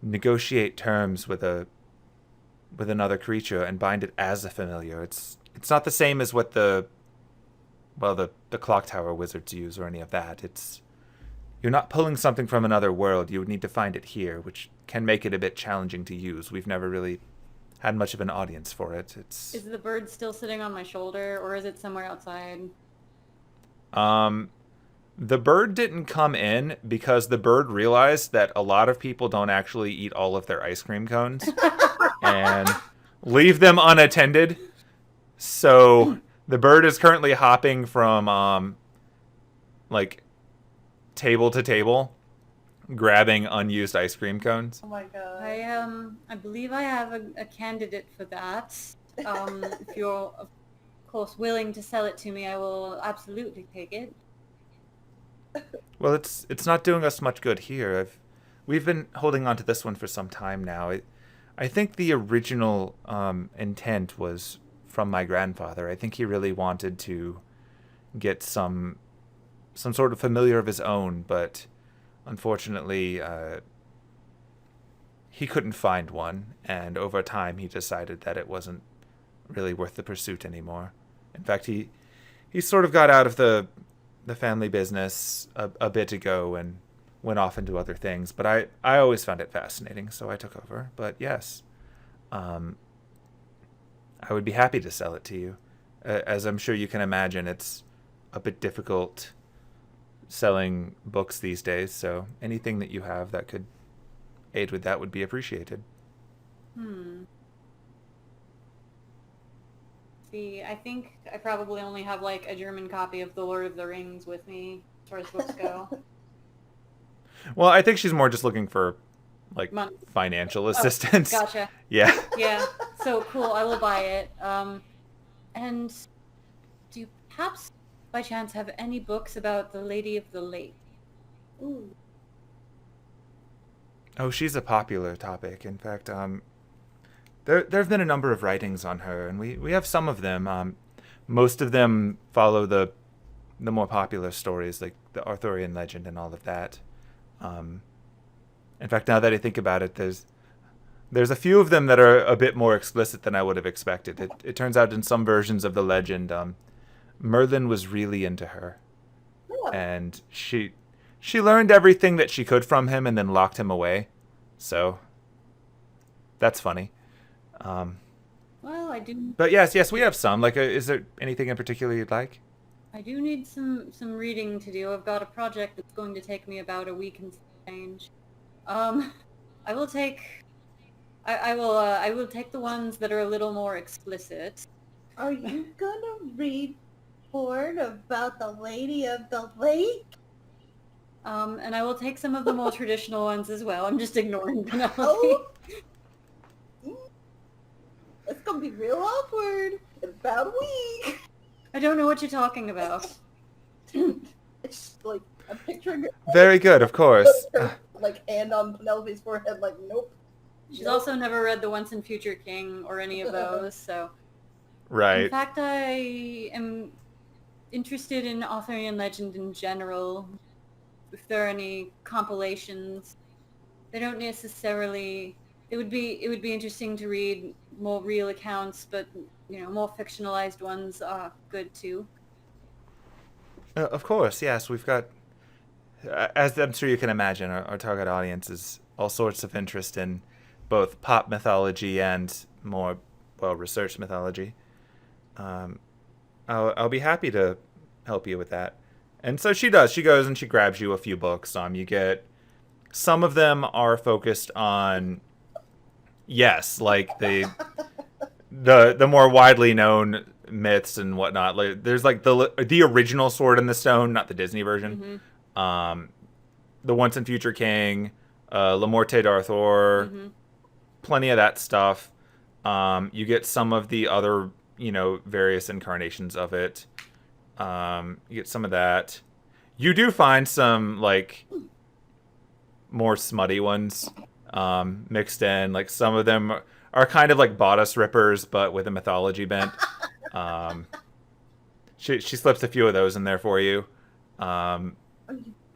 negotiate terms with another creature and bind it as a familiar. It's not the same as what the clock tower wizards use or any of that. you're not pulling something from another world. You would need to find it here, which can make it a bit challenging to use. We've never really had much of an audience for it. Is the bird still sitting on my shoulder, or is it somewhere outside? The bird didn't come in because the bird realized that a lot of people don't actually eat all of their ice cream cones and leave them unattended. So the bird is currently hopping from like table to table, grabbing unused ice cream cones. Oh my god. I believe I have a candidate for that. If you're of course willing to sell it to me, I will absolutely take it. Well, it's not doing us much good here. We've been holding on to this one for some time now. I think the original intent was from my grandfather. I think he really wanted to get some sort of familiar of his own, but unfortunately, he couldn't find one, and over time he decided that it wasn't really worth the pursuit anymore. In fact, he sort of got out of the family business a bit ago and went off into other things, but I always found it fascinating, so I took over. But yes, I would be happy to sell it to you. As I'm sure you can imagine, it's a bit difficult selling books these days, so anything that you have that could aid with that would be appreciated. See, I think I probably only have like a German copy of The Lord of the Rings with me as far as books go. Well, I think she's more just looking for like Money. financial assistance. Gotcha. Yeah. Yeah. So cool. I will buy it. And do you perhaps by chance have any books about the Lady of the Lake? Ooh. Oh, she's a popular topic. In fact, there have been a number of writings on her, and we have some of them. Most of them follow the more popular stories, like the Arthurian legend and all of that. In fact, now that I think about it, there's a few of them that are a bit more explicit than I would have expected. It turns out in some versions of the legend, Merlin was really into her, and she learned everything that she could from him and then locked him away. So that's funny. Well, I do. But yes, we have some. Like, is there anything in particular you'd like? I do need some reading to do. I've got a project that's going to take me about a week and change. I will take. I will take the ones that are a little more explicit. Are you gonna read Ford about the Lady of the Lake? And I will take some of the more traditional ones as well. I'm just ignoring Penelope. Oh. It's gonna be real awkward in about a week. I don't know what you're talking about. It's like I'm picturing her, Very good, of course. like hand on Penelope's forehead, like nope. She's also never read The Once and Future King or any of those, so. Right. In fact, I am interested in Arthurian legend in general. If there are any compilations, they don't necessarily. It would be interesting to read more real accounts, but more fictionalized ones are good too. Of course, yes. We've got, as I'm sure you can imagine, our target audience is all sorts of interest in both pop mythology and more well-researched mythology. I'll be happy to help you with that. And so she does. She goes and she grabs you a few books. You get, some of them are focused on, yes, like the more widely known myths and whatnot. Like there's like the original Sword in the Stone, not the Disney version. Mm-hmm. The Once and Future King, La Morte d'Arthur, Mm-hmm. plenty of that stuff. You get some of the other, various incarnations of it. You get some of that. You do find some like more smutty ones mixed in. Like some of them are kind of like bodice rippers, but with a mythology bent. She slips a few of those in there for you.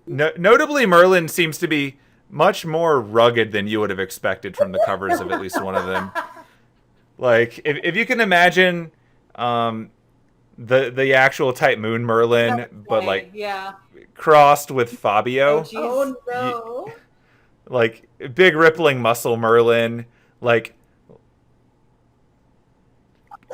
Notably, Merlin seems to be much more rugged than you would have expected from the covers of at least one of them. Like, if you can imagine the actual type moon Merlin, but like yeah. crossed with Fabio. Oh, jeez. Oh no. Like big rippling muscle Merlin, like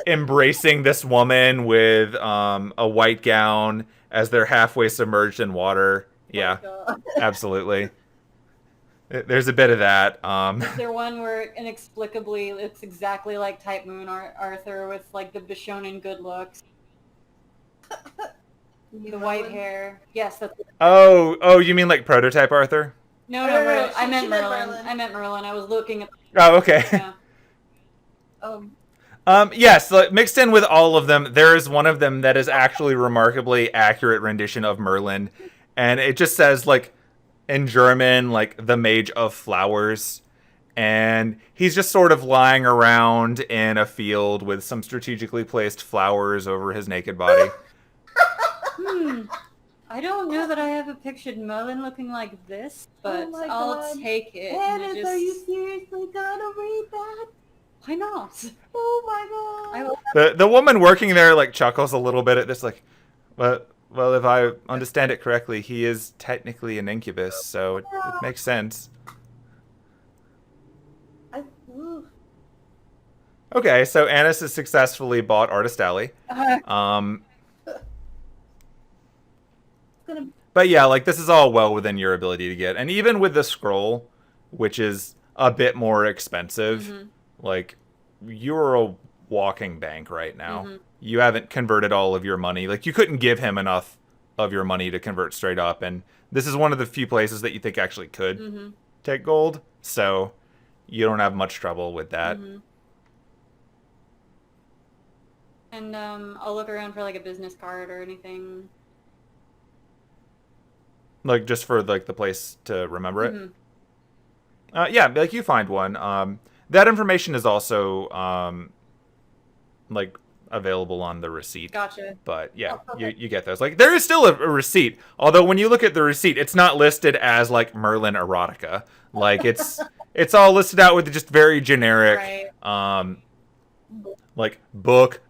embracing this woman with a white gown as they're halfway submerged in water. Yeah, God. absolutely. There's a bit of that. Is there one where inexplicably it's exactly like Type Moon Arthur with like the Bishonen good looks, the white hair? Yes, that's. Oh, you mean like prototype Arthur? No, No, Merlin. she I meant meant Merlin. Merlin. I meant Merlin. I was looking at. Oh, okay. Yeah. Yes, like, mixed in with all of them, there is one of them that is actually remarkably accurate rendition of Merlin, and it just says like in German, like the Mage of Flowers, and he's just sort of lying around in a field with some strategically placed flowers over his naked body. I don't know that I have a pictured Merlin looking like this, but Oh my I'll God. take it. and I Annis, just... are you seriously gonna read that? Why not? Oh my I god. will... The woman working there like chuckles a little bit at this, like, well, if I understand it correctly, he is technically an incubus, so it makes sense. Ooh. Okay, so Annis has successfully bought Artist Alley. Gonna... But yeah, like this is all well within your ability to get. And even with the scroll, which is a bit more expensive, like you're a walking bank right now. You haven't converted all of your money. Like you couldn't give him enough of your money to convert straight up. And this is one of the few places that you think actually could take gold. So you don't have much trouble with that. And I'll look around for like a business card or anything. Like just for like the place to remember it. Yeah, like you find one. That information is also like available on the receipt. Gotcha. But yeah, you get those. Like there is still a receipt, although when you look at the receipt, it's not listed as like Merlin erotica. Like it's all listed out with just very generic, like book,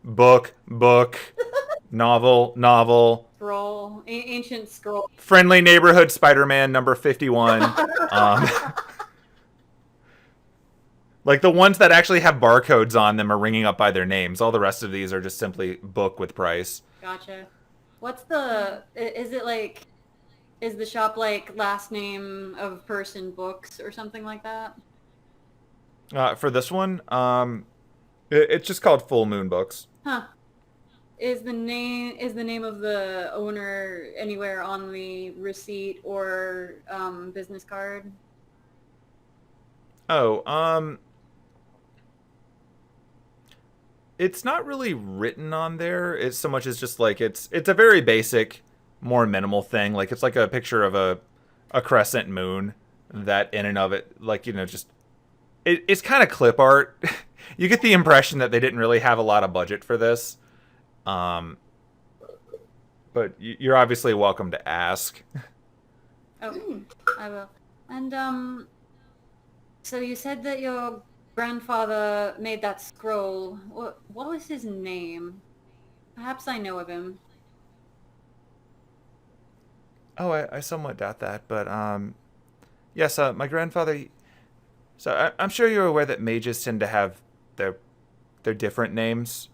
novel. Scroll, ancient scroll. Friendly Neighborhood Spider-Man number 51. Like the ones that actually have barcodes on them are ringing up by their names. All the rest of these are just simply book with price. Gotcha. What's the... Is it like... Is the shop like last name of person books or something like that? For this one, it's just called Full Moon Books. Huh. Is the name of the owner anywhere on the receipt or business card? Oh, it's not really written on there. It's so much as just like it's a very basic, more minimal thing. Like it's like a picture of a crescent moon that in and of it, like, you know, just it's kind of clip art. You get the impression that they didn't really have a lot of budget for this. But you're obviously welcome to ask. Oh, I will. And so you said that your grandfather made that scroll. What was his name? Perhaps I know of him. Oh, I somewhat doubt that, but yes, my grandfather. So I'm sure you're aware that mages tend to have their different names,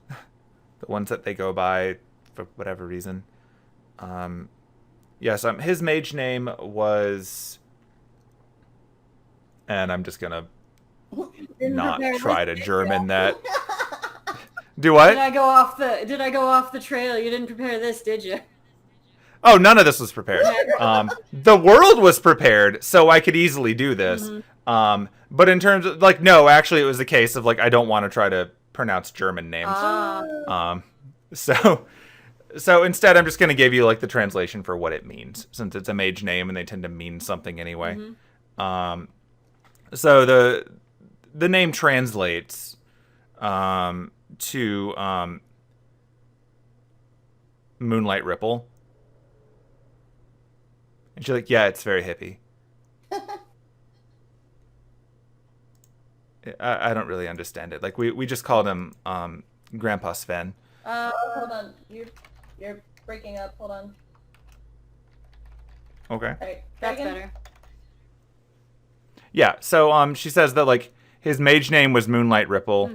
the ones that they go by for whatever reason. Yes, his mage name was, and I'm just gonna not try to German that. Do what? Did I go off the trail? You didn't prepare this, did you? Oh, none of this was prepared. The world was prepared, so I could easily do this. But in terms of, like, no, actually, it was a case of, like, I don't want to try to pronounce German names. So instead, I'm just going to give you, like, the translation for what it means, since it's a mage name and they tend to mean something anyway. So the name translates to Moonlight Ripple. And she's like, yeah, it's very hippie. I don't really understand it. Like, we just called him Grandpa Sven. Hold on. You're breaking up. Hold on. Okay. All right. That's Dragon? better. Yeah, so she says that like his mage name was Moonlight Ripple,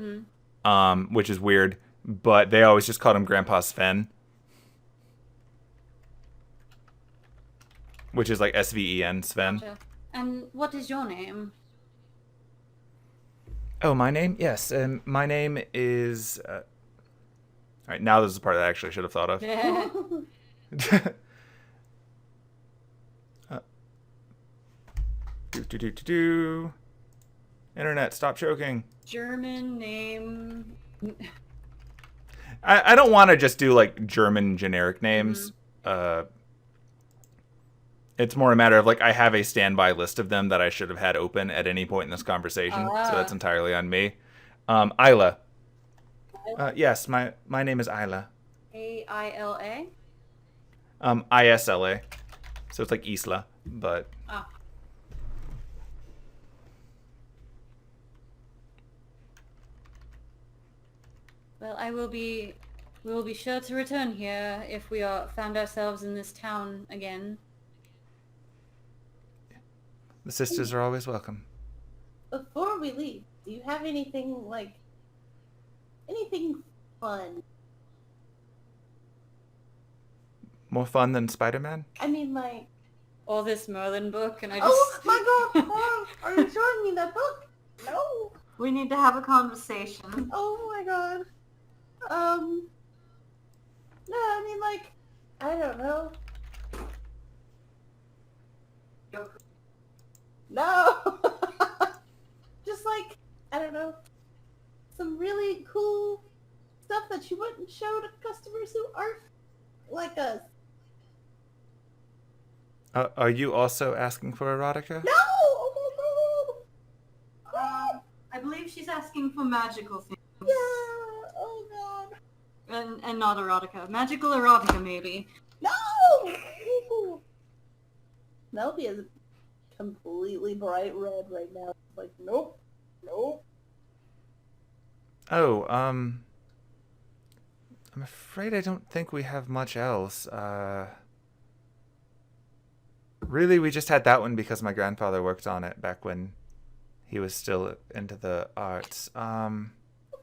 which is weird, but they always just called him Grandpa Sven, which is like Sven, Sven. Gotcha. And what is your name? Oh, my name? Yes, my name is. All right, now this is the part that I actually should have thought of. Do. Internet, stop choking. German name. I don't want to just do like German generic names. It's more a matter of like I have a standby list of them that I should have had open at any point in this conversation, so that's entirely on me. Isla. Yes, my name is Isla. A-I-L-A? Isla. So it's like Isla, but Well, we will be sure to return here if we found ourselves in this town again. the sisters are always welcome. Before we leave, do you have anything fun? More fun than Spider-Man? I mean, like... Or this Merlin book, and I just... Oh my god! Mom, are you showing me that book? No! We need to have a conversation. Oh my god. No, I mean, like, I don't know. No! Just like, I don't know, some really cool stuff that you wouldn't show to customers who aren't like us. Are you also asking for erotica? No! Oh my god! I believe she's asking for magical things. Yeah! Oh god! And not erotica. Magical erotica, maybe. No! Penelope is completely bright red right now. Like, nope. Nope. Oh, I'm afraid I don't think we have much else. Really, we just had that one because my grandfather worked on it back when he was still into the arts. Okay,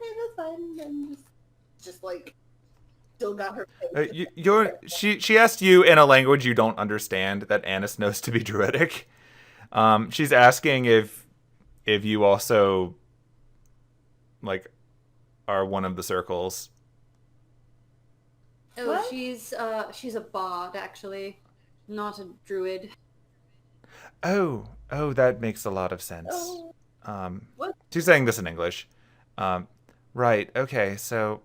that's fine. Then just like, still got her. She asked you in a language you don't understand that Anise knows to be druidic. She's asking if you also like are one of the circles. Oh, What? she's a bard, actually. Not a druid. Oh, that makes a lot of sense. Oh, what? She's saying this in English. Right, okay, so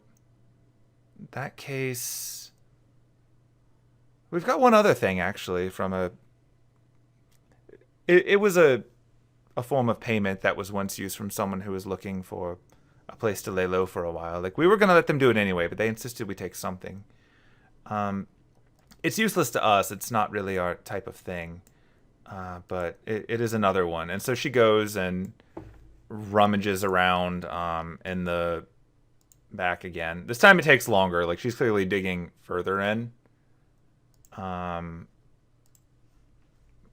in that case we've got one other thing actually from it was a form of payment that was once used from someone who was looking for a place to lay low for a while. Like, we were going to let them do it anyway, but they insisted we take something. It's useless to us. It's not really our type of thing. But it is another one. And so she goes and rummages around in the back again. This time it takes longer. Like, she's clearly digging further in. But I'm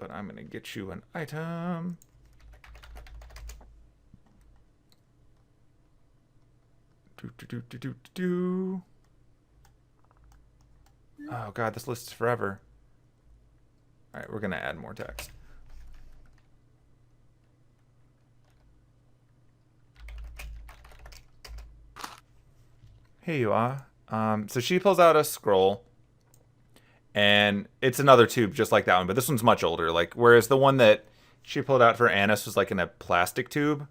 going to get you an item. Oh god, this list is forever. Alright, we're gonna add more text. Here you are. So she pulls out a scroll, and it's another tube just like that one, but this one's much older. Like, whereas the one that she pulled out for Anise was like in a plastic tube,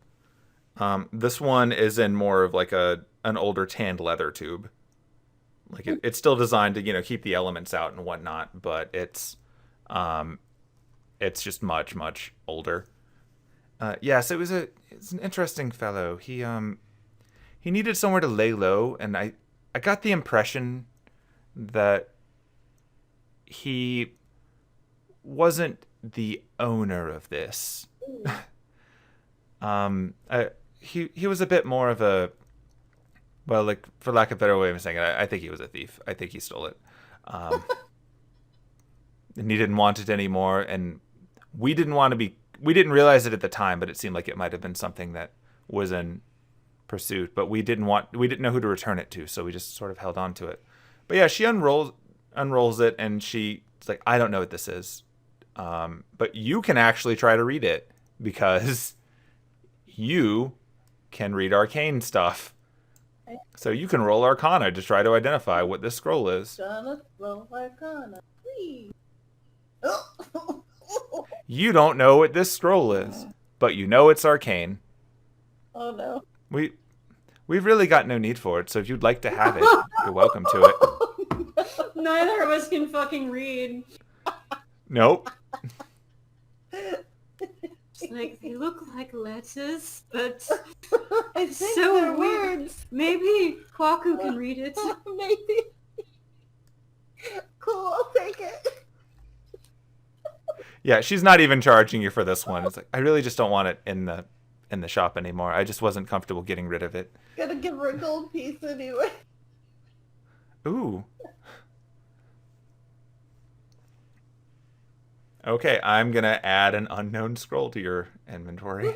this one is in more of like an older tanned leather tube. Like, it's still designed to, keep the elements out and whatnot, but it's just much, much older. Yes, it's an interesting fellow. He needed somewhere to lay low, and I got the impression that he wasn't the owner of this. He was a bit more of a Well, like, for lack of a better way of saying it, I think he was a thief. I think he stole it. And he didn't want it anymore. And we didn't realize it at the time, but it seemed like it might have been something that was in pursuit. But we didn't know who to return it to, so we just sort of held on to it. But yeah, she unrolls it, and she's like, I don't know what this is. But you can actually try to read it, because you can read arcane stuff. So you can roll Arcana to try to identify what this scroll is. Gonna roll Arcana, please. You don't know what this scroll is, but you know it's arcane. Oh no. We've really got no need for it, so if you'd like to have it, you're welcome to it. Neither of us can fucking read. Nope. It's like, they look like letters, but I think so they're weird. words. Maybe Kwaku can read it. Maybe. Cool, I'll take it. Yeah, she's not even charging you for this one. It's like, I really just don't want it in the shop anymore. I just wasn't comfortable getting rid of it. Gonna give her a gold piece anyway. Ooh. Okay, I'm going to add an unknown scroll to your inventory.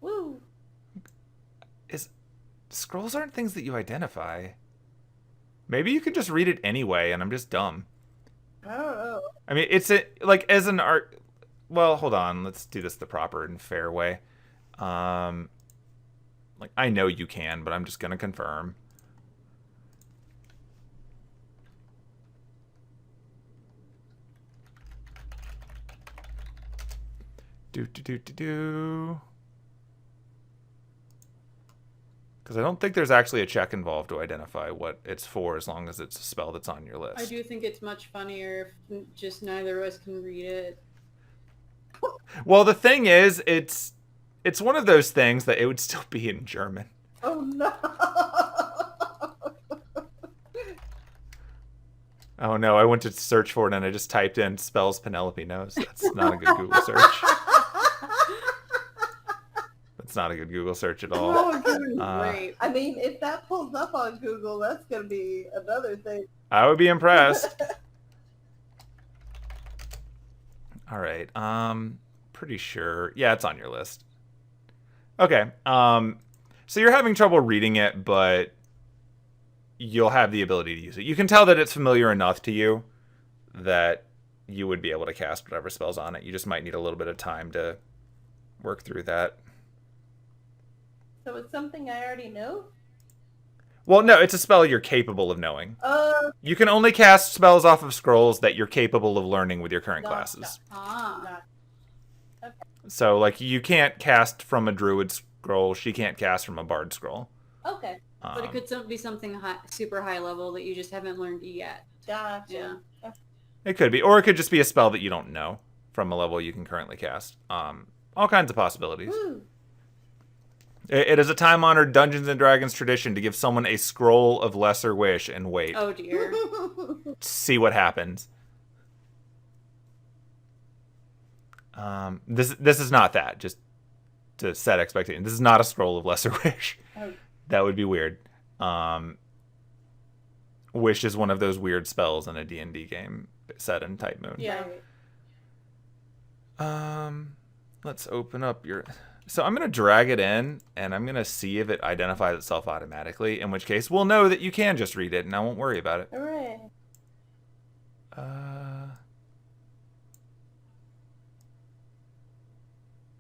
Woo. Scrolls aren't things that you identify. Maybe you could just read it anyway, and I'm just dumb. I don't know. I mean, as an art... Well, hold on. Let's do this the proper and fair way. Like, I know you can, but I'm just going to confirm. Because I don't think there's actually a check involved to identify what it's for, as long as it's a spell that's on your list. I do think it's much funnier if just neither of us can read it. Well, the thing is, it's one of those things that it would still be in German. Oh no. Oh no, I went to search for it and I just typed in spells Penelope knows. That's not a good Google search. That's not a good Google search at all. Great. I mean, if that pulls up on Google, that's gonna be another thing. I would be impressed. All right. Pretty sure. Yeah, it's on your list. Okay. So you're having trouble reading it, but you'll have the ability to use it. You can tell that it's familiar enough to you that you would be able to cast whatever spells on it. You just might need a little bit of time to work through that. So it's something I already know? Well, no, it's a spell you're capable of knowing. You can only cast spells off of scrolls that you're capable of learning with your current classes. Okay. So, like, you can't cast from a druid scroll. She can't cast from a bard scroll. Okay. But it could be something super high level that you just haven't learned yet. Gotcha. Yeah. It could be. Or it could just be a spell that you don't know from a level you can currently cast. All kinds of possibilities. Woo. It is a time-honored Dungeons & Dragons tradition to give someone a scroll of lesser wish and wait. Oh dear. See what happens. This is not that, just to set expectations. This is not a scroll of lesser wish. Oh. That would be weird. Wish is one of those weird spells in a D&D game set in Type Moon. Yeah. Let's open up your... So I'm going to drag it in, and I'm going to see if it identifies itself automatically, in which case we'll know that you can just read it, and I won't worry about it. Hooray.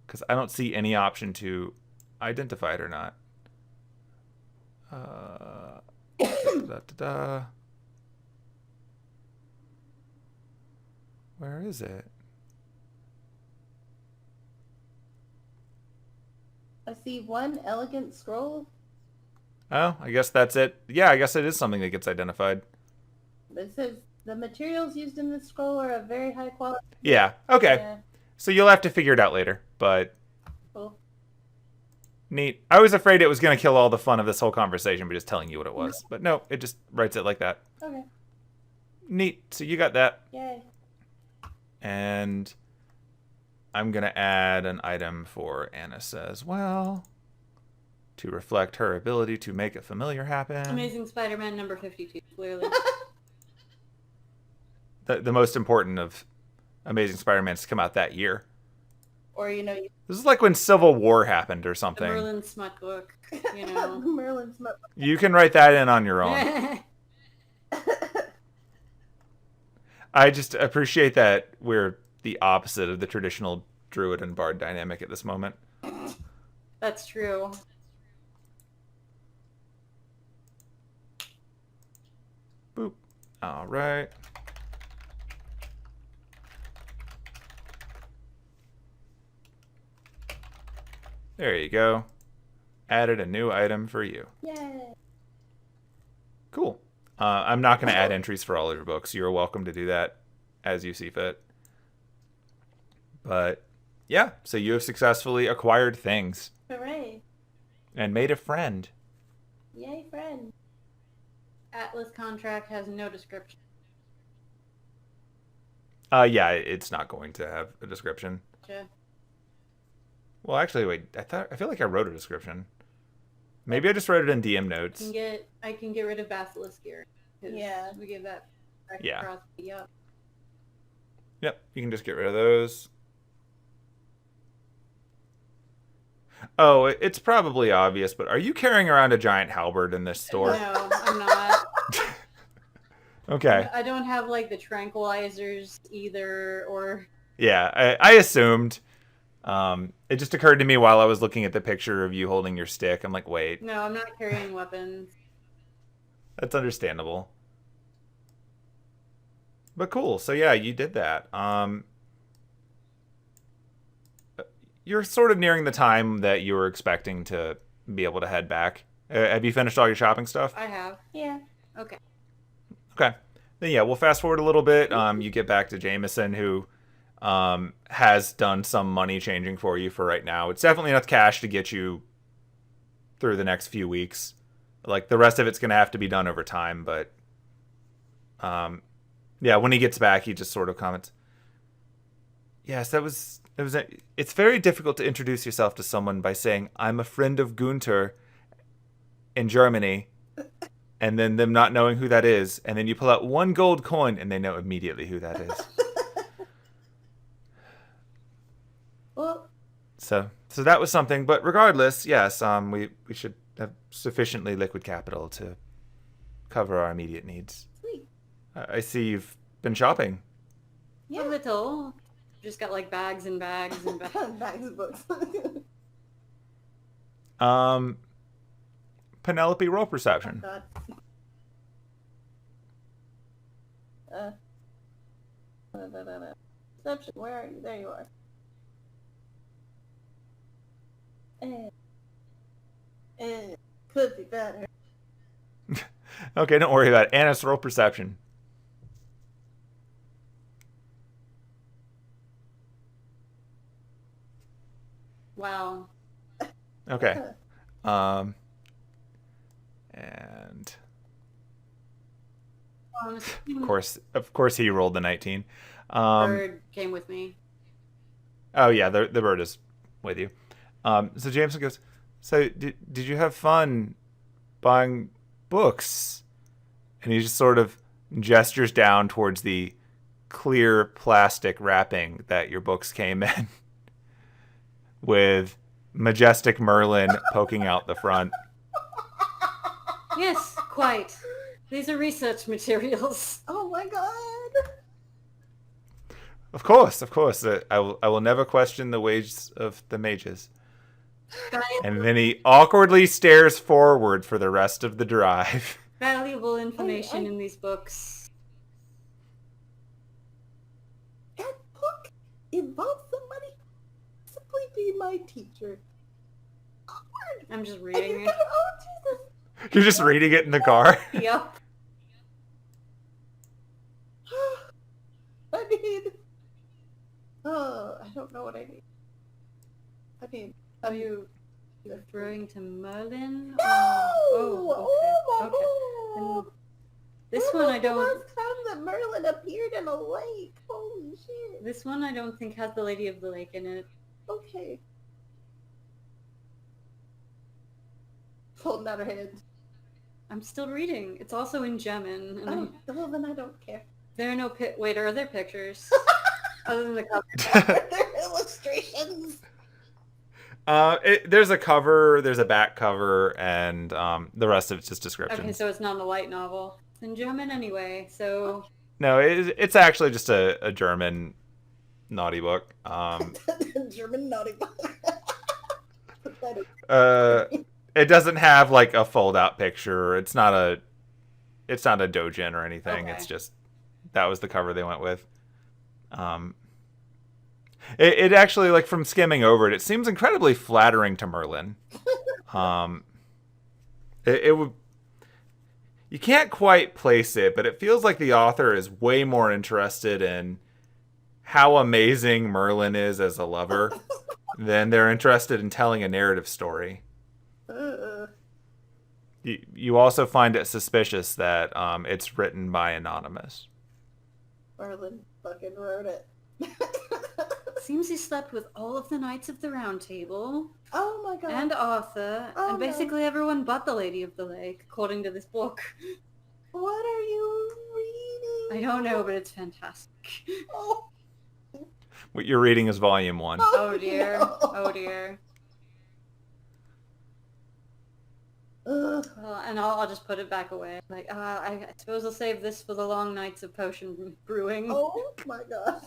Because I don't see any option to identify it or not. Where is it? I see one elegant scroll. Oh, I guess that's it. Yeah, I guess it is something that gets identified. It says the materials used in this scroll are of very high quality. Yeah, okay. Yeah. So you'll have to figure it out later, but... Cool. Neat. I was afraid it was going to kill all the fun of this whole conversation by just telling you what it was. But no, it just writes it like that. Okay. Neat. So you got that. Yay. And I'm going to add an item for Anise as well to reflect her ability to make a familiar happen. Amazing Spider-Man number 52, clearly. The most important of Amazing Spider-Man's to come out that year. Or, This is like when Civil War happened or The something. Merlin smut book, Merlin's not... You can write that in on your own. I just appreciate that we're the opposite of the traditional druid and bard dynamic at this moment. That's true. Boop. All right. There you go. Added a new item for you. Yay. Cool. I'm not going to add entries for all of your books. You're welcome to do that as you see fit. But yeah, so you have successfully acquired things. Hooray. And made a friend. Yay, friend. Atlas contract has no description. Yeah, it's not going to have a description. Gotcha. Well, actually, wait. I feel like I wrote a description. Maybe I just wrote it in DM notes. I can get rid of Basilisk gear. Yeah. We give that back Yeah. across. Yep. Yep, you can just get rid of those. Oh, it's probably obvious, but are you carrying around a giant halberd in this store? No, I'm not. Okay. I don't have like the tranquilizers either, or Yeah, I assumed. It just occurred to me while I was looking at the picture of you holding your stick. I'm like, wait, no, I'm not carrying weapons. that's understandable. But cool. So yeah, you did that. You're sort of nearing the time that you were expecting to be able to head back. Have you finished all your shopping stuff? I have. Yeah. Okay. Okay. Then yeah, we'll fast forward a little bit. You get back to Jameson, who has done some money changing for you for right now. It's definitely enough cash to get you through the next few weeks. Like the rest of it's gonna have to be done over time, but yeah, when he gets back, he just sort of comments, "Yes, it's very difficult to introduce yourself to someone by saying I'm a friend of Gunther in Germany." And then them not knowing who that is, and then you pull out one gold coin, and they know immediately who that is. Well, So that was something. But regardless, yes, we should have sufficiently liquid capital to cover our immediate needs. sweet. I see you've been shopping. A Yeah. little. Just got like bags and bags and bags. Bags of books. Penelope, roll perception. God. Perception, where are you? There you are. Could be better. Okay, don't worry about it. Anise, roll perception. Wow. Okay. And of course, he rolled the 19. Bird came with me. Oh yeah, the bird is with you. So Jameson goes, so did you have fun buying books? And he just sort of gestures down towards the clear plastic wrapping that your books came in with majestic Merlin poking out the front. Yes, quite. These are research materials. Oh my god. Of course. I will never question the wages of the mages. And then he awkwardly stares forward for the rest of the drive. Valuable information in these books. That book involves somebody simply be my teacher. Awkward. I'm just And reading you're it. gonna, oh Jesus. You're just reading it in the car. Yep. I mean, I don't know what I need. I mean, Are you referring to Merlin? no! Oh, okay. Oh, Then this one I The don't. last time that Merlin appeared in a lake. Oh shit. This one I don't think has the Lady of the Lake in it. Okay. Holding out her hand. I'm still reading. It's also in German. And Well, then I don't care. there are no wait, are there pictures? Other than the cover. Are there illustrations? There's a cover, there's a back cover, and the rest of it's just descriptions. Okay, so it's not a light novel. It's in German anyway, so... No, it's actually just a German naughty book. German naughty book. It doesn't have like a fold-out picture. It's not a doujin or anything. Okay. It's just that was the cover they went with. It actually, like, from skimming over it seems incredibly flattering to Merlin. It would. You can't quite place it, but it feels like the author is way more interested in how amazing Merlin is as a lover than they're interested in telling a narrative story. You also find it suspicious that it's written by Anonymous. Merlin fucking wrote it. Seems he slept with all of the Knights of the Round Table. Oh my god. And Arthur. Oh, and basically everyone but the Lady of the Lake, according to this book. What are you reading? I don't know, but it's fantastic. Oh, What you're reading is volume 1. Oh dear. no. Oh dear. Ugh. Well, and I'll just put it back away. Like, I suppose I'll save this for the long nights of potion brewing. Oh my god.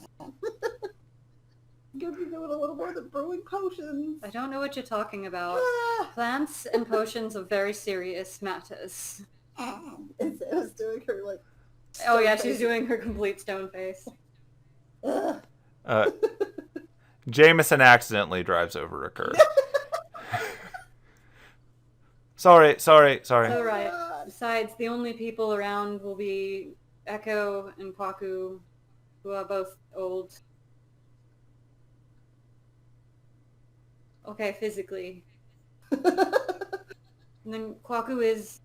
You're gonna be doing a little more than brewing potions. I don't know what you're talking about. Ah. Plants and potions are very serious matters. And Sarah's doing her like. Oh yeah, stone she's face. doing her complete stone face. Ugh. Jameson accidentally drives over a curb. Sorry. All right. God. Besides, the only people around will be Echo and Kwaku, who are both old. Okay, physically. And then Kwaku is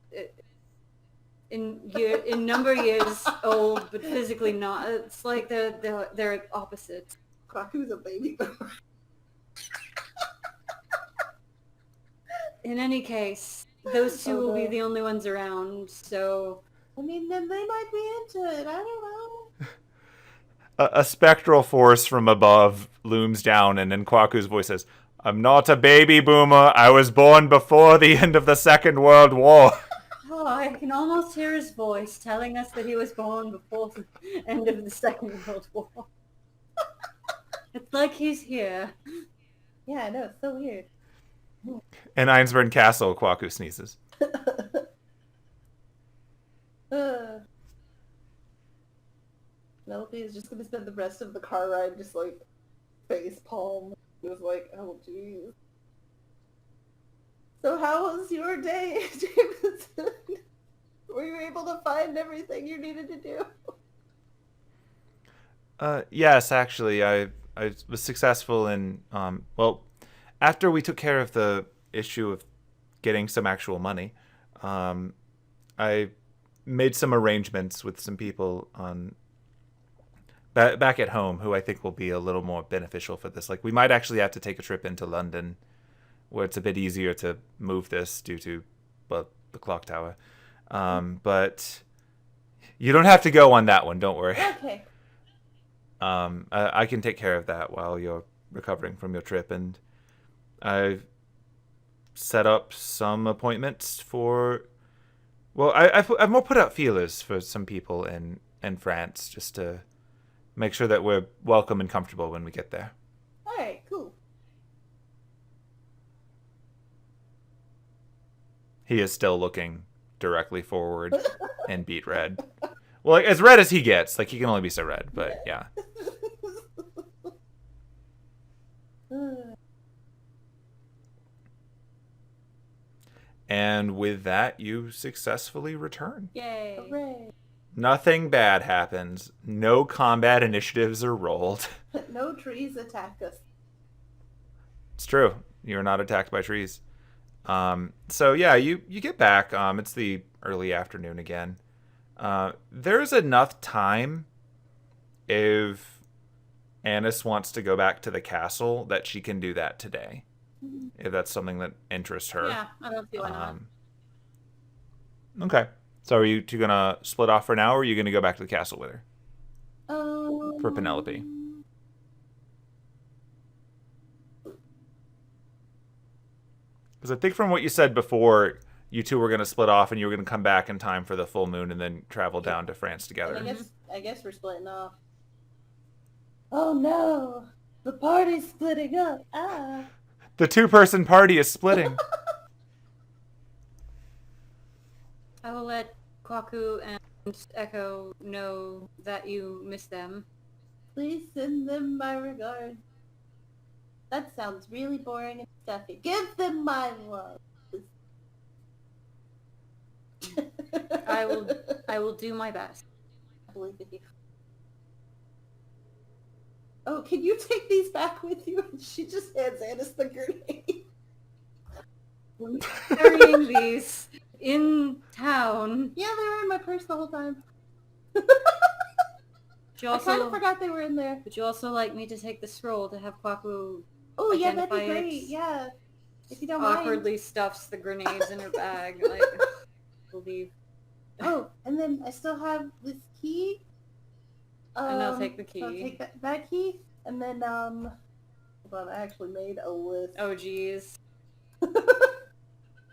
in number years old, but physically not. It's like they're opposites. Kwaku's a baby boomer. In any case, those two Oh, will be no. the only ones around. So I mean, then they might be into it. I don't know. A spectral force from above looms down, and then Kwaku's voice says, "I'm not a baby boomer. I was born before the end of the Second World War." oh, I can almost hear his voice telling us that he was born before the end of the Second World War. It's like he's here. Yeah, I know. It's so weird. In Einsburn Castle, Kwaku sneezes. Penelope is just gonna spend the rest of the car ride just like face palm. It was like, oh jeez. So how was your day, Jameson? Were you able to find everything you needed to do? Yes, actually, I was successful in, after we took care of the issue of getting some actual money, I made some arrangements with some people on back at home who I think will be a little more beneficial for this. Like, we might actually have to take a trip into London, where it's a bit easier to move this due to, well, the clock tower. But you don't have to go on that one, don't worry. Okay. I can take care of that while you're recovering from your trip, and I've set up some appointments for. Well, I've more put out feelers for some people in France just to make sure that we're welcome and comfortable when we get there. Alright, cool. He is still looking directly forward and beat red. Well, like, as red as he gets. Like, he can only be so red, but yeah. And with that, you successfully return. Yay. Hooray. Nothing bad happens. No combat initiatives are rolled. No trees attack us. It's true. You're not attacked by trees. So yeah, you get back. It's the early afternoon again. There's enough time if Anise wants to go back to the castle, that she can do that today. If that's something that interests her. Yeah, I don't see why not. Okay. So are you two going to split off for now, or are you going to go back to the castle with her? For Penelope. Because I think from what you said before, you two were going to split off and you were going to come back in time for the full moon and then travel down to France together. I guess we're splitting off. Oh no! The party's splitting up. Ah! The 2-person party is splitting. I will let Kwaku and Echo know that you miss them. Please send them my regards. That sounds really boring and stuffy. Give them my love. I will do my best. I believe in you. Oh, can you take these back with you? She just hands Anise the grenade. Carrying these in town. Yeah, they were in my purse the whole time. But you I kind of also, forgot they were in there. would you also like me to take the scroll to have Kwaku Oh, yeah, that'd be identify great. it? Yeah. If you don't mind. Awkwardly stuffs the grenades in her bag. Like, believe. Oh, and then I still have this key. And I'll take the key. So I'll take that key. And then, hold on, I actually made a list. Oh, geez.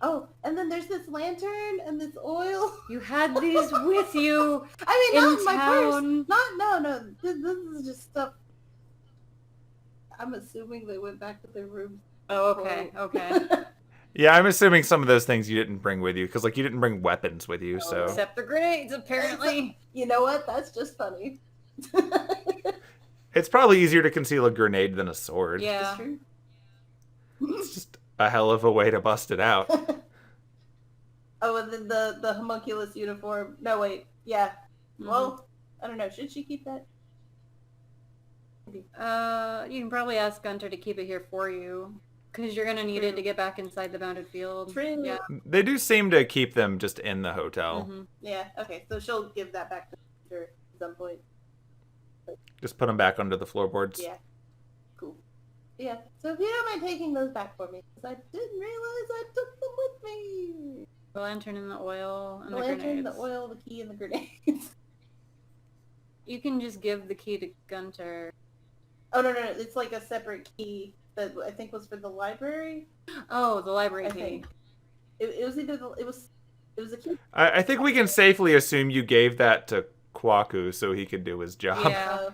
Oh, and then there's this lantern and this oil. You had these with you I mean, not in in my town. purse. No. This is just stuff. I'm assuming they went back to their rooms. Oh, okay. Yeah, I'm assuming some of those things you didn't bring with you, because, like, you didn't bring weapons with you, so... Except the grenades, apparently. You know what? That's just funny. It's probably easier to conceal a grenade than a sword. Yeah. That's true. It's just a hell of a way to bust it out. Oh, and then the homunculus uniform. No, wait. Yeah. Mm-hmm. Well, I don't know. Should she keep that? You can probably ask Gunter to keep it here for you. Because you're going to need it to get back inside the bounded field. True. Yeah. They do seem to keep them just in the hotel. Mm-hmm. Yeah, okay. So she'll give that back to her at some point. Just put them back under the floorboards. Yeah. Cool. Yeah. So if you don't mind taking those back for me, because I didn't realize I took them with me. The lantern and the oil and The the lantern, grenades. the oil, the key, and the grenades. You can just give the key to Gunter. Oh, no. It's like a separate key that I think was for the library. Oh, the library I key. think. It was either it was a key. I think we can safely assume you gave that to Kwaku so he could do his job. Yeah.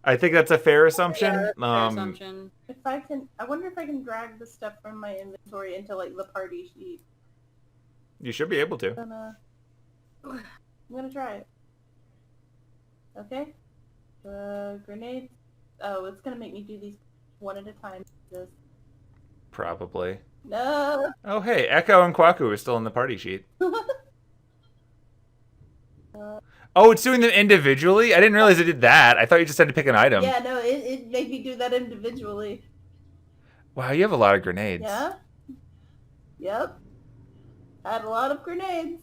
I think that's a fair assumption. Yeah, that's a fair assumption. If I can, I wonder if I can drag the stuff from my inventory into like the party sheet. You should be able to. I'm gonna try it. Okay. Grenades. Oh, it's gonna make me do these one at a time. This. Probably. No. Oh, hey, Echo and Kwaku are still in the party sheet. Oh, it's doing them individually? I didn't realize it did that. I thought you just had to pick an item. Yeah, no, it made me do that individually. Wow, you have a lot of grenades. Yeah. Yep. I had a lot of grenades.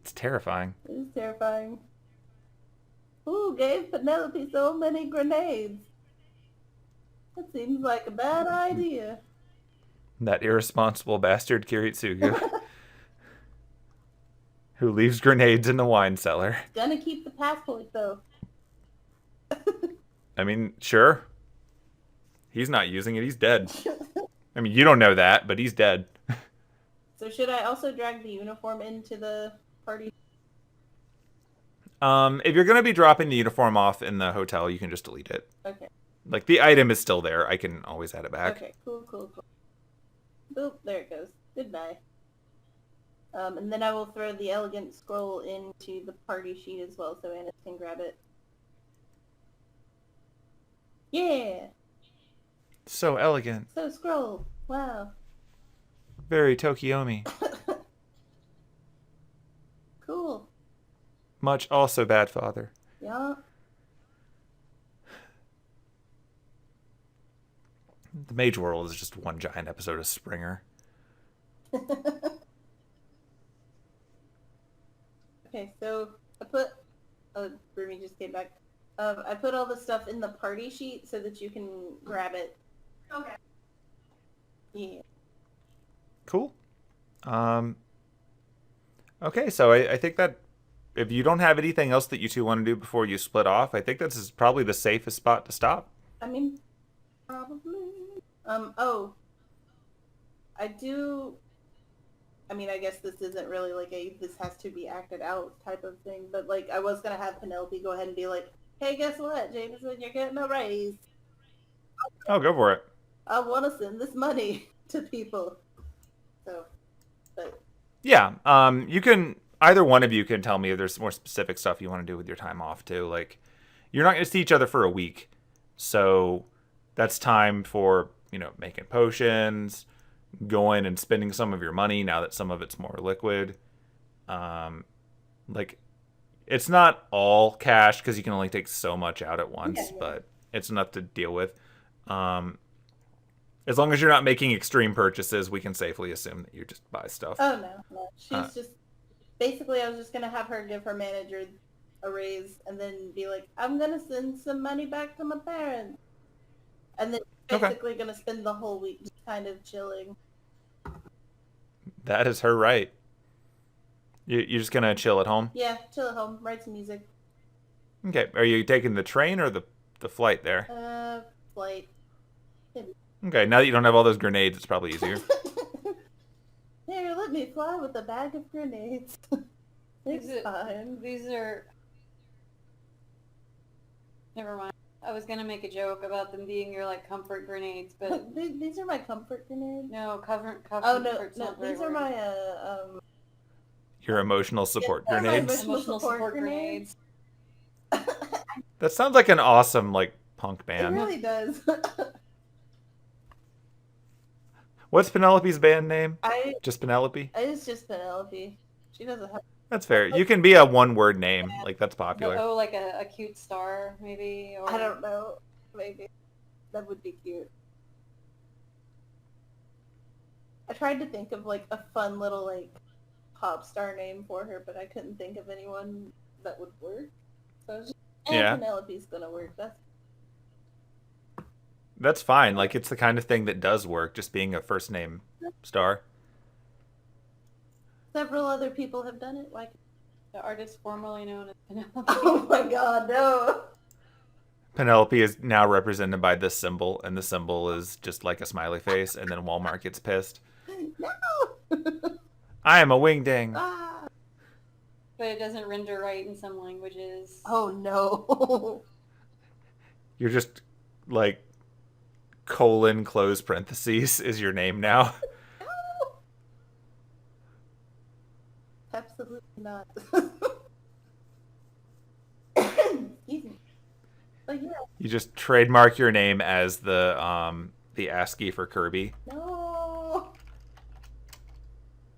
It's terrifying. It is terrifying. Who gave Penelope so many grenades? That seems like a bad idea. That irresponsible bastard Kiritsugu. Who leaves grenades in the wine cellar. Gonna keep the passport though. I mean, sure. He's not using it. He's dead. I mean, you don't know that, but he's dead. So should I also drag the uniform into the party? If you're going to be dropping the uniform off in the hotel, you can just delete it. Okay. Like, the item is still there. I can always add it back. Okay, cool. Boop, there it goes. Goodbye. And then I will throw the elegant scroll into the party sheet as well, so Anise can grab it. Yeah! So elegant. So scroll. Wow. Very Tokyomi. Cool. Much also bad father. Yeah. The Mage World is just one giant episode of Springer. Okay, so I put... Oh, Brumi just came back. I put all the stuff in the party sheet so that you can grab it. Okay. Yeah. Cool. Okay, so I think that if you don't have anything else that you two want to do before you split off, I think this is probably the safest spot to stop. I mean, probably. Oh. I do... I mean, I guess this isn't really like this has to be acted out type of thing, but like I was gonna have Penelope go ahead and be like, hey, guess what, Jameson, you're getting a raise. Oh, go for it. I want to send this money to people. So, but... Yeah, you can, either one of you can tell me if there's more specific stuff you want to do with your time off too. Like, you're not going to see each other for a week, so that's time for, making potions, going and spending some of your money now that some of it's more liquid. Like, it's not all cash because you can only take so much out at once, Yeah. but it's enough to deal with. As long as you're not making extreme purchases, we can safely assume that you just buy stuff. Oh, no. She's just... Basically, I was just going to have her give her manager a raise and then be like, I'm going to send some money back to my parents. And then basically going to spend the whole week just kind of chilling. That is her right. You're just going to chill at home? Yeah, chill at home, write some music. Okay. Are you taking the train or the flight there? Flight. Okay, now that you don't have all those grenades, it's probably easier. Here, let me fly with a bag of grenades. It's fine. These are... Never mind. I was gonna make a joke about them being your, comfort grenades, but... These are my comfort grenades? No, comfort Oh, no, very these are word. my, Your emotional support they're my grenades. Emotional support grenades. That sounds like an awesome, punk It band. really does. What's Penelope's band name? I Just Penelope? It's just Penelope. She doesn't have... That's fair. You can be a one-word name. That's popular. Oh, like a cute star, maybe? Or... I don't know. Maybe. That would be cute. I tried to think of, a fun little, pop star name for her, but I couldn't think of anyone that would work. So I was just... Yeah. Penelope's gonna work. That's fine. It's the kind of thing that does work, just being a first name star. Several other people have done it. The artist formerly known as Penelope. Oh my god, no! Penelope is now represented by this symbol, and the symbol is just like a smiley face, and then Walmart gets pissed. No! I am a wingding. Ah. But it doesn't render right in some languages. Oh no! You're just, colon close parentheses is your name now. Absolutely not. Excuse me. But yeah, You just trademark your name as the ASCII for Kirby. no!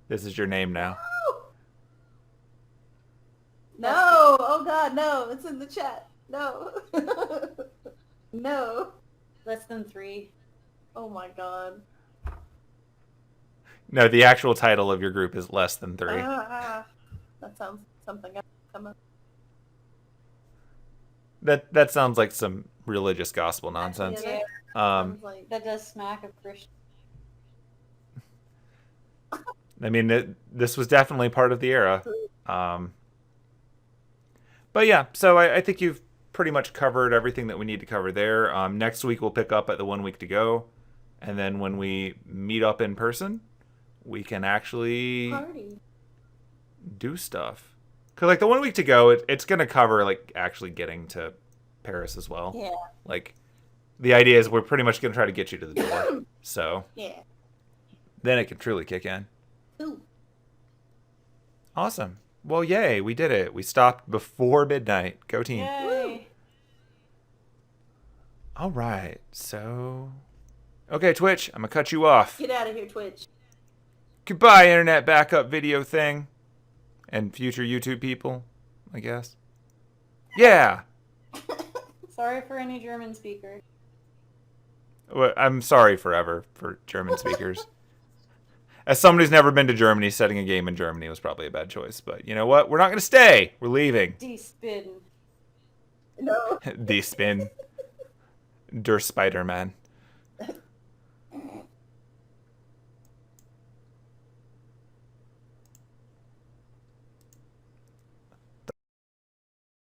This is your name now. No! Oh god, no! It's in the chat. No! No! Less than 3. Oh my god. No, the actual title of your group is Less Than 3. That sounds something else come up. That sounds like some religious gospel nonsense. Yeah, Um, sounds like... That does smack of Christian. I mean, this was definitely part of the era. But yeah, so I think you've pretty much covered everything that we need to cover there. Next week we'll pick up at the 1 week to go. And then when we meet up in person, we can actually Party. do stuff. Because, the 1 week to go, it's going to cover, actually getting to Paris as well. Yeah. The idea is we're pretty much going to try to get you to the door. So Yeah. then it can truly kick in. Ooh. Awesome. Well, yay, we did it. We stopped before midnight. Go team. Yay! All right, so... Okay, Twitch, I'm going to cut you off. Get out of here, Twitch. Goodbye, internet backup video thing. And future YouTube people, I guess. Yeah! Sorry for any German speakers. Well, I'm sorry forever for German speakers. As somebody who's never been to Germany, setting a game in Germany was probably a bad choice. But you know what? We're not going to stay. We're leaving. Die Spin. No. Die Spin. Der Spider-Man.